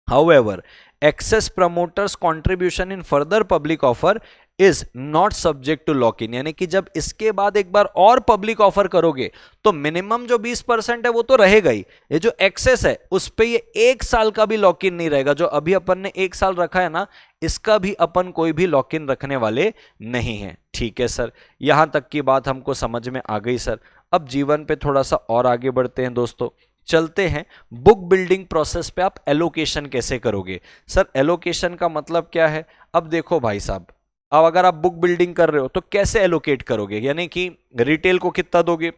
however excess promoters contribution in further public offer is not subject to lock in, यानी कि जब इसके बाद एक बार और पब्लिक ऑफर करोगे तो मिनिमम जो 20% है वो तो रहेगा ही, ये जो एक्सेस है उस पे ये 1 साल का भी लॉक इन नहीं रहेगा। जो अभी अपन ने 1 साल रखा है ना, इसका भी अपन कोई भी लॉक इन रखने वाले नहीं है। ठीक है सर, यहां तक की बात हमको समझ में आ गई सर। अब जीवन पे थोड़ा सा और आगे बढ़ते हैं दोस्तों, चलते हैं बुक बिल्डिंग प्रोसेस पे। आप एलोकेशन कैसे करोगे? सर एलोकेशन का मतलब क्या है? अब देखो भाई साहब, अब अगर आप बुक बिल्डिंग कर रहे हो तो कैसे एलोकेट करोगे, यानी कि रिटेल को कितना दोगे,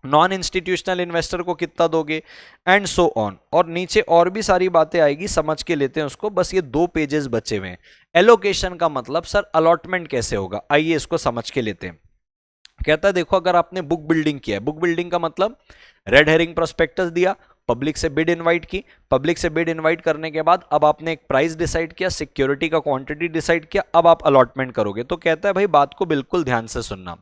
नॉन इंस्टीट्यूशनल इन्वेस्टर को कितना दोगे, एंड सो ऑन। और नीचे और भी सारी बातें आएगी, समझ के लेते हैं उसको। बस ये 2 पेजेस बचे हुए हैं। एलोकेशन का मतलब सर अलॉटमेंट कैसे होगा, आइए इसको समझ के लेते हैं। कहता है देखो, अगर आपने बुक बिल्डिंग किया है, बुक बिल्डिंग का मतलब रेड हेरिंग प्रोस्पेक्टस दिया, पब्लिक से बिड इनवाइट की, पब्लिक से बिड इनवाइट करने के बाद अब आपने एक प्राइस डिसाइड किया, सिक्योरिटी का क्वांटिटी डिसाइड किया, अब आप अलॉटमेंट करोगे। तो कहता है भाई बात को बिल्कुल ध्यान से सुनना।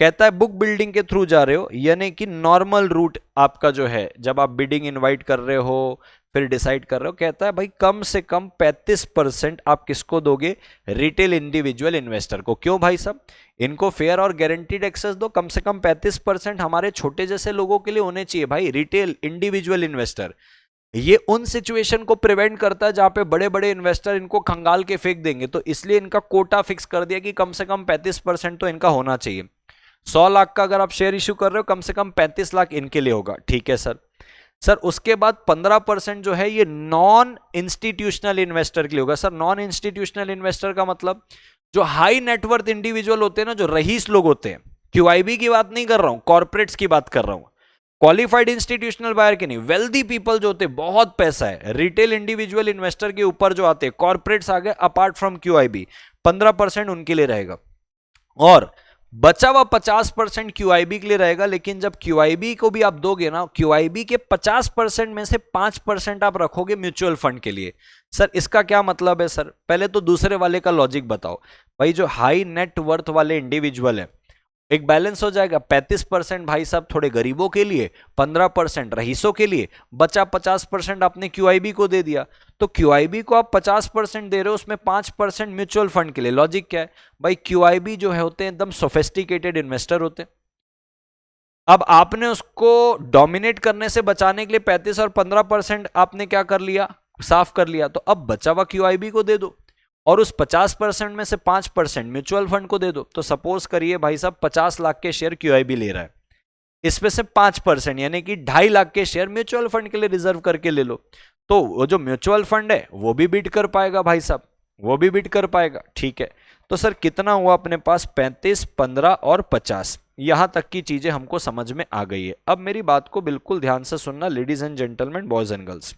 कहता है बुक बिल्डिंग के थ्रू जा रहे हो, यानी कि नॉर्मल रूट आपका जो है, जब आप बिडिंग इनवाइट कर रहे हो फिर डिसाइड कर रहे हो, कहता है भाई कम से कम 35% आप किसको दोगे, रिटेल इंडिविजुअल इन्वेस्टर को। क्यों भाई साहब? इनको फेयर और गारंटीड एक्सेस दो। कम से कम 35% हमारे छोटे जैसे लोगों के लिए होने चाहिए भाई, रिटेल इंडिविजुअल इन्वेस्टर। ये उन सिचुएशन को प्रिवेंट करता है जहां पे बड़े बड़े इन्वेस्टर इनको खंगाल के फेंक देंगे, तो इसलिए इनका कोटा फिक्स कर दिया कि कम से कम 35% तो इनका होना चाहिए। 100 लाख का अगर आप शेयर इश्यू कर रहे हो, कम से कम 35 लाख इनके लिए होगा। ठीक है सर। सर उसके बाद 15% जो है ये नॉन इंस्टीट्यूशनल इन्वेस्टर के लिए होगा। सर नॉन इंस्टीट्यूशनल इन्वेस्टर का मतलब जो हाई नेटवर्थ इंडिविजुअल होते हैं ना, जो रईस लोग होते हैं, क्यूआईबी की बात नहीं कर रहा हूं, कॉर्पोरेट्स की बात कर रहा हूं, क्वालिफाइड इंस्टीट्यूशनल बायर की नहीं, वेल्दी पीपल जो होते हैं, बहुत पैसा है, रिटेल इंडिविजुअल इन्वेस्टर के ऊपर जो आते हैं, कॉर्पोरेट्स आ गए अपार्ट फ्रॉम क्यूआईबी, 15% उनके लिए रहेगा। और बचा हुआ 50% क्यूआईबी के लिए रहेगा। लेकिन जब क्यूआईबी को भी आप दोगे ना, क्यूआईबी के 50% में से 5% आप रखोगे म्यूचुअल फंड के लिए। सर इसका क्या मतलब है? सर पहले तो दूसरे वाले का लॉजिक बताओ भाई। जो हाई नेट वर्थ वाले इंडिविजुअल है, एक बैलेंस हो जाएगा, 35% भाई साहब थोड़े गरीबों के लिए, 15% रईसों के लिए, बचा 50% आपने क्यूआईबी को दे दिया। तो क्यूआईबी को आप 50% दे रहे हो, उसमें 5% म्यूचुअल फंड के लिए। लॉजिक क्या है भाई? क्यूआईबी जो है होते हैं एकदम सोफिस्टिकेटेड इन्वेस्टर होते हैं। अब आपने उसको डोमिनेट करने से बचाने के लिए 35 और 15% आपने क्या कर लिया, साफ कर लिया। तो अब बचा हुआ क्यूआईबी को दे दो और उस 50% में से 5% म्यूचुअल फंड को दे दो। तो सपोज करिए भाई साहब 50 लाख के शेयर क्यूआईबी ले रहा है, इसमें से 5% यानी कि 2.5 लाख के शेयर म्यूचुअल फंड के लिए रिजर्व करके ले लो। तो वो जो म्यूचुअल फंड है वो भी बिड कर पाएगा भाई साहब, वो भी बिड कर पाएगा। ठीक है, तो सर कितना हुआ अपने पास? 35, 15 और 50। यहां तक की चीजें हमको समझ में आ गई है। अब मेरी बात को बिल्कुल ध्यान से सुनना ladies and gentleman, boys and girls.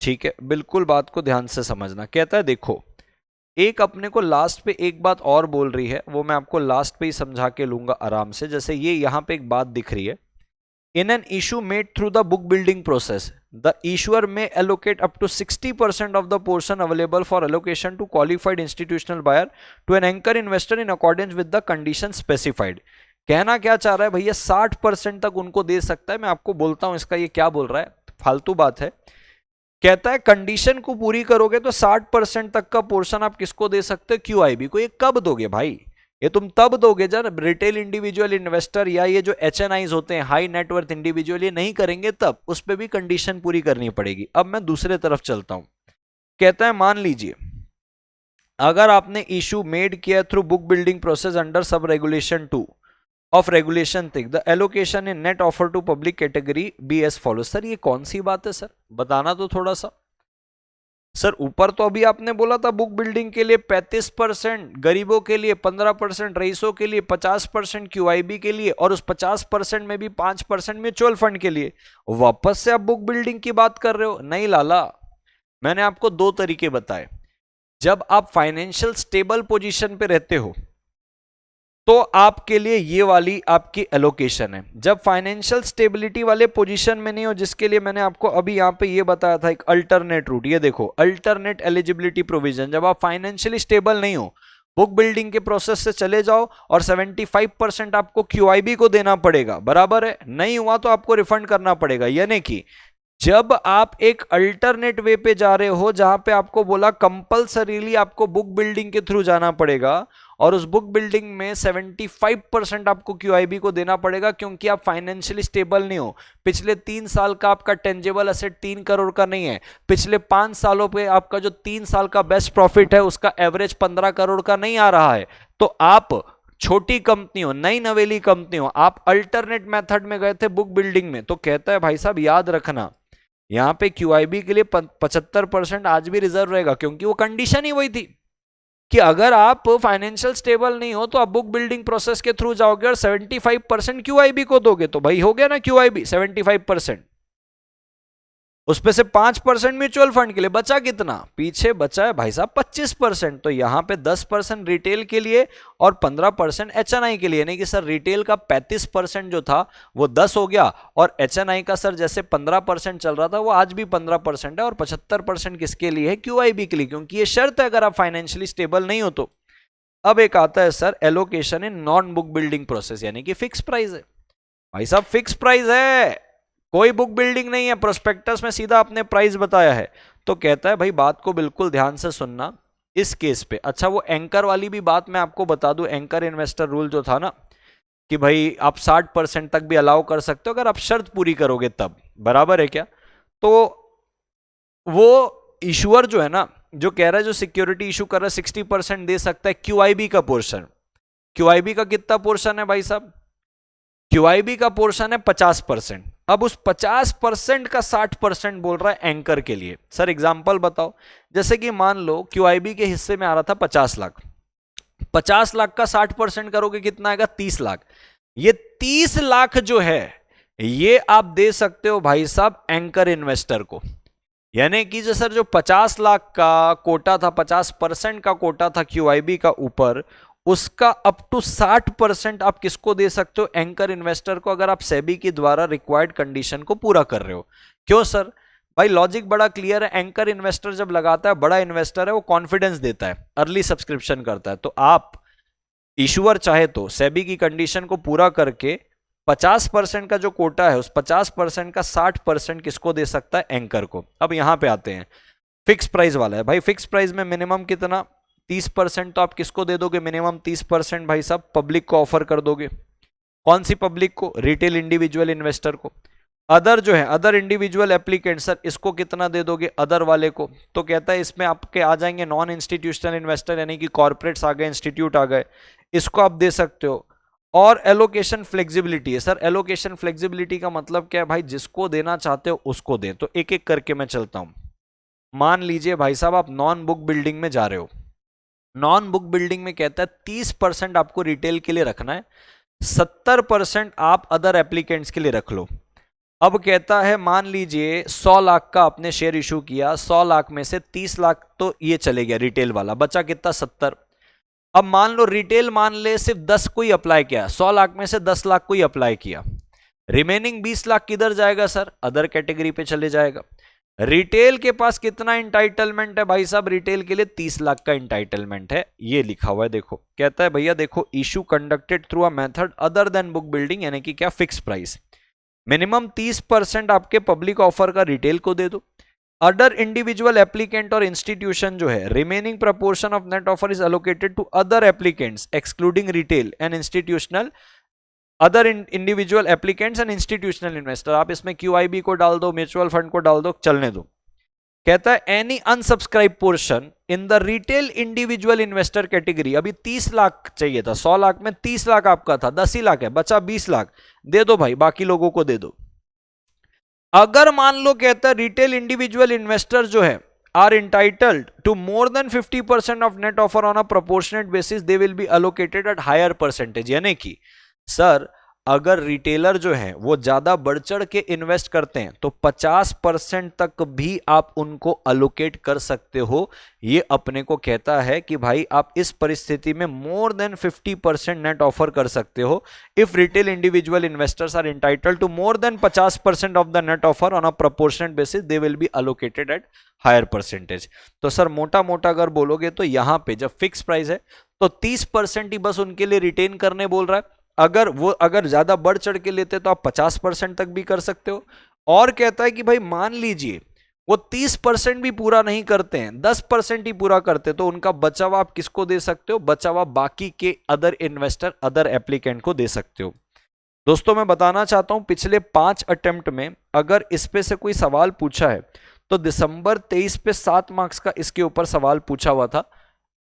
ठीक है, बिल्कुल बात को ध्यान से समझना। कहता है देखो, एक अपने को लास्ट पे एक बात और बोल रही है, वो मैं आपको लास्ट पे ही समझा के लूंगा आराम से। जैसे ये यहां पे एक बात दिख रही है, in an issue made through the book building process the issuer may allocate up to 60% of the portion available for allocation to qualified institutional buyer to an anchor investor in accordance with the condition specified. कहना क्या चाह रहा है भैया? 60% तक उनको दे सकता है। मैं आपको बोलता हूं इसका ये क्या बोल रहा है, फालतू बात है। कहता है कंडीशन को पूरी करोगे तो 60% तक का पोर्शन आप किसको दे सकते हो? क्यूआईबी को। ये कब दोगे भाई? ये तुम तब दोगे जब रिटेल इंडिविजुअल इन्वेस्टर या ये जो एचएनआईज होते हैं, हाई नेटवर्थ इंडिविजुअल, ये नहीं करेंगे तब। उस पर भी कंडीशन पूरी करनी पड़ेगी। अब मैं दूसरे तरफ चलता हूं। कहता है मान लीजिए अगर आपने इशू मेड किया through book building process under sub regulation 2 of regulation thing the allocation in net offer to public category be as follow. Sir ये कौन सी बात है? सर बताना तो थोड़ा सा। सर ऊपर तो अभी आपने बोला था बुक बिल्डिंग के लिए 35%, गरीबों के लिए 15%, रईसों के लिए 50%, क्यूआईबी के लिए, और उस 50% में भी 5% म्यूचुअल फंड के लिए। वापस से आप बुक बिल्डिंग की बात कर रहे हो? नहीं लाला, मैंने आपको 2 तरीके बताए। जब आप फाइनेंशियल स्टेबल पोजीशन पे रहते हो तो आपके लिए ये वाली आपकी एलोकेशन है। जब फाइनेंशियल स्टेबिलिटी वाले पोजीशन में नहीं हो, जिसके लिए मैंने आपको अभी यहां पे ये बताया था एक अल्टरनेट रूट, ये देखो अल्टरनेट एलिजिबिलिटी प्रोविजन। जब आप फाइनेंशियली स्टेबल नहीं हो, बुक बिल्डिंग के प्रोसेस से चले जाओ और 75% आपको क्यूआईबी को देना पड़ेगा, बराबर है। नहीं हुआ तो आपको रिफंड करना पड़ेगा। यानी कि जब आप एक अल्टरनेट वे पे जा रहे हो जहां पे आपको बोला कंपलसरीली आपको बुक बिल्डिंग के थ्रू जाना पड़ेगा और उस बुक बिल्डिंग में 75% आपको क्यूआईबी को देना पड़ेगा क्योंकि आप फाइनेंशियली स्टेबल नहीं हो। पिछले 3 साल का आपका टेंजेबल असेट 3 करोड़ का नहीं है, पिछले 5 सालों पे आपका जो 3 साल का बेस्ट प्रॉफिट है उसका एवरेज 15 करोड़ का नहीं आ रहा है, तो आप छोटी कंपनी हो, नई नवेली कंपनी हो, आप अल्टरनेट मेथड में गए थे बुक बिल्डिंग में, तो कहता है भाई साहब याद रखना यहां पे क्यूआईबी के लिए 75% आज भी रिजर्व रहेगा क्योंकि वो कंडीशन ही वही थी कि अगर आप फाइनेंशियल स्टेबल नहीं हो तो आप बुक बिल्डिंग प्रोसेस के थ्रू जाओगे और 75% क्यूआईबी को दोगे, तो भाई हो गया ना क्यूआईबी 75%। उसपे से 5% म्यूचुअल फंड के लिए, बचा कितना? पीछे बचा है भाई साहब 25%। तो यहां पे 10% रिटेल के लिए और 15% एचएनआई के लिए, यानी कि सर रिटेल का 35% जो था वो 10 हो गया और एचएनआई का सर जैसे 15% चल रहा था वो आज भी 15% है और 75% किसके लिए है? क्यूआईबी के लिए, क्योंकि ये शर्त है अगर आप फाइनेंशियली स्टेबल नहीं हो तो। अब एक आता है sir allocation in non book building process, यानी कि फिक्स प्राइस है। भाई साहब फिक्स प्राइस है, कोई बुक बिल्डिंग नहीं है, प्रोस्पेक्टस में सीधा अपने प्राइस बताया है। तो कहता है भाई बात को बिल्कुल ध्यान से सुनना इस केस पे। अच्छा वो एंकर वाली भी बात मैं आपको बता दूं, एंकर इन्वेस्टर रूल जो था ना कि भाई आप 60% तक भी अलाउ कर सकते हो अगर आप शर्त पूरी करोगे तब, बराबर है क्या? तो वो इशूअर जो है ना, जो कह रहा है, जो सिक्योरिटी इशू कर रहा है 60% दे सकता है क्यूआईबी का पोर्शन। क्यूआईबी का कितना पोर्शन है भाई साहब? क्यूआईबी का पोर्शन है 50%। अब उस 50% का 60% बोल रहा है एंकर के लिए। सर एग्जांपल बताओ, जैसे कि मान लो क्यूआईबी के हिस्से में आ रहा था 50 लाख, 50 लाख का 60% करोगे कितना आएगा? 30 लाख। ये 30 लाख जो है ये आप दे सकते हो भाई साहब एंकर इन्वेस्टर को, यानी कि जो सर जो 50 लाख का कोटा था, 50% का कोटा था क्यूआईबी का ऊपर, उसका अप टू 60% आप किसको दे सकते हो? एंकर इन्वेस्टर को, अगर आप सेबी के द्वारा रिक्वायर्ड कंडीशन को पूरा कर रहे हो। क्यों सर? भाई लॉजिक बड़ा क्लियर है, एंकर इन्वेस्टर जब लगाता है, बड़ा इन्वेस्टर है, वो कॉन्फिडेंस देता है, अर्ली सब्सक्रिप्शन करता है, तो आप इशूअर चाहे तो सेबी की कंडीशन को पूरा करके 50% का जो कोटा है उस 50% का 60% किसको दे सकता है? एंकर को। अब यहां पे आते हैं, फिक्स प्राइस वाला है भाई, फिक्स प्राइस में मिनिमम कितना? 30%। तो आप किसको दे दोगे मिनिमम 30%? भाई साहब पब्लिक को ऑफर कर दोगे। कौन सी पब्लिक को? रिटेल इंडिविजुअल इन्वेस्टर को। अदर जो है, अदर इंडिविजुअल एप्लीकेंट, सर इसको कितना दे दोगे? अदर वाले को। तो कहता है इसमें आपके आ जाएंगे नॉन इंस्टीट्यूशनल इन्वेस्टर, यानी कि कॉर्पोरेट्स आ गए, इंस्टीट्यूट आ गए, इसको आप दे सकते हो। और एलोकेशन फ्लेक्सिबिलिटी है। सर एलोकेशन फ्लेक्सिबिलिटी का मतलब क्या है भाई? जिसको देना चाहते हो उसको दें। तो एक एक करके मैं चलता हूं। मान लीजिए भाई साहब आप नॉन बुक बिल्डिंग में जा रहे हो, नॉन बुक बिल्डिंग में कहता है 30% आपको रिटेल के लिए रखना है, 70% आप अदर एप्लीकेंट्स के लिए रख लो। अब कहता है मान लीजिए 100 लाख का आपने शेयर इशू किया, 100 लाख में से 30 लाख तो ये चले गया रिटेल वाला, बचा कितना? 70। अब मान लो रिटेल मान ले सिर्फ 10 को ही अप्लाई किया, 100 लाख में से 10 लाख को ही अप्लाई किया, रिमेनिंग 20 लाख किधर जाएगा सर? अदर कैटेगरी पे चले जाएगा। रिटेल के पास कितना इंटाइटलमेंट है भाई साहब? रिटेल के लिए 30 लाख का इंटाइटलमेंट है, ये लिखा हुआ है देखो। कहता है भैया देखो, issue conducted through a method other than book building, यानी कि क्या? Fix price. मिनिमम 30% आपके पब्लिक ऑफर का रिटेल को दे दो। अदर इंडिविजुअल एप्लीकेंट और इंस्टीट्यूशन जो है, remaining proportion of net offer is allocated to other applicants excluding retail and institutional, other individual applicants and institutional investor. आप इसमें क्यूआईबी को डाल दो, म्यूचुअल फंड को डाल दो, चलने दो। कहता है any unsubscribe portion in the retail individual investor category. अभी 30 लाख चाहिए था, 100 लाख में 30 लाख आपका था, 10 ही लाख है, बचा 20 लाख, दे दो भाई, बाकी लोगों को दे दो। अगर मान लो कहता है रिटेल इंडिविजुअल इन्वेस्टर जो है are entitled to more than 50% of net offer on a proportionate basis, they will be allocated at higher percentage. यानी कि सर अगर रिटेलर जो है वो ज्यादा बढ़ चढ़ के इन्वेस्ट करते हैं तो 50% तक भी आप उनको अलोकेट कर सकते हो। ये अपने को कहता है कि भाई आप इस परिस्थिति में मोर देन 50% नेट ऑफर कर सकते हो। If retail individual investors are entitled to more than 50% of the net offer on a proportionate basis, they will be allocated at higher percentage. तो सर मोटा मोटा अगर बोलोगे तो यहां पे जब फिक्स प्राइस है तो 30% ही बस उनके लिए रिटेन करने बोल रहा है। अगर ज्यादा बढ़ चढ़ के लेते तो आप 50% तक भी कर सकते हो, और कहता है कि भाई मान लीजिए वो 30% भी पूरा नहीं करते हैं, 10% ही पूरा करते, तो उनका बचा हुआ आप किसको दे सकते हो? बचा हुआ बाकी के अदर इन्वेस्टर, अदर एप्लीकेंट को दे सकते हो। दोस्तों मैं बताना चाहता हूं पिछले 5 अटेम्प्ट में अगर इस पे से कोई सवाल पूछा है तो दिसंबर 23 पे 7 मार्क्स का इसके ऊपर सवाल पूछा हुआ था,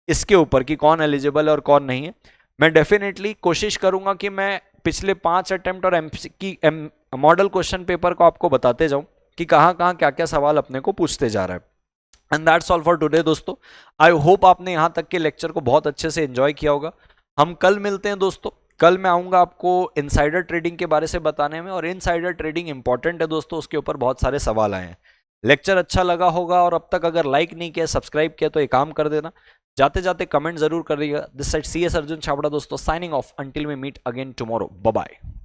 इसके ऊपर कि कौन एलिजिबल है और कौन नहीं है। मैं डेफिनेटली कोशिश करूंगा कि मैं पिछले 5 अटेम्प्ट और एमसीक्यू मॉडल क्वेश्चन पेपर को आपको बताते जाऊं कि कहां कहां क्या क्या सवाल अपने को पूछते जा रहा है। And that's all for today दोस्तों। आई होप आपने यहां तक के लेक्चर को बहुत अच्छे से एंजॉय किया होगा। हम कल मिलते हैं दोस्तों। कल मैं आऊंगा आपको इनसाइडर ट्रेडिंग के बारे से बताने में, और इनसाइडर ट्रेडिंग इंपॉर्टेंट है दोस्तों, उसके ऊपर बहुत सारे सवाल आए हैं। लेक्चर अच्छा लगा होगा और अब तक अगर लाइक नहीं किया, सब्सक्राइब किया तो ये काम कर देना। जाते जाते कमेंट जरूर करिएगा। This side CS Arjun Chhabra दोस्तों, signing off until we meet again tomorrow. Bye bye.